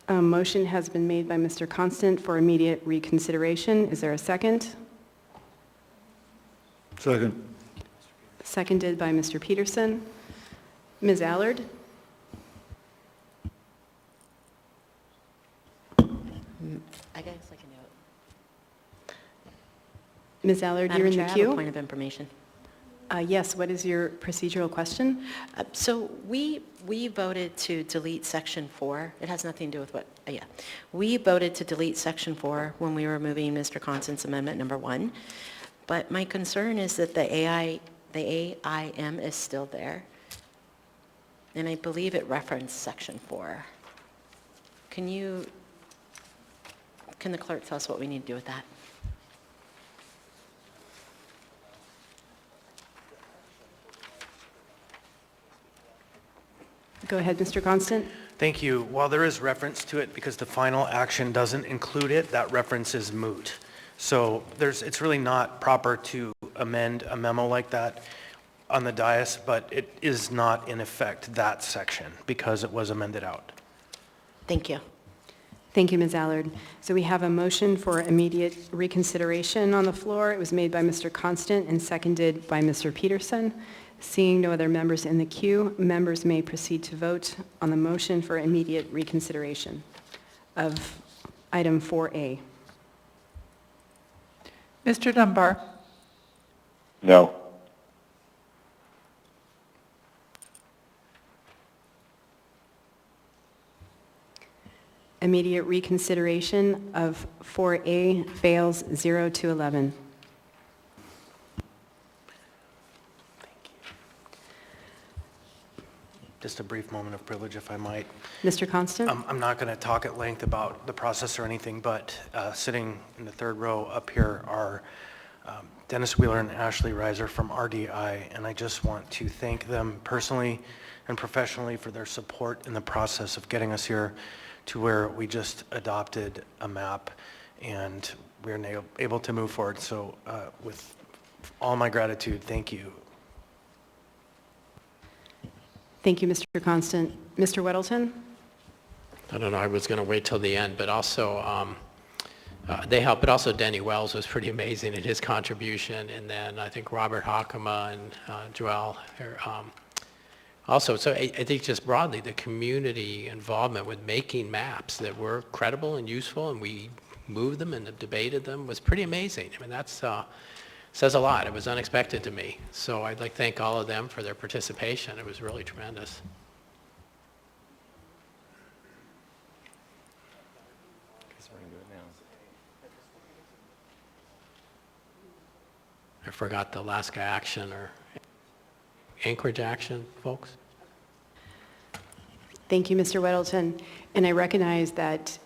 A motion has been made by Mr. Constant for immediate reconsideration. Is there a second? Second. Seconded by Mr. Peterson. Ms. Allard? I guess I can do it. Ms. Allard, you're in the Madam Chair, I have a queue? point of information. Yes, what is your procedural question? So we voted to delete Section 4. It has nothing to do with what, yeah. We voted to delete Section 4 when we were moving Mr. Constant's amendment number 1. But my concern is that the AIM is still there. And I believe it referenced Section 4. Can the clerk tell us what we need to do with that? Go ahead, Mr. Constant. Thank you. While there is reference to it, because the final action doesn't include it, that reference is moot. So it's really not proper to amend a memo like that on the dais, but it is not in effect that section because it was amended out. Thank you. Thank you, Ms. Allard. So we have a motion for immediate reconsideration on the floor. It was made by Mr. Constant and seconded by Mr. Peterson. Seeing no other members in the queue, members may proceed to vote on the motion for immediate reconsideration of item 4A. Mr. Dunbar. No. Immediate reconsideration of 4A fails 0 to 11. Just a brief moment of privilege, if I might. Mr. Constant? I'm not going to talk at length about the process or anything, but sitting in the third row up here are Dennis Wheeler and Ashley Reiser from RDI, and I just want to thank them personally and professionally for their support in the process of getting us here to where we just adopted a map and we're able to move forward. So with all my gratitude, thank you. Thank you, Mr. Constant. Mr. Weddleton? I don't know, I was going to wait till the end, but also they helped, but also Denny Wells was pretty amazing in his contribution, and then I think Robert Hockema and Joel also. So I think just broadly, the community involvement with making maps that were credible and useful, and we moved them and debated them was pretty amazing. I mean, that's says a lot. It was unexpected to me. So I'd like to thank all of them for their participation. It was really tremendous. I forgot the Alaska Action or Anchorage Action, folks. Thank you, Mr. Weddleton. And I recognize that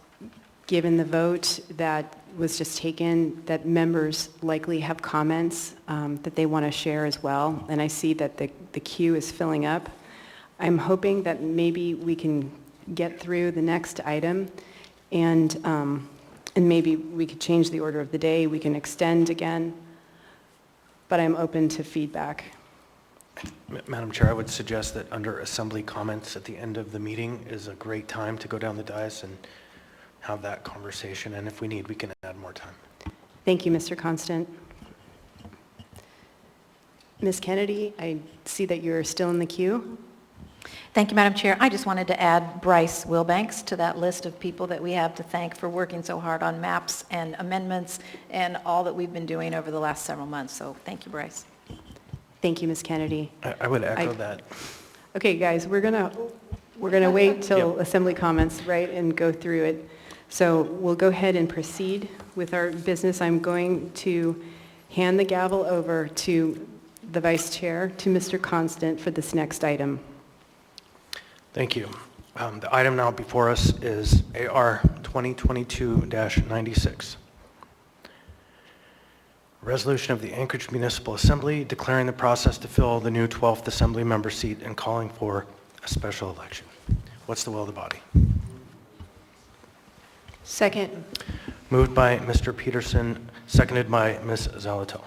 given the vote that was just taken, that members likely have comments that they want to share as well. And I see that the queue is filling up. I'm hoping that maybe we can get through the next item and maybe we could change the order of the day. We can extend again, but I'm open to feedback. Madam Chair, I would suggest that under assembly comments at the end of the meeting is a great time to go down the dais and have that conversation, and if we need, we can add more time. Thank you, Mr. Constant. Ms. Kennedy, I see that you're still in the queue. Thank you, Madam Chair. I just wanted to add Bryce Wilbanks to that list of people that we have to thank for working so hard on maps and amendments and all that we've been doing over the last several months. So thank you, Bryce. Thank you, Ms. Kennedy. I would echo that. Okay, guys, we're gonna wait till assembly comments, right, and go through it. So we'll go ahead and proceed with our business. I'm going to hand the gavel over to the Vice Chair, to Mr. Constant, for this next item. Thank you. The item now before us is AR 2022-96. Resolution of the Anchorage Municipal Assembly declaring the process to fill the new 12th Assembly member seat and calling for a special election. What's the will of the body? Second. Moved by Mr. Peterson, seconded by Ms. Zalato.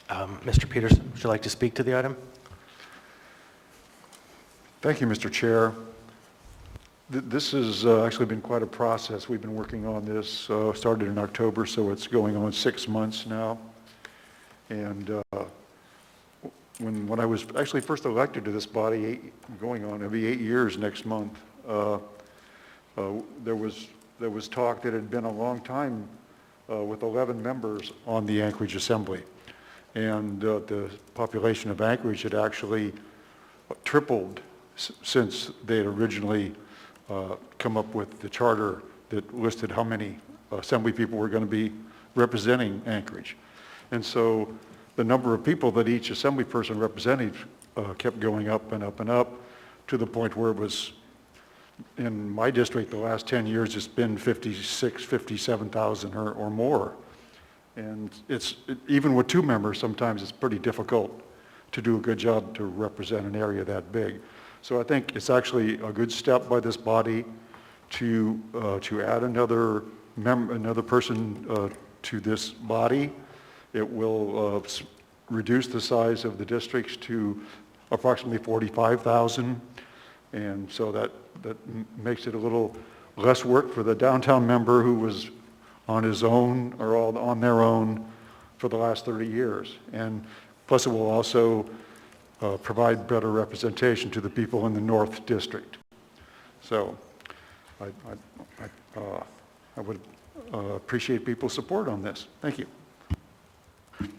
Mr. Peterson, would you like to speak to the item? Thank you, Mr. Chair. This has actually been quite a process. We've been working on this, started in October, so it's going on 6 months now. And when I was actually first elected to this body, it'll be 8 years next month, there was talk that it had been a long time with 11 members on the Anchorage Assembly. And the population of Anchorage had actually tripled since they had originally come up with the charter that listed how many Assembly people were going to be representing Anchorage. And so the number of people that each Assembly person represented kept going up and up and up to the point where it was, in my district, the last 10 years, it's been 56, 57,000 or more. And even with 2 members, sometimes it's pretty difficult to do a good job to represent an area that big. So I think it's actually a good step by this body to add another person to this body. It will reduce the size of the districts to approximately 45,000, and so that makes it a little less work for the downtown member who was on his own or all on their own for the last 30 years. And plus it will also provide better representation to the people in the North District. So I would appreciate people's support on this. Thank you.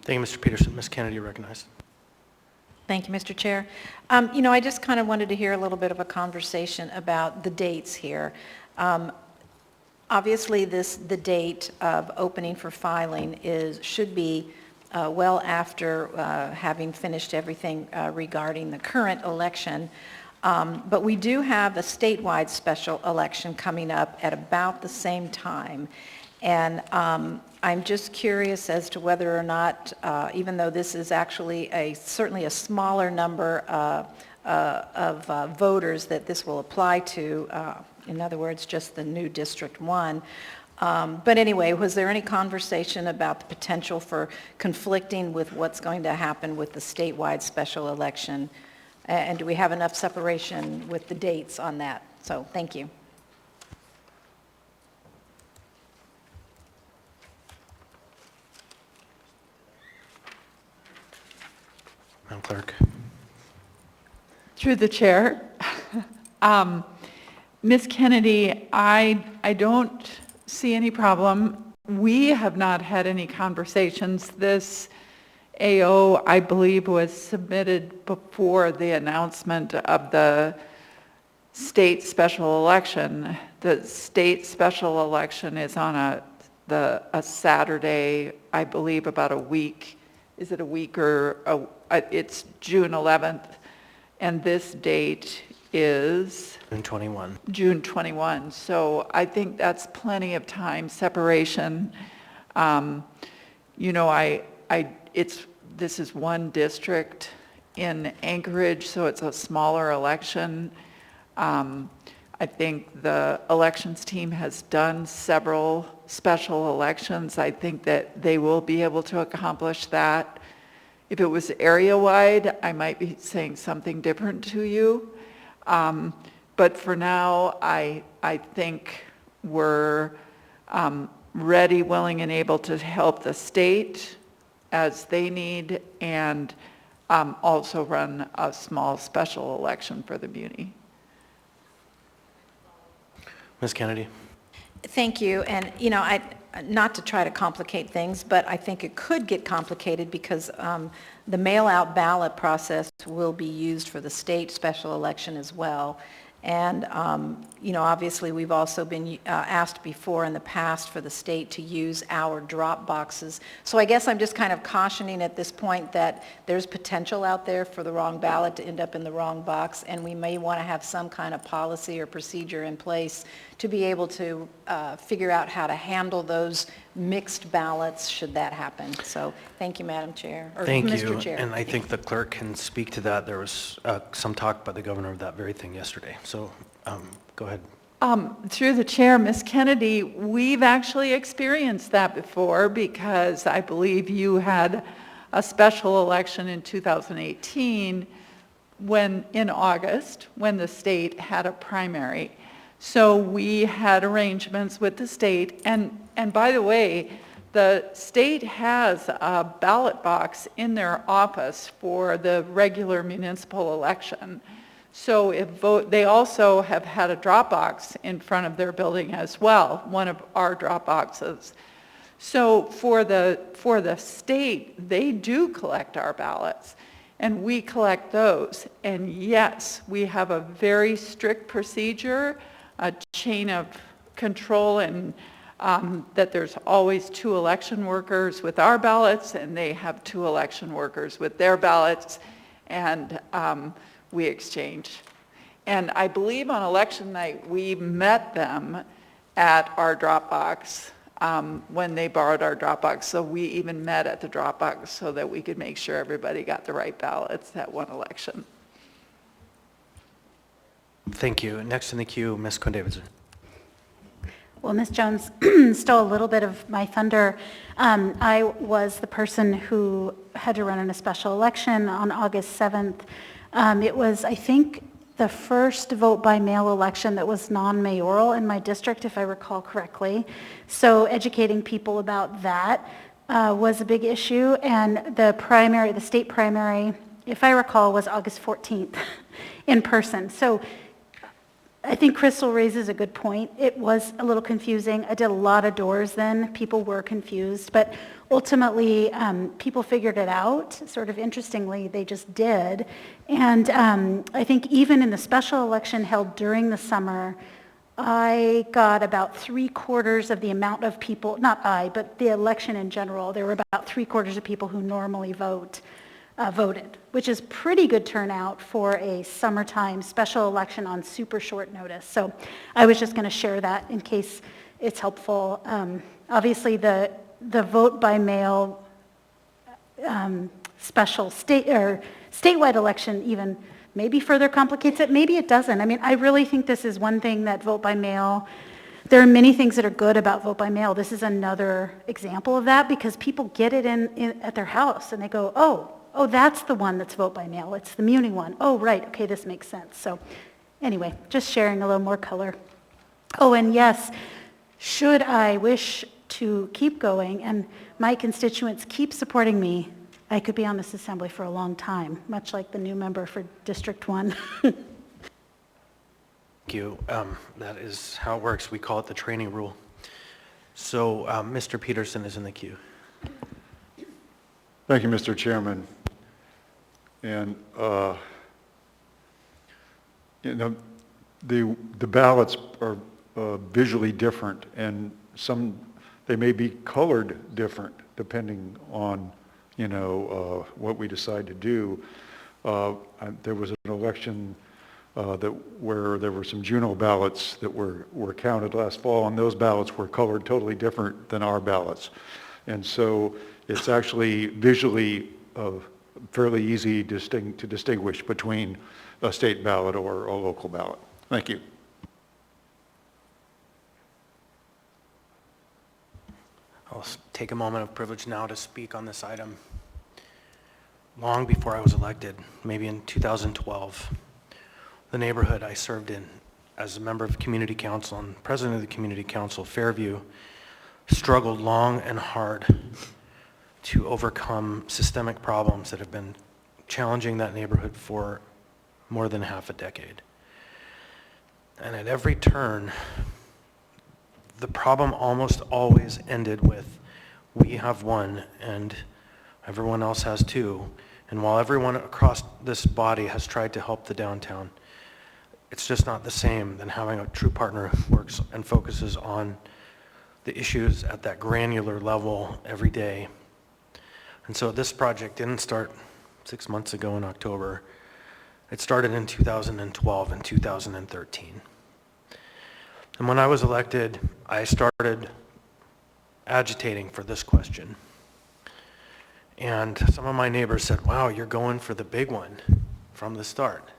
Thank you, Mr. Peterson. Ms. Kennedy, recognized. Thank you, Mr. Chair. I just kind of wanted to hear a little bit of a conversation about the dates here. Obviously, the date of opening for filing should be well after having finished everything regarding the current election. But we do have a statewide special election coming up at about the same time. And I'm just curious as to whether or not, even though this is actually certainly a smaller number of voters that this will apply to, in other words, just the new District 1. But anyway, was there any conversation about the potential for conflicting with what's going to happen with the statewide special election? And do we have enough separation with the dates on that? So, thank you. Madam Clerk. Through the chair. Ms. Kennedy, I don't see any problem. We have not had any conversations. This AO, I believe, was submitted before the announcement of the state special election. The state special election is on a Saturday, I believe, about a week. Is it a week or it's June 11th, and this date is June 21. June 21. So I think that's plenty of time separation. This is one district in Anchorage, so it's a smaller election. I think the elections team has done several special elections. I think that they will be able to accomplish that. If it was area-wide, I might be saying something different to you. But for now, I think we're ready, willing, and able to help the state as they need, and also run a small special election for the muni. Ms. Kennedy. Thank you. And, not to try to complicate things, but I think it could get complicated because the mail-out ballot process will be used for the state special election as well. And, obviously we've also been asked before in the past for the state to use our drop boxes. So I guess I'm just kind of cautioning at this point that there's potential out there for the wrong ballot to end up in the wrong box, and we may want to have some kind of policy or procedure in place to be able to figure out how to handle those mixed ballots should that happen. So thank you, Madam Chair, or Thank Mr. you. Chair. And I think the clerk can speak to that. There was some talk by the governor of that very thing yesterday. So go ahead. Through the chair, Ms. Kennedy, we've actually experienced that before because I believe you had a special election in 2018 in August when the state had a primary. So we had arrangements with the state, and by the way, the state has a ballot box in their office for the regular municipal election. So they also have had a drop box in front of their building as well, one of our drop boxes. So for the state, they do collect our ballots, and we collect those. And yes, we have a very strict procedure, a chain of control, and that there's always 2 election workers with our ballots, and they have 2 election workers with their ballots, and we exchange. And I believe on election night, we met them at our drop box when they borrowed our drop box. So we even met at the drop box so that we could make sure everybody got the right ballots at one election. Thank you. Next in the queue, Ms. Quinn-Davidson. Well, Ms. Jones stole a little bit of my thunder. I was the person who had to run in a special election on August 7th. It was, I think, the first vote by mail election that was non-mayoral in my district, if I recall correctly. So educating people about that was a big issue. And the state primary, if I recall, was August 14th in person. So I think Crystal raises a good point. It was a little confusing. I did a lot of doors then. People were confused, but ultimately people figured it out. Sort of interestingly, they just did. And I think even in the special election held during the summer, I got about 3/4 of the amount of people, not I, but the election in general, there were about 3/4 of people who normally voted, which is pretty good turnout for a summertime special election on super short notice. So I was just going to share that in case it's helpful. Obviously, the vote by mail special statewide election even maybe further complicates it. Maybe it doesn't. I mean, I really think this is one thing that vote by mail. There are many things that are good about vote by mail. This is another example of that because people get it in at their house and they go, oh, that's the one that's vote by mail. It's the Muni one. Oh, right. Okay, this makes sense. So anyway, just sharing a little more color. Oh, and yes, should I wish to keep going and my constituents keep supporting me, I could be on this assembly for a long time, much like the new member for District 1. Thank you. That is how it works. We call it the training rule. So Mr. Peterson is in the queue. Thank you, Mr. Chairman. And, you know, the ballots are visually different, and they may be colored different depending on, you know, what we decide to do. There was an election where there were some Juneau ballots that were counted last fall, and those ballots were colored totally different than our ballots. And so it's actually visually fairly easy to distinguish between a state ballot or a local ballot. Thank you. I'll take a moment of privilege now to speak on this item. Long before I was elected, maybe in 2012, the neighborhood I served in as a member of community council and president of the community council, Fairview, struggled long and hard to overcome systemic problems that have been challenging that neighborhood for more than half a decade. And at every turn, the problem almost always ended with, we have won and everyone else has too. And while everyone across this body has tried to help the downtown, it's just not the same than having a true partner who works and focuses on the issues at that granular level every day. And so this project didn't start 6 months ago in October. It started in 2012 and 2013. And when I was elected, I started agitating for this question. And some of my neighbors said, wow, you're going for the big one from the start.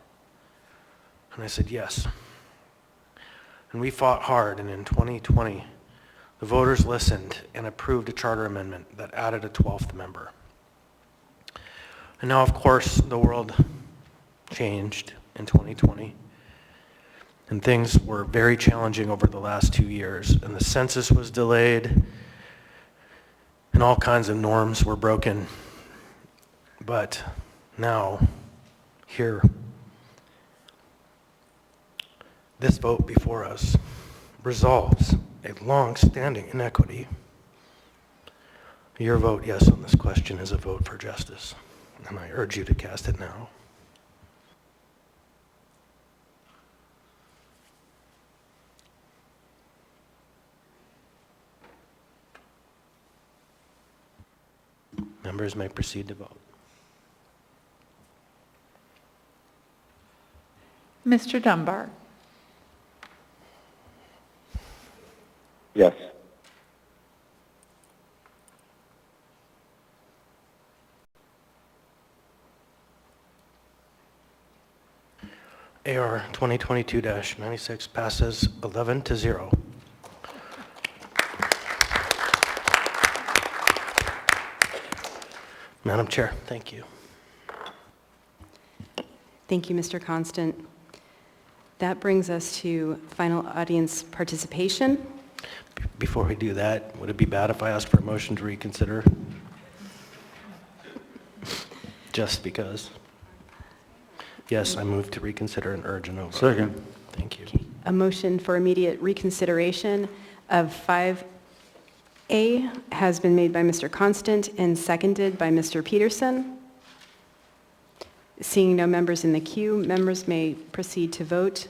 And I said, yes. And we fought hard, and in 2020, the voters listened and approved a charter amendment that added a 12th member. And now, of course, the world changed in 2020. And things were very challenging over the last 2 years. And the census was delayed, and all kinds of norms were broken. But now, here, this vote before us resolves a long-standing inequity. Your vote yes on this question is a vote for justice, and I urge you to cast it now. Members may proceed to vote. Mr. Dunbar. Yes. AR 2022-96 passes 11-0. Madam Chair, thank you. Thank you, Mr. Constant. That brings us to final audience participation. Before we do that, would it be bad if I asked for a motion to reconsider? Just because. Yes, I move to reconsider and urge a no vote. Second. Thank you. A motion for immediate reconsideration of 5A has been made by Mr. Constant and seconded by Mr. Peterson. Seeing no members in the queue, members may proceed to vote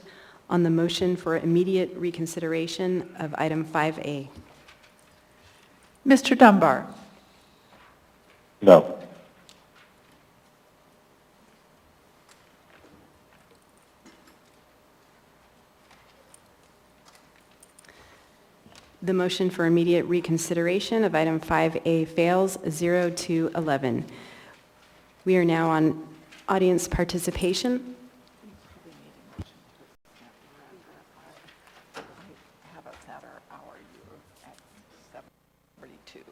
on the motion for immediate reconsideration of item 5A. Mr. Dunbar. No. The motion for immediate reconsideration of item 5A fails 0 to 11. We are now on audience participation. Have us at our hour. You're at 7:42.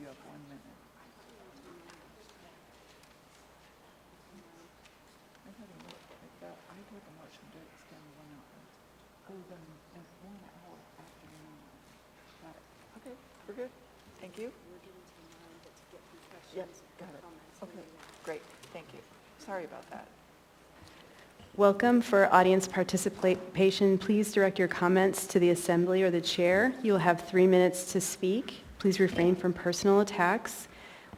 You have 1 minute. I took a motion to extend 1 hour. Other than 1 hour after the meeting. Got it. Okay, we're good. Thank you. Yes, got it. Okay, great. Thank you. Sorry about that. Welcome. For audience participation, please direct your comments to the assembly or the chair. You'll have 3 minutes to speak. Please refrain from personal attacks.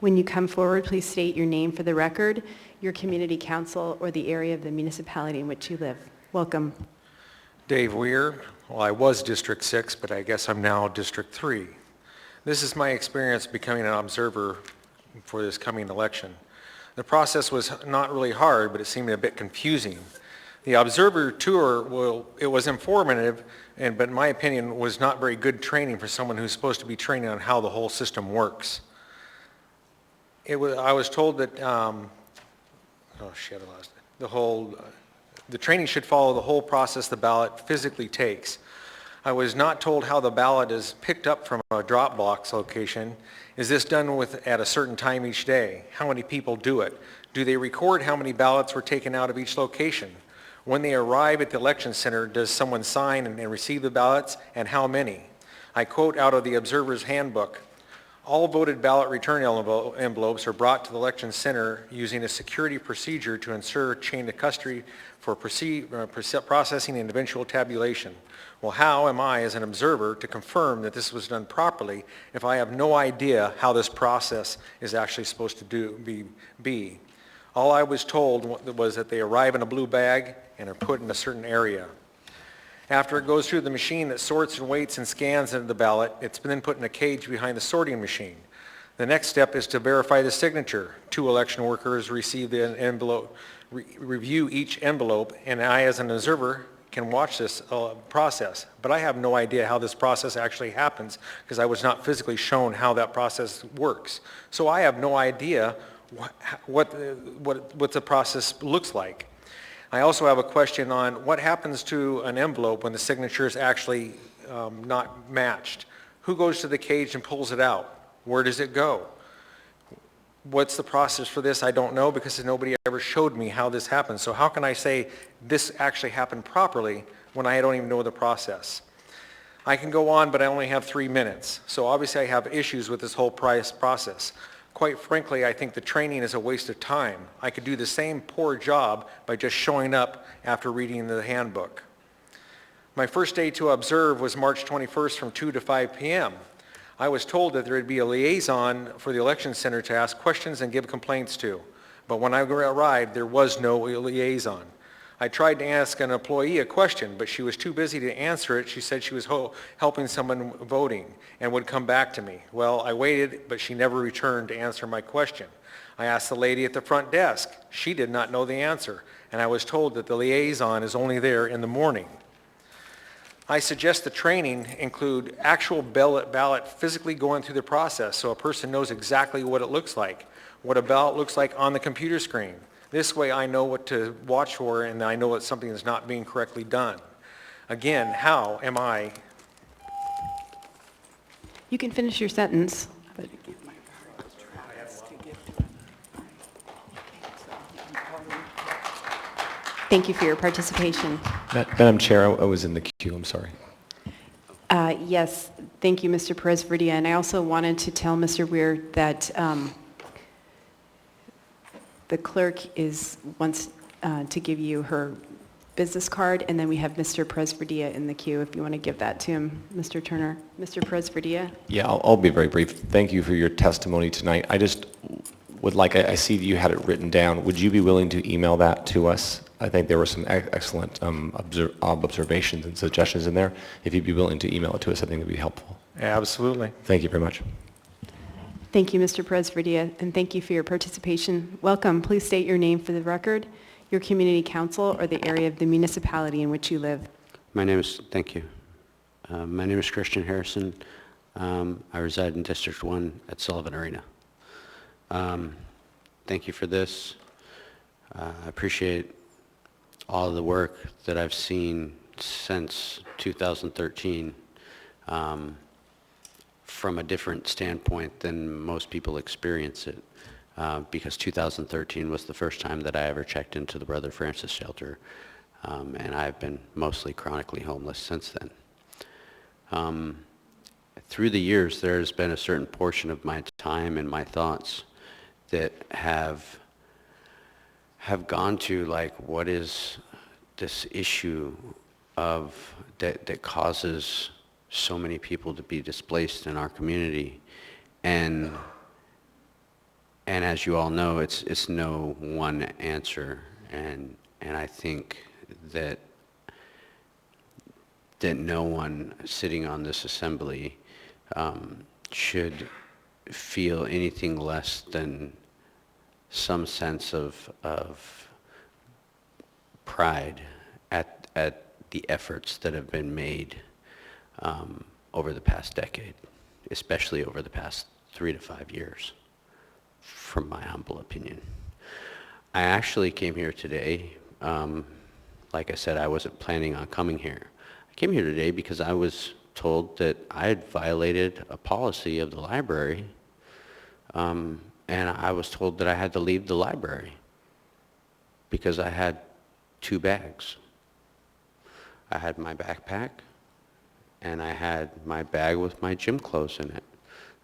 When you come forward, please state your name for the record, your community council, or the area of the municipality in which you live. Welcome. Dave Weir. Well, I was District 6, but I guess I'm now District 3. This is my experience becoming an observer for this coming election. The process was not really hard, but it seemed a bit confusing. The observer tour, it was informative, but in my opinion was not very good training for someone who's supposed to be training on how the whole system works. I was told that, I lost it. The training should follow the whole process the ballot physically takes. I was not told how the ballot is picked up from a drop box location. Is this done at a certain time each day? How many people do it? Do they record how many ballots were taken out of each location? When they arrive at the election center, does someone sign and receive the ballots, and how many? I quote out of the Observer's Handbook. All voted ballot return envelopes are brought to the election center using a security procedure to ensure chain of custody for processing and eventual tabulation. Well, how am I, as an observer, to confirm that this was done properly if I have no idea how this process is actually supposed to be? All I was told was that they arrive in a blue bag and are put in a certain area. After it goes through the machine that sorts and weights and scans into the ballot, it's then put in a cage behind the sorting machine. The next step is to verify the signature. 2 election workers receive the envelope, review each envelope, and I, as an observer, can watch this process. But I have no idea how this process actually happens because I was not physically shown how that process works. So I have no idea what the process looks like. I also have a question on what happens to an envelope when the signature is actually not matched. Who goes to the cage and pulls it out? Where does it go? What's the process for this? I don't know because nobody ever showed me how this happens. So how can I say this actually happened properly when I don't even know the process? I can go on, but I only have 3 minutes. So obviously I have issues with this whole process. Quite frankly, I think the training is a waste of time. I could do the same poor job by just showing up after reading the handbook. My first day to observe was March 21st from 2 to 5 p.m. I was told that there would be a liaison for the election center to ask questions and give complaints to. But when I arrived, there was no liaison. I tried to ask an employee a question, but she was too busy to answer it. She said she was helping someone voting and would come back to me. Well, I waited, but she never returned to answer my question. I asked the lady at the front desk. She did not know the answer, and I was told that the liaison is only there in the morning. I suggest the training include actual ballot physically going through the process so a person knows exactly what it looks like, what a ballot looks like on the computer screen. This way I know what to watch for and I know that something is not being correctly done. Again, how am I? You can finish your sentence. Thank you for your participation. Madam Chair, I was in the queue, I'm sorry. Yes, thank you, Mr. Perez-Verdia. And I also wanted to tell Mr. Weir that the clerk wants to give you her business card, and then we have Mr. Presverdia in the queue, if you want to give that to him, Mr. Turner. Mr. Presverdia? Yeah, I'll be very brief. Thank you for your testimony tonight. I just would like, I see that you had it written down. Would you be willing to email that to us? I think there were some excellent observations and suggestions in there. If you'd be willing to email it to us, I think it would be helpful. Yeah, absolutely. Thank you very much. Thank you, Mr. Presverdia, and thank you for your participation. Welcome. Please state your name for the record, your community council, or the area of the municipality in which you live. Thank you. My name is Christian Harrison. I reside in District 1 at Sullivan Arena. Thank you for this. I appreciate all of the work that I've seen since 2013 from a different standpoint than most people experience it, because 2013 was the first time that I ever checked into the Brother Francis shelter, and I've been mostly chronically homeless since then. Through the years, there's been a certain portion of my time and my thoughts that have gone to, like, what is this issue of that causes so many people to be displaced in our community, and as you all know, it's no one answer, and I think that no one sitting on this assembly should feel anything less than some sense of pride at the efforts that have been made over the past decade, especially over the past 3 to 5 years, from my humble opinion. I actually came here today, like I said, I wasn't planning on coming here. I came here today because I was told that I had violated a policy of the library, and I was told that I had to leave the library because I had 2 bags. I had my backpack, and I had my bag with my gym clothes in it.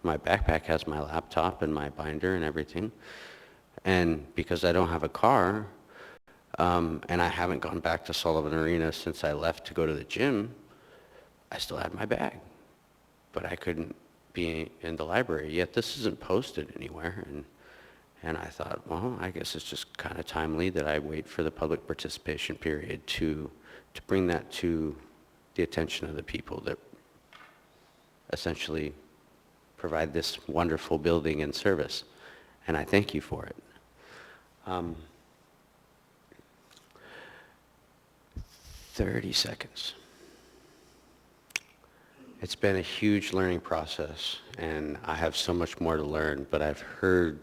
My backpack has my laptop and my binder and everything. And because I don't have a car, and I haven't gone back to Sullivan Arena since I left to go to the gym, I still had my bag. But I couldn't be in the library, yet this isn't posted anywhere. And I thought, well, I guess it's just kind of timely that I wait for the public participation period to bring that to the attention of the people that essentially provide this wonderful building and service. And I thank you for it. 30 seconds. It's been a huge learning process, and I have so much more to learn, but I've heard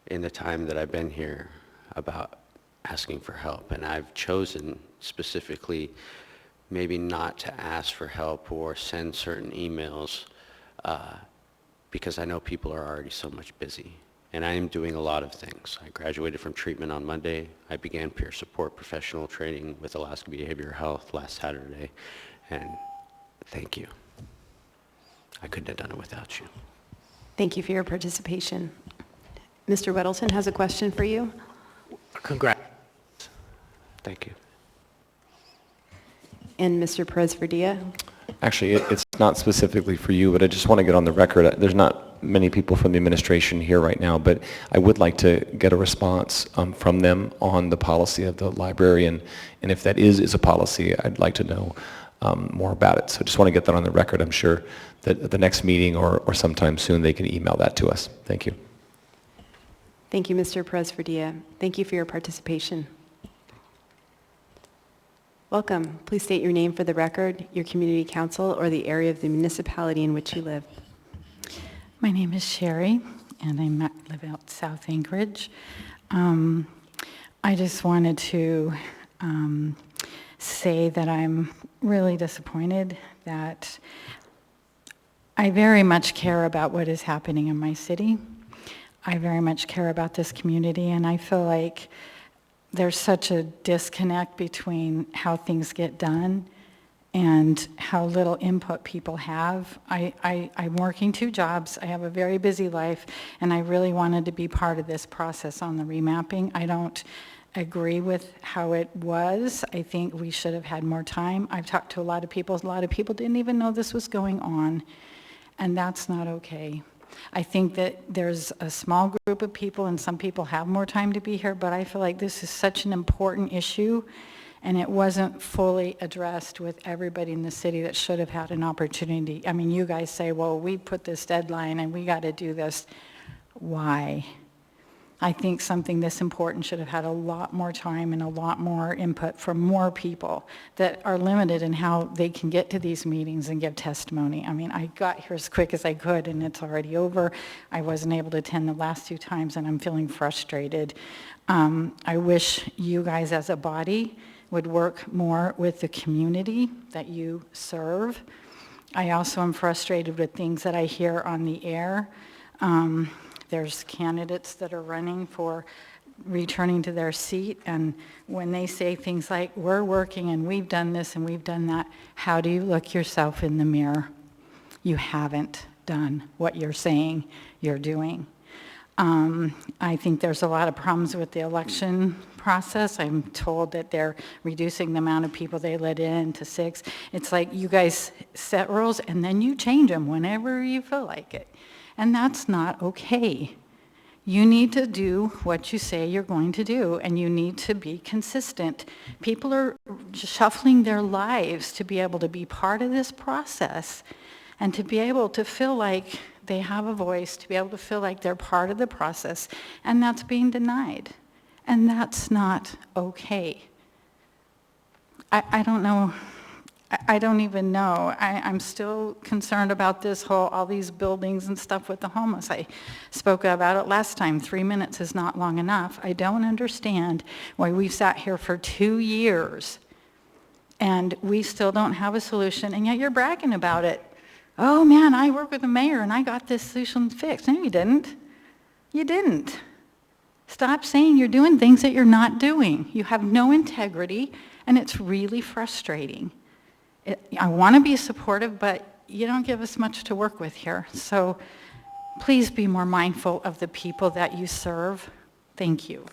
in the time that I've been here about asking for help, and I've chosen specifically maybe not to ask for help or send certain emails because I know people are already so much busy. And I am doing a lot of things. I graduated from treatment on Monday. I began peer support professional training with Alaska Behavioral Health last Saturday. And thank you. I couldn't have done it without you. Thank you for your participation. Mr. Weddleton has a question for you. Congrats. Thank you. And Mr. Presverdia? Actually, it's not specifically for you, but I just want to get on the record. There's not many people from the administration here right now, but I would like to get a response from them on the policy of the library, and if that is a policy, I'd like to know more about it. So I just want to get that on the record. I'm sure that at the next meeting or sometime soon they can email that to us. Thank you. Thank you, Mr. Presverdia. Thank you for your participation. Welcome. Please state your name for the record, your community council, or the area of the municipality in which you live. My name is Sherry, and I live out South Anchorage. I just wanted to say that I'm really disappointed that I very much care about what is happening in my city. I very much care about this community, and I feel like there's such a disconnect between how things get done and how little input people have. I'm working 2 jobs. I have a very busy life, and I really wanted to be part of this process on the remapping. agree with how it was. I think we should have had more time. I've talked to a lot of people didn't even know this was going on, and that's not okay. I think that there's a small group of people, and some people have more time to be here, but I feel like this is such an important issue, and it wasn't fully addressed with everybody in the city that should have had an opportunity. I mean, you guys say, well, we put this deadline and we got to do this. Why? I think something this important should have had a lot more time and a lot more input from more people that are limited in how they can get to these meetings and give testimony. I mean, I got here as quick as I could and it's already over. I wasn't able to attend the last 2 times and I'm feeling frustrated. I wish you guys as a body would work more with the community that you serve. I also am frustrated with things that I hear on the air. There's candidates that are running for returning to their seat, and when they say things like, we're working and we've done this and we've done that, how do you look yourself in the mirror? You haven't done what you're saying you're doing. I think there's a lot of problems with the election process. I'm told that they're reducing the amount of people they let in to 6. It's like you guys set rules and then you change them whenever you feel like it. And that's not okay. You need to do what you say you're going to do, and you need to be consistent. People are shuffling their lives to be able to be part of this process and to be able to feel like they have a voice, to be able to feel like they're part of the process, and that's being denied. And that's not okay. I don't know. I don't even know. I'm still concerned about this whole, all these buildings and stuff with the homeless. I spoke about it last time. 3 minutes is not long enough. I don't understand why we've sat here for 2 years and we still don't have a solution, and yet you're bragging about it. Oh man, I work with the mayor and I got this solution fixed. No, you didn't. You didn't. Stop saying you're doing things that you're not doing. You have no integrity, and it's really frustrating. I want to be supportive, but you don't give us much to work with here. So please be more mindful of the people that you serve. Thank you.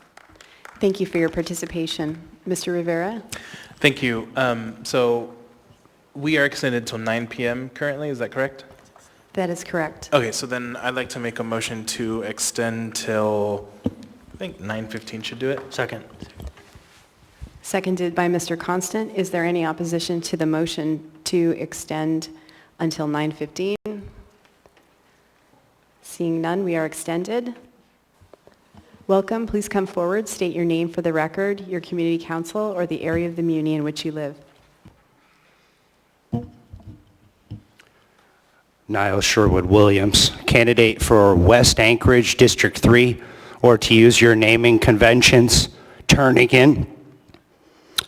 Thank you for your participation. Mr. Rivera? Thank you. So we are extended till 9 p.m. currently, is that correct? That is correct. Okay, so then I'd like to make a motion to extend till, I think 9:15 should do it. Second. Seconded by Mr. Constant. Is there any opposition to the motion to extend until 9:15? Seeing none, we are extended. Welcome. Please come forward. State your name for the record, your community council, or the area of the muni in which you live. Niall Sherwood Williams, candidate for West Anchorage, District 3, or to use your naming conventions, Turnagain,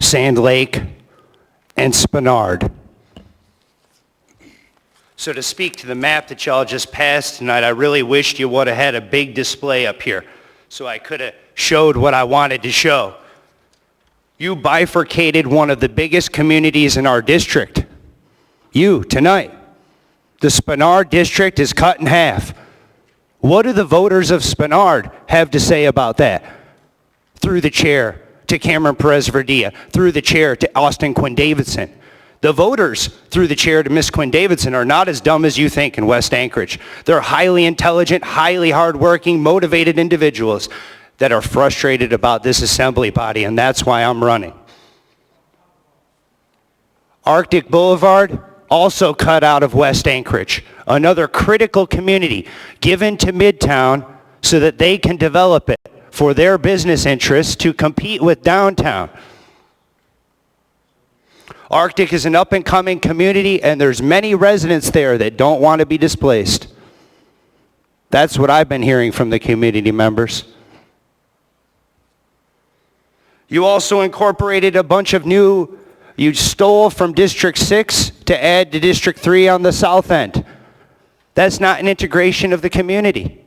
Sand Lake, and Spenard. So to speak to the map that y'all just passed tonight, I really wished you would have had a big display up here so I could have showed what I wanted to show. You bifurcated one of the biggest communities in our district. You, tonight. The Spenard district is cut in half. What do the voters of Spenard have to say about that? Through the chair to Cameron Perez-Verdilla, through the chair to Austin Quinn-Davidson. The voters, through the chair to Miss Quinn-Davidson, are not as dumb as you think in West Anchorage. They're highly intelligent, highly hardworking, motivated individuals that are frustrated about this assembly body, and that's why I'm running. Arctic Boulevard, also cut out of West Anchorage, another critical community given to Midtown so that they can develop it for their business interests to compete with downtown. Arctic is an up-and-coming community, and there's many residents there that don't want to be displaced. That's what I've been hearing from the community members. You also incorporated a bunch of new, you stole from District 6 to add to District 3 on the south end. That's not an integration of the community.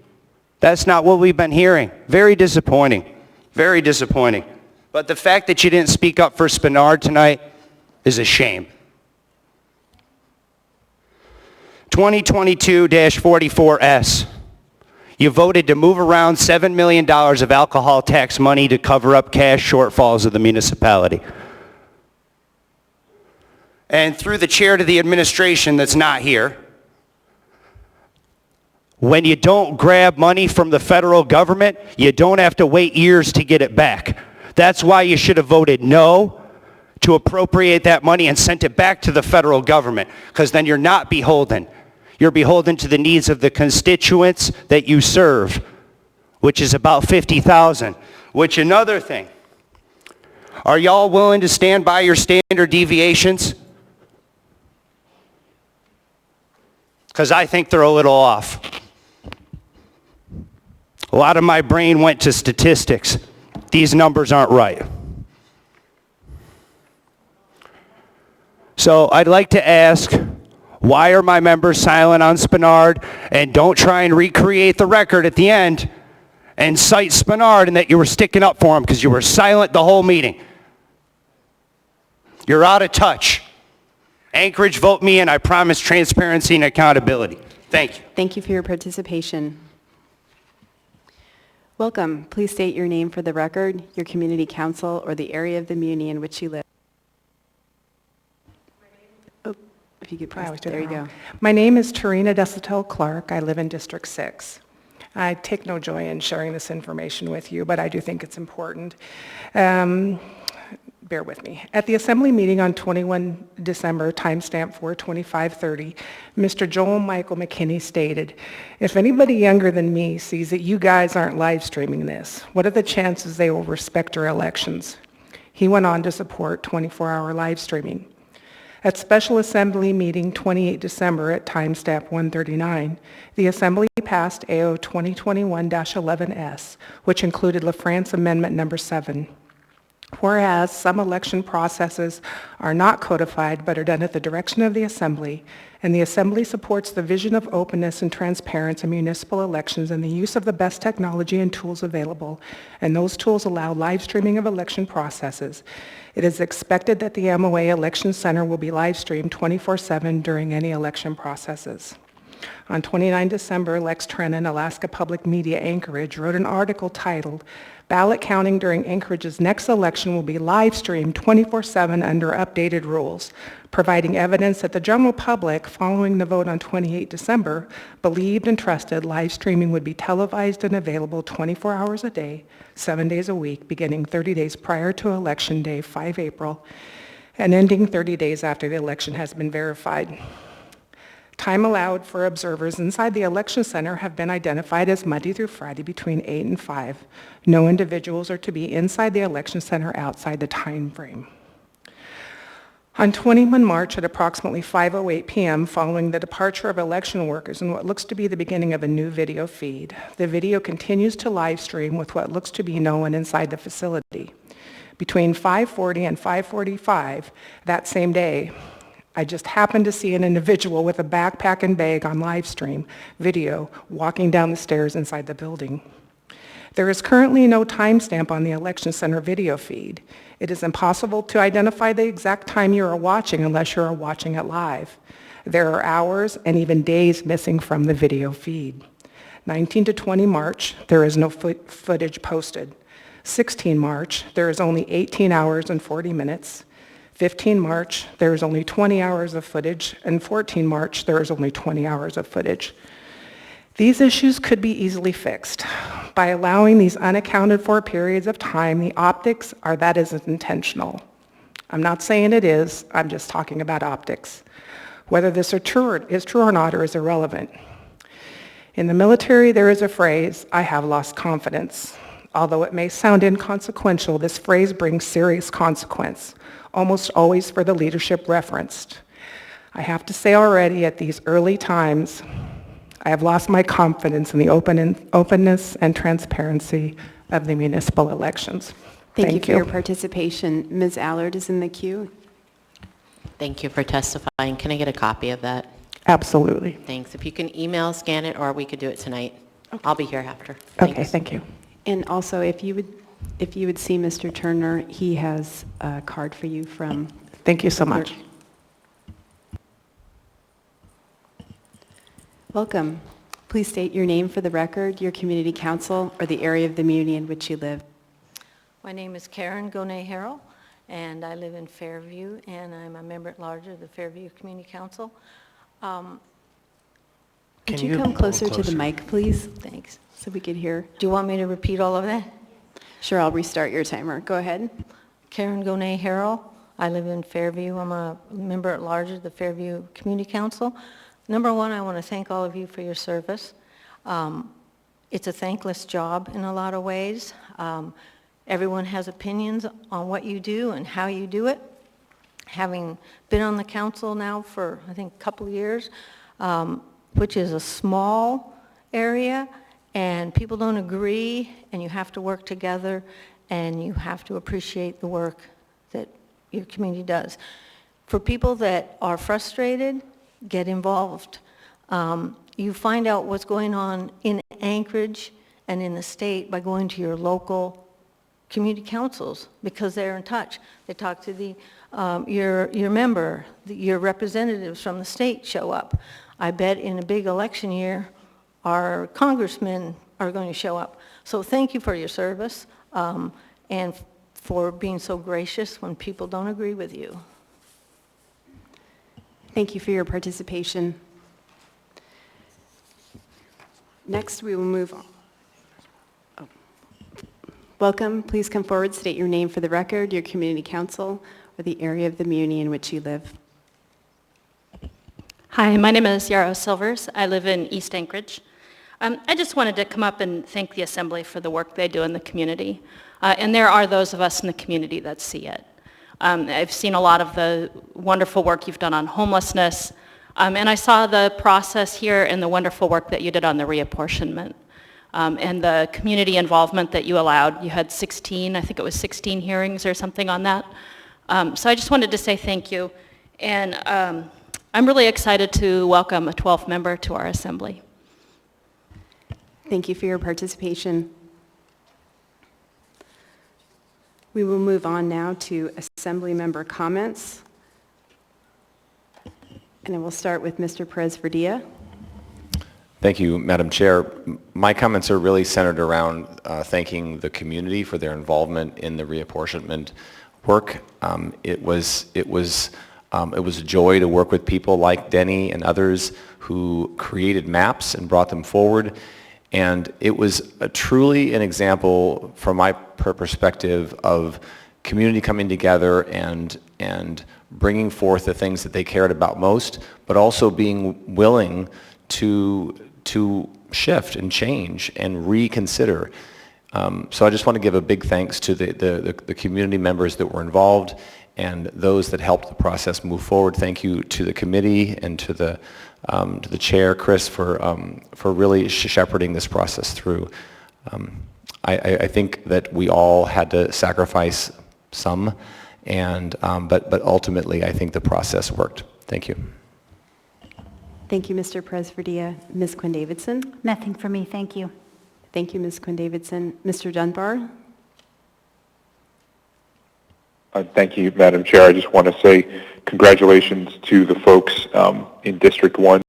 That's not what we've been hearing. Very disappointing. Very disappointing. But the fact that you didn't speak up for Spenard tonight is a shame. 2022-44S. You voted to move around $7 million of alcohol tax money to cover up cash shortfalls of the municipality. And through the chair to the administration that's not here, when you don't grab money from the federal government, you don't have to wait years to get it back. That's why you should have voted no to appropriate that money and sent it back to the federal government, because then you're not beholden. You're beholden to the needs of the constituents that you serve, which is about 50,000. Which, another thing, are y'all willing to stand by your standard deviations? Because I think they're a little off. A lot of my brain went to statistics. These numbers aren't right. So I'd like to ask, why are my members silent on Spenard, and don't try and recreate the record at the end and cite Spenard and that you were sticking up for him, because you were silent the whole meeting. You're out of touch. Anchorage, vote me in. I promise transparency and accountability. Thank you. Thank you for your participation. Welcome. Please state your name for the record, your community council, or the area of the muni in which you live. Oh, if you could press, there you go. My name is Tarina Desatel Clark. I live in District 6. I take no joy in sharing this information with you, but I do think it's important. Bear with me. At the Assembly meeting on 21 December, timestamp 4/25/30, Mr. Joel Michael McKinney stated, "If anybody younger than me sees that you guys aren't live streaming this, what are the chances they will respect our elections?" He went on to support 24-hour live streaming. At Special Assembly meeting 28 December at timestamp 1:39, the Assembly passed AO 2021-11S, which included LaFrance Amendment Number 7. Whereas some election processes are not codified but are done at the direction of the Assembly, and the Assembly supports the vision of openness and transparency in municipal elections and the use of the best technology and tools available, and those tools allow live streaming of election processes, it is expected that the MOA Election Center will be live streamed 24/7 during any election processes. On 29 December, Lex Trennan, Alaska Public Media Anchorage, wrote an article titled, "Ballot counting during Anchorage's next election will be live streamed 24/7 under updated rules," providing evidence that the general public, following the vote on 28 December, believed and trusted live streaming would be televised and available 24 hours a day, 7 days a week, beginning 30 days prior to Election Day, 5 April, and ending 30 days after the election has been verified. Time allowed for observers inside the election center have been identified as Monday through Friday between 8 and 5. No individuals are to be inside the election center outside the time frame. On 21 March at approximately 5:08 p.m., following the departure of election workers and what looks to be the beginning of a new video feed, the video continues to live stream with what looks to be no one inside the facility. Between 5:40 and 5:45 that same day, I just happened to see an individual with a backpack and bag on live stream video walking down the stairs inside the building. There is currently no timestamp on the election center video feed. It is impossible to identify the exact time you are watching unless you are watching it live. There are hours and even days missing from the video feed. 19 to 20 March, there is no footage posted. 16 March, there is only 18 hours and 40 minutes. 15 March, there is only 20 hours of footage, and 14 March, there is only 20 hours of footage. These issues could be easily fixed. By allowing these unaccounted for periods of time, the optics are that isn't intentional. I'm not saying it is, I'm just talking about optics. Whether this is true or not or is irrelevant. In the military, there is a phrase, "I have lost confidence." Although it may sound inconsequential, this phrase brings serious consequence, almost always for the leadership referenced. I have to say already at these early times, I have lost my confidence in the openness and transparency of the municipal elections. Thank you for your participation. Ms. Allard is in the queue. Thank you for testifying. Can I get a copy of that? Absolutely. Thanks. If you can email, scan it, or we could do it tonight. Okay. I'll be here after. Okay, thank you. And also, if you would see Mr. Turner, he has a card for you from... Thank you so much. Welcome. Please state your name for the record, your community council, or the area of the community in which you live. My name is Karen Gonay-Harrell, and I live in Fairview, and I'm a member at large of the Fairview Community Council. Could you come closer to the mic, please? Thanks. So we could hear. Do you want me to repeat all of that? Sure, I'll restart your timer. Go ahead. Karen Gonay-Harrell. I live in Fairview. I'm a member at large of the Fairview Community Council. Number one, I want to thank all of you for your service. It's a thankless job in a lot of ways. Everyone has opinions on what you do and how you do it. Having been on the council now for, I think, a couple of years, which is a small area, and people don't agree, and you have to work together, and you have to appreciate the work that your community does. For people that are frustrated, get involved. You find out what's going on in Anchorage and in the state by going to your local community councils, because they're in touch. They talk to your member, your representatives from the state show up. I bet in a big election year, our congressmen are going to show up. So thank you for your service and for being so gracious when people don't agree with you. Thank you for your participation. Next, we will move on. Oh. Welcome. Please come forward, state your name for the record, your community council, or the area of the community in which you live. Hi, my name is Yarrow Silvers. I live in East Anchorage. I just wanted to come up and thank the Assembly for the work they do in the community. And there are those of us in the community that see it. I've seen a lot of the wonderful work you've done on homelessness, and I saw the process here and the wonderful work that you did on the reapportionment, and the community involvement that you allowed. You had 16, I think it was 16 hearings or something on that. So I just wanted to say thank you, and I'm really excited to welcome a 12th member to our Assembly. Thank you for your participation. We will move on now to Assembly member comments. And I will start with Mr. Perez-Verdia. Thank you, Madam Chair. My comments are really centered around thanking the community for their involvement in the reapportionment work. It was a joy to work with people like Denny and others who created maps and brought them forward. And it was truly an example, from my perspective, of community coming together and bringing forth the things that they cared about most, but also being willing to shift and change and reconsider. So I just want to give a big thanks to the community members that were involved and those that helped the process move forward. Thank you to the committee and to the chair, Chris, for really shepherding this process through. I think that we all had to sacrifice some, but ultimately I think the process worked. Thank you. Thank you, Mr. Perez-Verdia. Ms. Quinn-Davidson? Nothing for me, thank you. Thank you, Ms. Quinn-Davidson. Mr. Dunbar? Thank you, Madam Chair. I just want to say congratulations to the folks in District 1.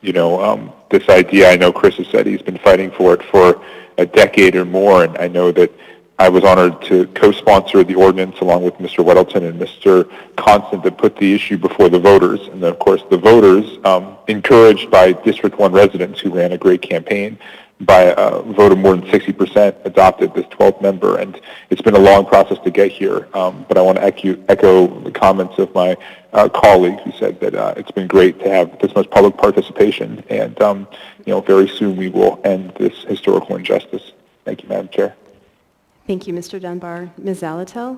You know, this idea, I know Chris has said he's been fighting for it for a decade or more, and I know that I was honored to co-sponsor the ordinance along with Mr. Weddleton and Mr. Constant that put the issue before the voters. And then, of course, the voters, encouraged by District 1 residents who ran a great campaign, by a vote of more than 60%, adopted this 12th member. And it's been a long process to get here. But I want to echo the comments of my colleague who said that it's been great to have this much public participation. And, you know, very soon we will end this historical injustice. Thank you, Madam Chair. Thank you, Mr. Dunbar. Ms. Zalatel?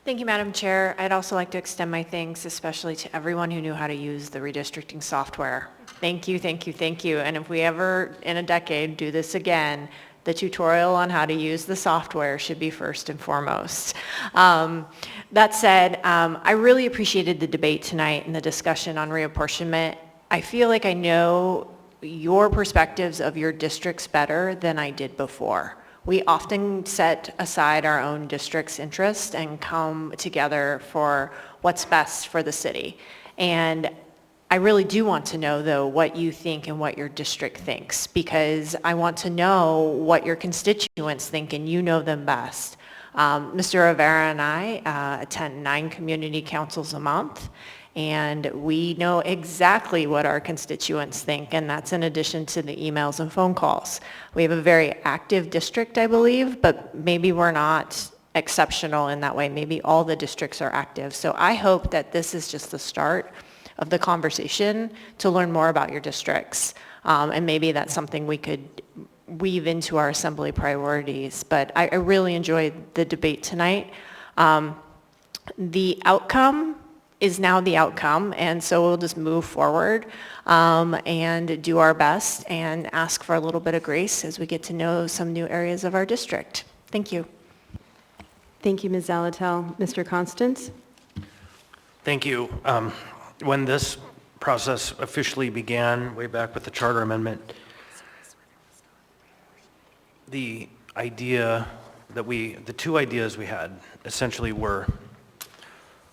Thank you, Madam Chair. I'd also like to extend my thanks especially to everyone who knew how to use the redistricting software. Thank you, thank you, thank you. And if we ever in a decade do this again, the tutorial on how to use the software should be first and foremost. That said, I really appreciated the debate tonight and the discussion on reapportionment. I feel like I know your perspectives of your districts better than I did before. We often set aside our own district's interests and come together for what's best for the city. And I really do want to know, though, what you think and what your district thinks, because I want to know what your constituents think, and you know them best. Mr. Rivera and I attend 9 community councils a month, and we know exactly what our constituents think, and that's in addition to the emails and phone calls. We have a very active district, I believe, but maybe we're not exceptional in that way. Maybe all the districts are active. So I hope that this is just the start of the conversation to learn more about your districts. And maybe that's something we could weave into our assembly priorities. But I really enjoyed the debate tonight. The outcome is now the outcome, and so we'll just move forward and do our best and ask for a little bit of grace as we get to know some new areas of our district. Thank you. Thank you, Ms. Zalatel. Mr. Constance? Thank you. When this process officially began, way back with the charter amendment, the two ideas we had essentially were,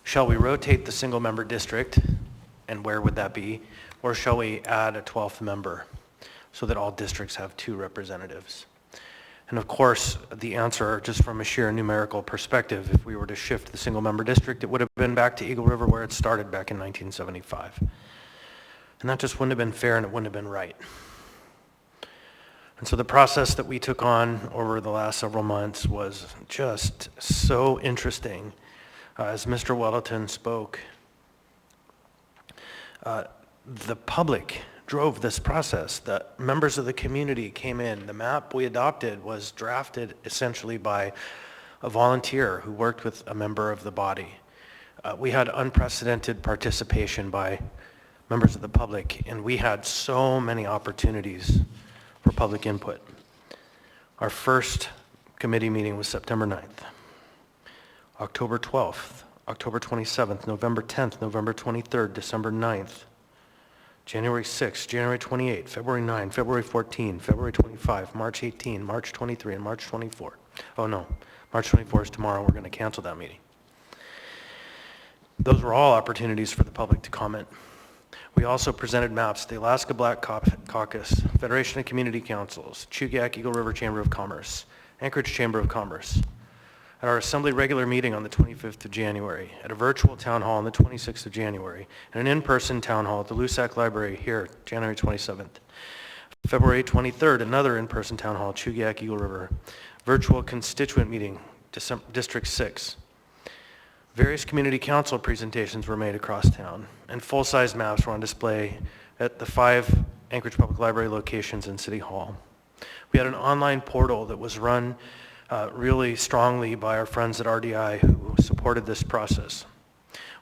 shall we rotate the single-member district, and where would that be? Or shall we add a 12th member so that all districts have 2 representatives? And of course, the answer, just from a sheer numerical perspective, if we were to shift the single-member district, it would have been back to Eagle River where it started back in 1975. And that just wouldn't have been fair, and it wouldn't have been right. And so the process that we took on over the last several months was just so interesting. As Mr. Welleton spoke, the public drove this process. The members of the community came in. The map we adopted was drafted essentially by a volunteer who worked with a member of the body. We had unprecedented participation by members of the public, and we had so many opportunities for public input. Our first committee meeting was September 9th, October 12th, October 27th, November 10th, November 23rd, December 9th, January 6th, January 28th, February 9, February 14, February 25, March 18, March 23, and March 24. Oh no, March 24 is tomorrow. We're going to cancel that meeting. Those were all opportunities for the public to comment. We also presented maps to the Alaska Black Caucus, Federation of Community Councils, Chugach Eagle River Chamber of Commerce, Anchorage Chamber of Commerce, at our Assembly regular meeting on the 25th of January, at a virtual town hall on the 26th of January, and an in-person town hall at the Lusac Library here, January 27th. February 23rd, another in-person town hall, Chugach Eagle River, virtual constituent meeting, District 6. Various community council presentations were made across town, and full-size maps were on display at the 5 Anchorage Public Library locations in City Hall. We had an online portal that was run really strongly by our friends at RDI who supported this process.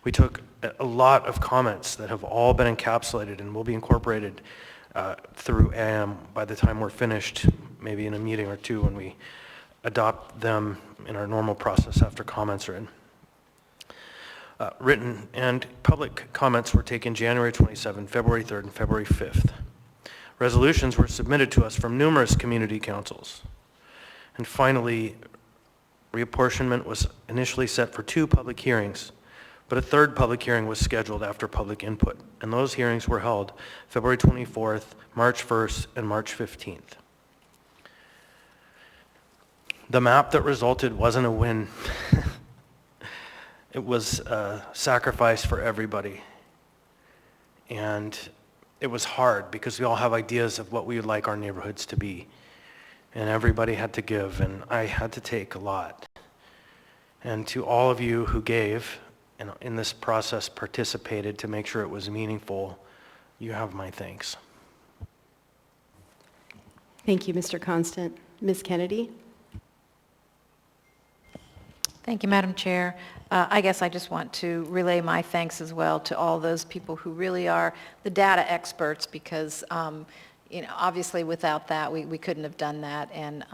We took a lot of comments that have all been encapsulated and will be incorporated through AM by the time we're finished, maybe in a meeting or two when we adopt them in our normal process after comments are in. Written and public comments were taken January 27, February 3rd, and February 5th. Resolutions were submitted to us from numerous community councils. And finally, reapportionment was initially set for 2 public hearings, but a 3rd public hearing was scheduled after public input, and those hearings were held February 24th, March 1st, and March 15th. The map that resulted wasn't a win. It was a sacrifice for everybody. And it was hard because we all have ideas of what we would like our neighborhoods to be. And everybody had to give, and I had to take a lot. And to all of you who gave and in this process participated to make sure it was meaningful, you have my thanks. Thank you, Mr. Constant. Ms. Kennedy? Thank you, Madam Chair. I guess I just want to relay my thanks as well to all those people who really are the data experts, because obviously without that, we couldn't have done that. And,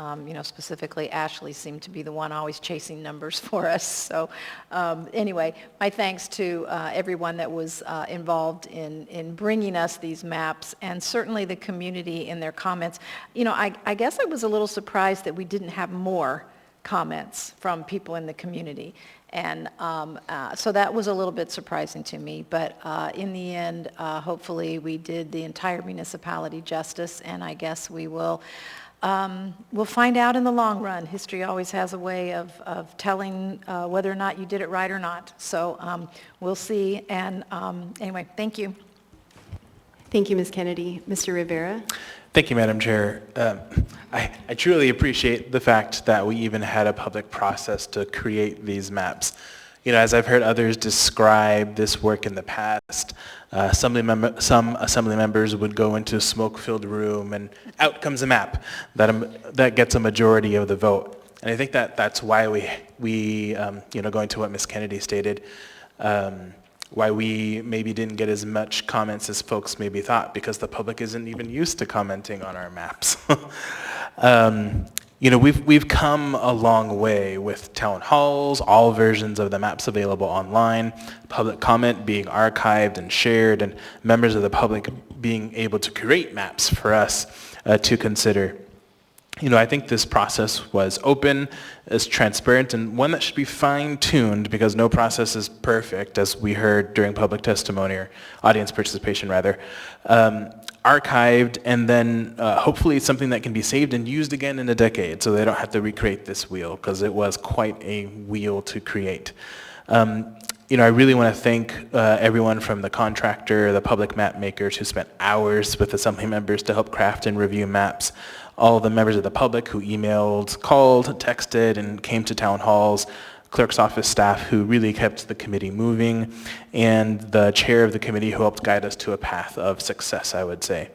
specifically Ashley seemed to be the one always chasing numbers for us. So anyway, my thanks to everyone that was involved in bringing us these maps, and certainly the community in their comments. I guess I was a little surprised that we didn't have more comments from people in the community. And so that was a little bit surprising to me. But in the end, hopefully we did the entire municipality justice, and I guess we'll find out in the long run. History always has a way of telling whether or not you did it right or not. So we'll see. And anyway, thank you. Thank you, Ms. Kennedy. Mr. Rivera? Thank you, Madam Chair. I truly appreciate the fact that we even had a public process to create these maps. You know, as I've heard others describe this work in the past, some assembly members would go into a smoke-filled room and out comes a map that gets a majority of the vote. And I think that's why we going to what Ms. Kennedy stated, why we maybe didn't get as much comments as folks maybe thought, because the public isn't even used to commenting on our maps. We've come a long way with town halls, all versions of the maps available online, public comment being archived and shared, and members of the public being able to create maps for us to consider. I think this process was open, is transparent, and one that should be fine-tuned, because no process is perfect, as we heard during public testimony, or audience participation rather, archived, and then hopefully something that can be saved and used again in a decade, so they don't have to recreate this wheel, because it was quite a wheel to create. I really want to thank everyone from the contractor, the public map makers who spent hours with assembly members to help craft and review maps, all the members of the public who emailed, called, texted, and came to town halls, clerk's office staff who really kept the committee moving, and the chair of the committee who helped guide us to a path of success, I would say.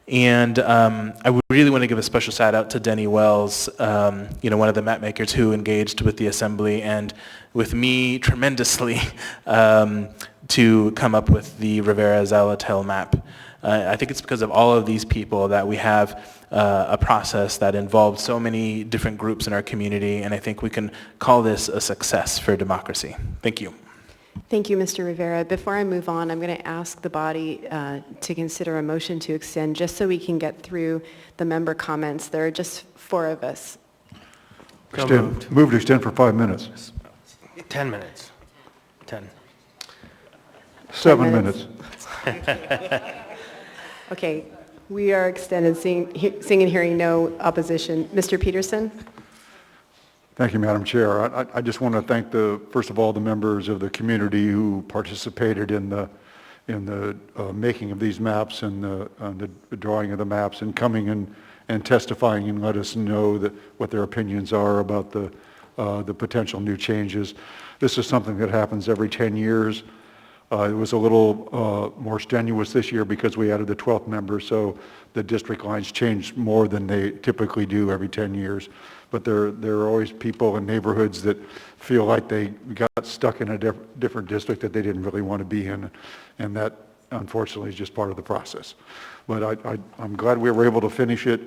And I really want to give a special shout out to Denny Wells, one of the map makers who engaged with the assembly and with me tremendously to come up with the Rivera-Zalatel map. I think it's because of all of these people that we have a process that involved so many different groups in our community, and I think we can call this a success for democracy. Thank you. Thank you, Mr. Rivera. Before I move on, I'm going to ask the body to consider a motion to extend, just so we can get through the member comments. There are just 4 of us. Move to extend for 5 minutes. 10 minutes. 10. 7 minutes. Okay, we are extended, seeing and hearing no opposition. Mr. Peterson? Thank you, Madam Chair. I just want to thank first of all, the members of the community who participated in the making of these maps and the drawing of the maps, and coming and testifying and let us know what their opinions are about the potential new changes. This is something that happens every 10 years. It was a little more strenuous this year because we added the 12th member, so the district lines changed more than they typically do every 10 years. But there are always people in neighborhoods that feel like they got stuck in a different district that they didn't really want to be in, and that unfortunately is just part of the process. But I'm glad we were able to finish it,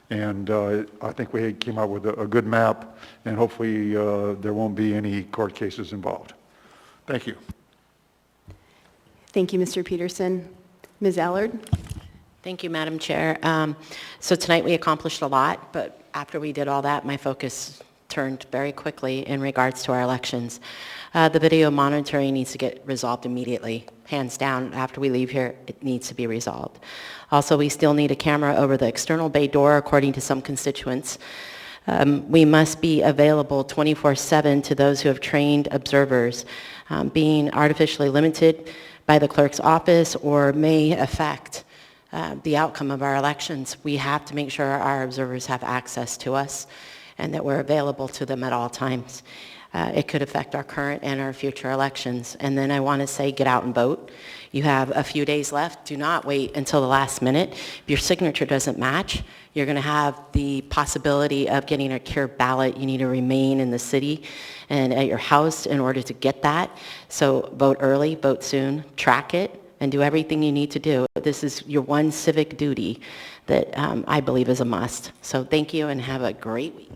and I think we came out with a good map, and hopefully there won't be any court cases involved. Thank you. Thank you, Mr. Peterson. Ms. Allard? Thank you, Madam Chair. So tonight we accomplished a lot, but after we did all that, my focus turned very quickly in regards to our elections. The video monitoring needs to get resolved immediately. Hands down, after we leave here, it needs to be resolved. Also, we still need a camera over the external bay door, according to some constituents. We must be available 24/7 to those who have trained observers. Being artificially limited by the clerk's office or may affect the outcome of our elections. We have to make sure our observers have access to us and that we're available to them at all times. It could affect our current and our future elections. And then I want to say, get out and vote. You have a few days left. Do not wait until the last minute. If your signature doesn't match, you're going to have the possibility of getting a cured ballot. You need to remain in the city and at your house in order to get that. So vote early, vote soon, track it, and do everything you need to do. This is your one civic duty that I believe is a must. So thank you and have a great week.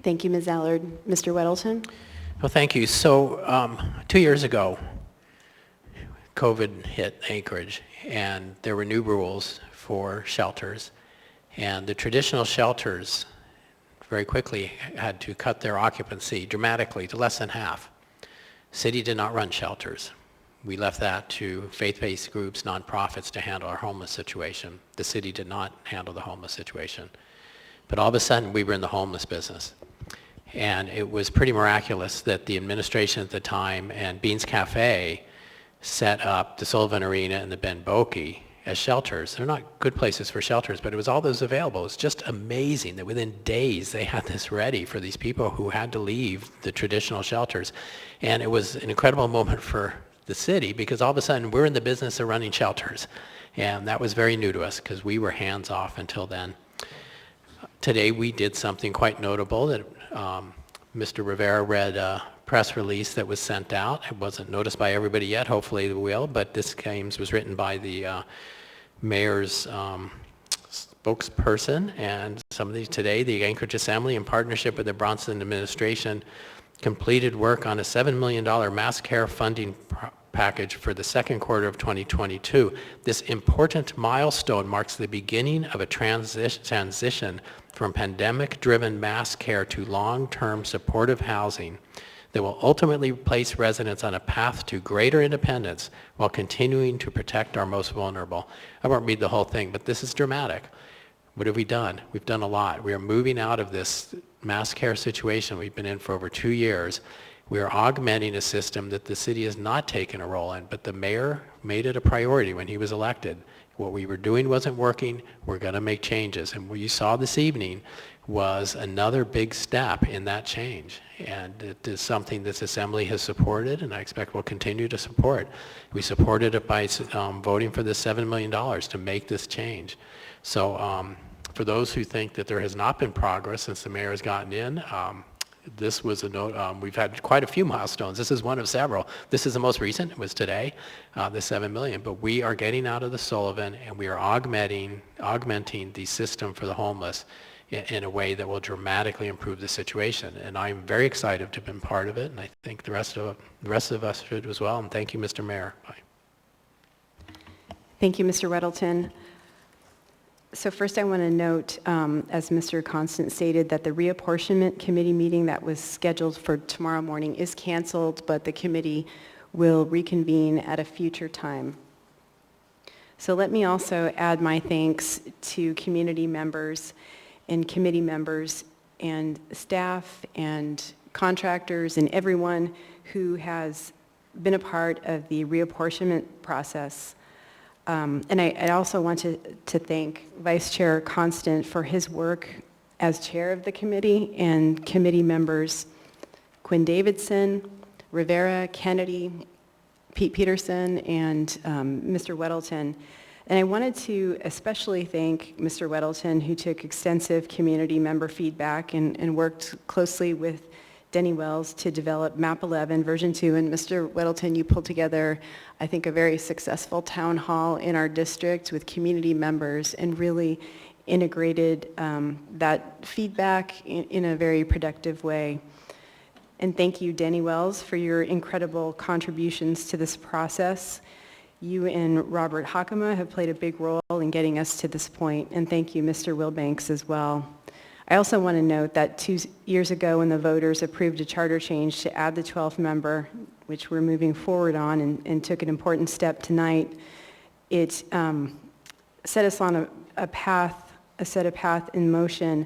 Thank you, Ms. Allard. Mr. Weddleton? Well, thank you. So 2 years ago, COVID hit Anchorage, and there were new rules for shelters. And the traditional shelters very quickly had to cut their occupancy dramatically to less than half. City did not run shelters. We left that to faith-based groups, nonprofits to handle our homeless situation. The city did not handle the homeless situation. But all of a sudden, we were in the homeless business. And it was pretty miraculous that the administration at the time and Beans Cafe set up the Sullivan Arena and the Ben Boki as shelters. They're not good places for shelters, but it was all those available. It's just amazing that within days they had this ready for these people who had to leave the traditional shelters. And it was an incredible moment for the city because all of a sudden we're in the business of running shelters. And that was very new to us because we were hands off until then. Today we did something quite notable that Mr. Rivera read a press release that was sent out. It wasn't noticed by everybody yet, hopefully it will, but this was written by the mayor's spokesperson, and some of these today, the Anchorage Assembly, in partnership with the Bronson administration, completed work on a $7 million mass care funding package for the second quarter of 2022. This important milestone marks the beginning of a transition from pandemic-driven mass care to long-term supportive housing that will ultimately place residents on a path to greater independence while continuing to protect our most vulnerable. I won't read the whole thing, but this is dramatic. What have we done? We've done a lot. We are moving out of this mass care situation we've been in for over 2 years. We are augmenting a system that the city has not taken a role in, but the mayor made it a priority when he was elected. What we were doing wasn't working. We're going to make changes. And what you saw this evening was another big step in that change. And it is something this assembly has supported, and I expect will continue to support. We supported it by voting for the $7 million to make this change. So for those who think that there has not been progress since the mayor has gotten in, this was a note. We've had quite a few milestones. This is one of several. This is the most recent. It was today, the $7 million. But we are getting out of the Sullivan, and we are augmenting the system for the homeless in a way that will dramatically improve the situation. And I'm very excited to have been part of it, and I think the rest of us should as well. And thank you, Mr. Mayor. Bye. Thank you, Mr. Weddleton. So first I want to note, as Mr. Constant stated, that the reapportionment committee meeting that was scheduled for tomorrow morning is canceled, but the committee will reconvene at a future time. So let me also add my thanks to community members and committee members and staff and contractors and everyone who has been a part of the reapportionment process. And I also want to thank Vice Chair Constant for his work as chair of the committee and committee members Quinn Davidson, Rivera, Kennedy, Pete Peterson, and Mr. Weddleton. And I wanted to especially thank Mr. Weddleton, who took extensive community member feedback and worked closely with Denny Wells to develop MAP 11 version 2. And Mr. Weddleton, you pulled together, I think, a very successful town hall in our district with community members and really integrated that feedback in a very productive way. And thank you, Denny Wells, for your incredible contributions to this process. You and Robert Hakama have played a big role in getting us to this point, and thank you, Mr. Wilbanks, as well. I also want to note that 2 years ago when the voters approved a charter change to add the 12th member, which we're moving forward on and took an important step tonight, it set us on a path in motion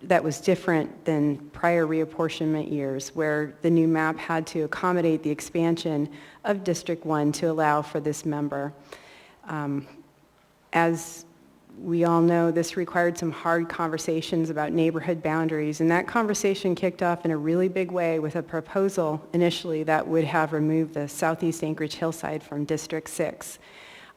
that was different than prior reapportionment years, where the new map had to accommodate the expansion of District 1 to allow for this member. As we all know, this required some hard conversations about neighborhood boundaries, and that conversation kicked off in a really big way with a proposal initially that would have removed the Southeast Anchorage hillside from District 6.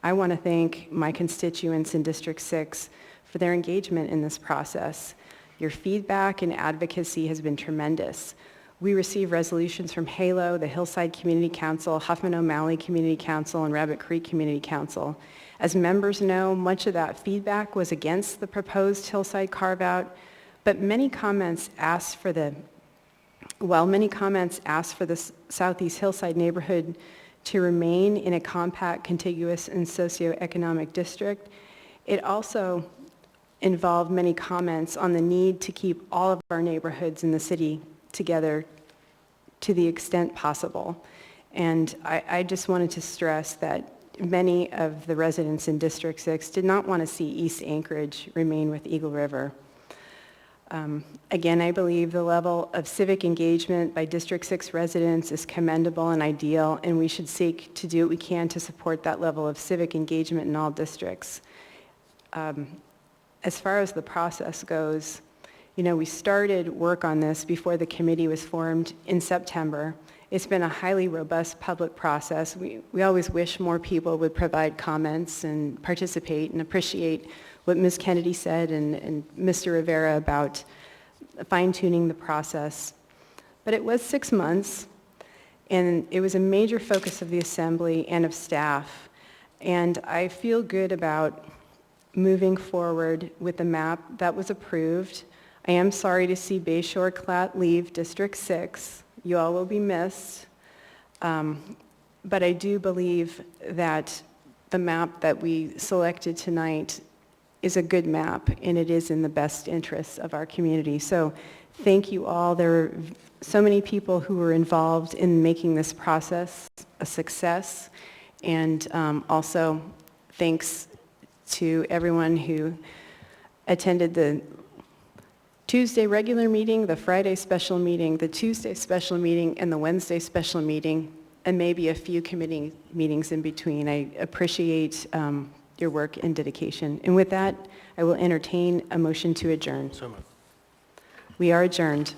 I want to thank my constituents in District 6 for their engagement in this process. Your feedback and advocacy has been tremendous. We receive resolutions from HALO, the Hillside Community Council, Huffman O'Malley Community Council, and Rabbit Creek Community Council. As members know, much of that feedback was against the proposed hillside carve-out, but many comments asked for the Southeast Hillside neighborhood to remain in a compact, contiguous, and socioeconomic district. It also involved many comments on the need to keep all of our neighborhoods in the city together to the extent possible. And I just wanted to stress that many of the residents in District 6 did not want to see East Anchorage remain with Eagle River. Again, I believe the level of civic engagement by District 6 residents is commendable and ideal, and we should seek to do what we can to support that level of civic engagement in all districts. As far as the process goes, you know, we started work on this before the committee was formed in September. It's been a highly robust public process. We always wish more people would provide comments and participate and appreciate what Ms. Kennedy said and Mr. Rivera about fine-tuning the process. But it was 6 months, and it was a major focus of the Assembly and of staff. And I feel good about moving forward with the map that was approved. I am sorry to see Bayshore Clat leave District 6. You all will be missed. But I do believe that the map that we selected tonight is a good map, and it is in the best interests of our community. So thank you all. There are so many people who were involved in making this process a success. And also thanks to everyone who attended the Tuesday regular meeting, the Friday special meeting, the Tuesday special meeting, and the Wednesday special meeting, and maybe a few committee meetings in between. I appreciate your work and dedication. And with that, I will entertain a motion to adjourn. So moved. We are adjourned.